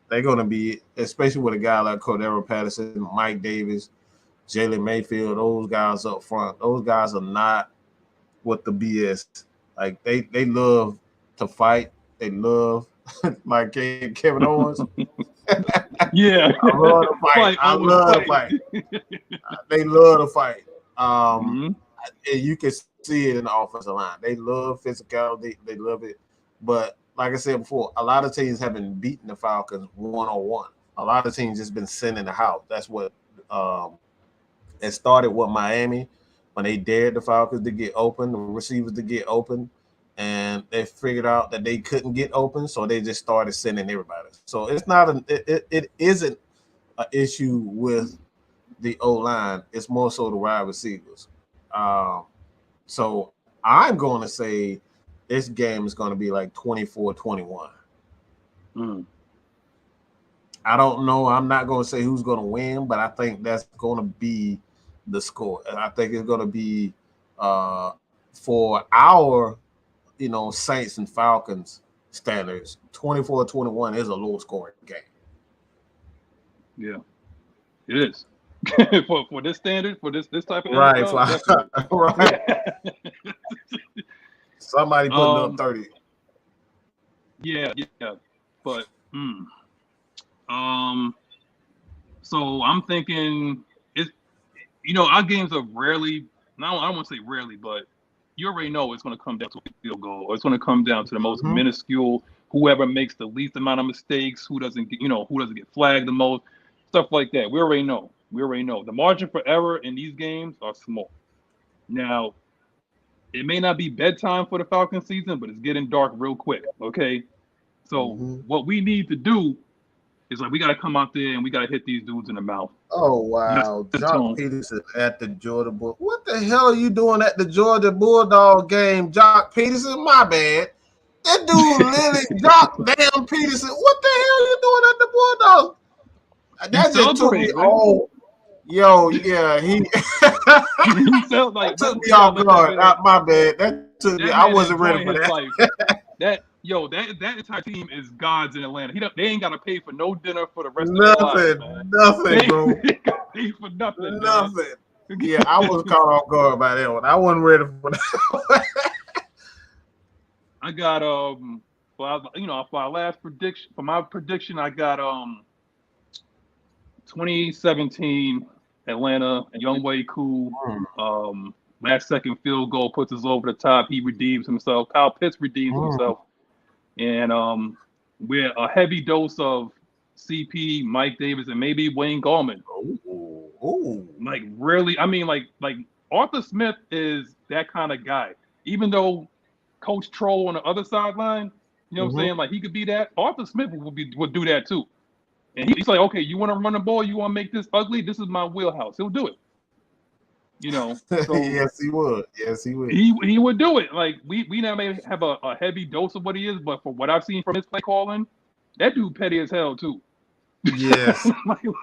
They're going to be, especially with a guy like Cordero Patterson, Mike Davis, Jalen Mayfield, those guys up front. Those guys are not with the BS. They love to fight. They love like Kevin Owens. Yeah, I love to fight. I love to fight. They love to fight. And you can see it in the offensive line. They love physicality. They love it. But like I said before, a lot of teams have been beating the Falcons one-on-one. A lot of teams just been sending the house. That's what it started with Miami when they dared the Falcons to get open, the receivers to get open, and they figured out that they couldn't get open, so they just started sending everybody. So it's not it isn't an issue with the O-line. It's more so the wide receivers. So I'm going to say this game is going to be like 24-21. I don't know. I'm not going to say who's going to win, but I think that's going to be the score. And I think it's going to be for our, Saints and Falcons standards, 24-21 is a low scoring game. Yeah, it is. for this standard, for this type of right, NFL, right. Somebody putting up 30. Yeah, but so I'm thinking it's our games are rarely. I don't want to say rarely, but you already know it's going to come down to a field goal, or it's going to come down to the most minuscule. Whoever makes the least amount of mistakes, who doesn't get flagged the most, stuff like that. We already know. The margin for error in these games are small. Now, it may not be bedtime for the Falcons season, but it's getting dark real quick. Okay, so what we need to do is we got to come out there and we got to hit these dudes in the mouth. Oh wow, Jock Peterson at the Georgia Bull. What the hell are you doing at the Georgia Bulldog game, Jock Peterson? My bad. That dude literally Jock damn Peterson. What the hell are you doing at the Bulldogs? That just took me all. Yo, yeah, he felt like took me off guard. My bad. That took me. I wasn't ready for that. That entire team is gods in Atlanta. They ain't got to pay for no dinner for the rest of their lives, man. Nothing, bro. They got to pay for nothing. Nothing. Yeah, I was caught off guard by that one. I wasn't ready for that. I got for our last prediction, for my prediction, I got 2017 Atlanta, Younghoe Koo, last second field goal puts us over the top. He redeems himself. Kyle Pitts redeems himself. And we're a heavy dose of CP, Mike Davis, and maybe Wayne Gallman. Like really, I mean, like Arthur Smith is that kind of guy. Even though Coach Troll on the other sideline, you know what I'm saying? Like he could be that. Arthur Smith would do that too. And he's like, okay, you want to run the ball? You want to make this ugly? This is my wheelhouse. He'll do it. So yes, he would. Yes, he would. He would do it. Like we now may have a heavy dose of what he is, but for what I've seen from his play calling, that dude petty as hell too. Yes,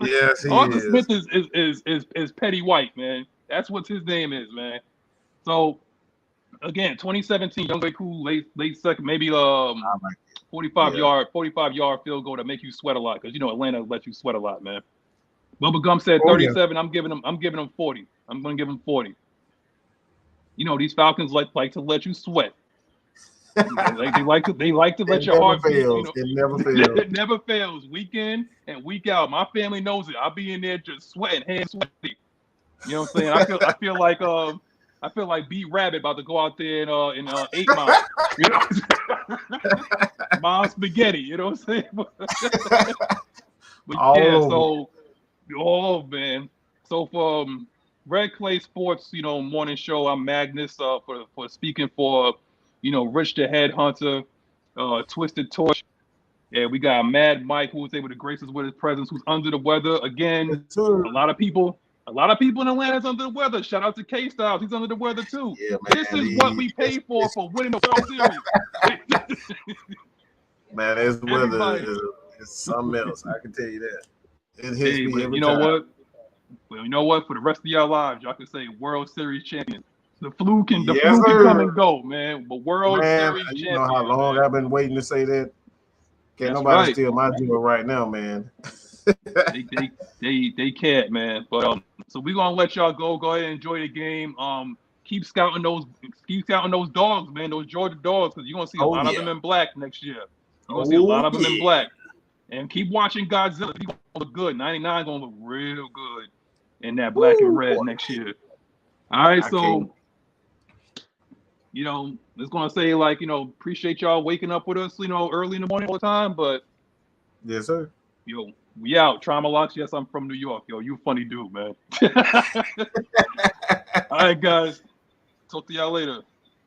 yes, he Arthur is. Smith is petty white, man. That's what his name is, man. So again, 2017, Younghoe Koo, late second, maybe 45 yard field goal to make you sweat a lot, because Atlanta lets you sweat a lot, man. Bubba Gump said 37. Yeah. I'm giving him 40. I'm going to give him 40. These Falcons like to let you sweat. They like to let your heart beat. It never fails. It never fails. Week in and week out. My family knows it. I'll be in there just sweating, hands sweaty. You know what I'm saying? I feel like B Rabbit about to go out there in 8 Mile. Mom spaghetti. You know what I'm saying? Man. So for Red Clay Sports, morning show, I'm Magnus for speaking for, Rich the Headhunter, Twisted Torch. Yeah, we got Mad Mike, who was able to grace us with his presence, who's under the weather. Again, a lot of people in Atlanta is under the weather. Shout out to K-Styles. He's under the weather too. Yeah, man, this is what we pay for winning the World Series. Man, this weather is something else. I can tell you that. It hits me every time. What? Well, you know what? For the rest of y'all lives, y'all can say World Series champions. The flu can come and go, man. But World Series champions. You know how long I've been waiting to say that? Can't nobody steal my joy right now, man. they can't, man. But so we're gonna let y'all go. Go ahead and enjoy the game. keep scouting those dogs, man, those Georgia dogs, because you're gonna see a lot of them in black next year. You're gonna see a lot of them in black. And keep watching Godzilla. He's gonna look good. 99 gonna look real good in that black and red next year. All right, so you know, it's gonna say like, you know, appreciate y'all waking up with us, you know, early in the morning all the time, but yes, sir. Yo, we out. Trauma Locks. Yes, I'm from New York. Yo, you funny dude, man. All right, guys. Talk to y'all later.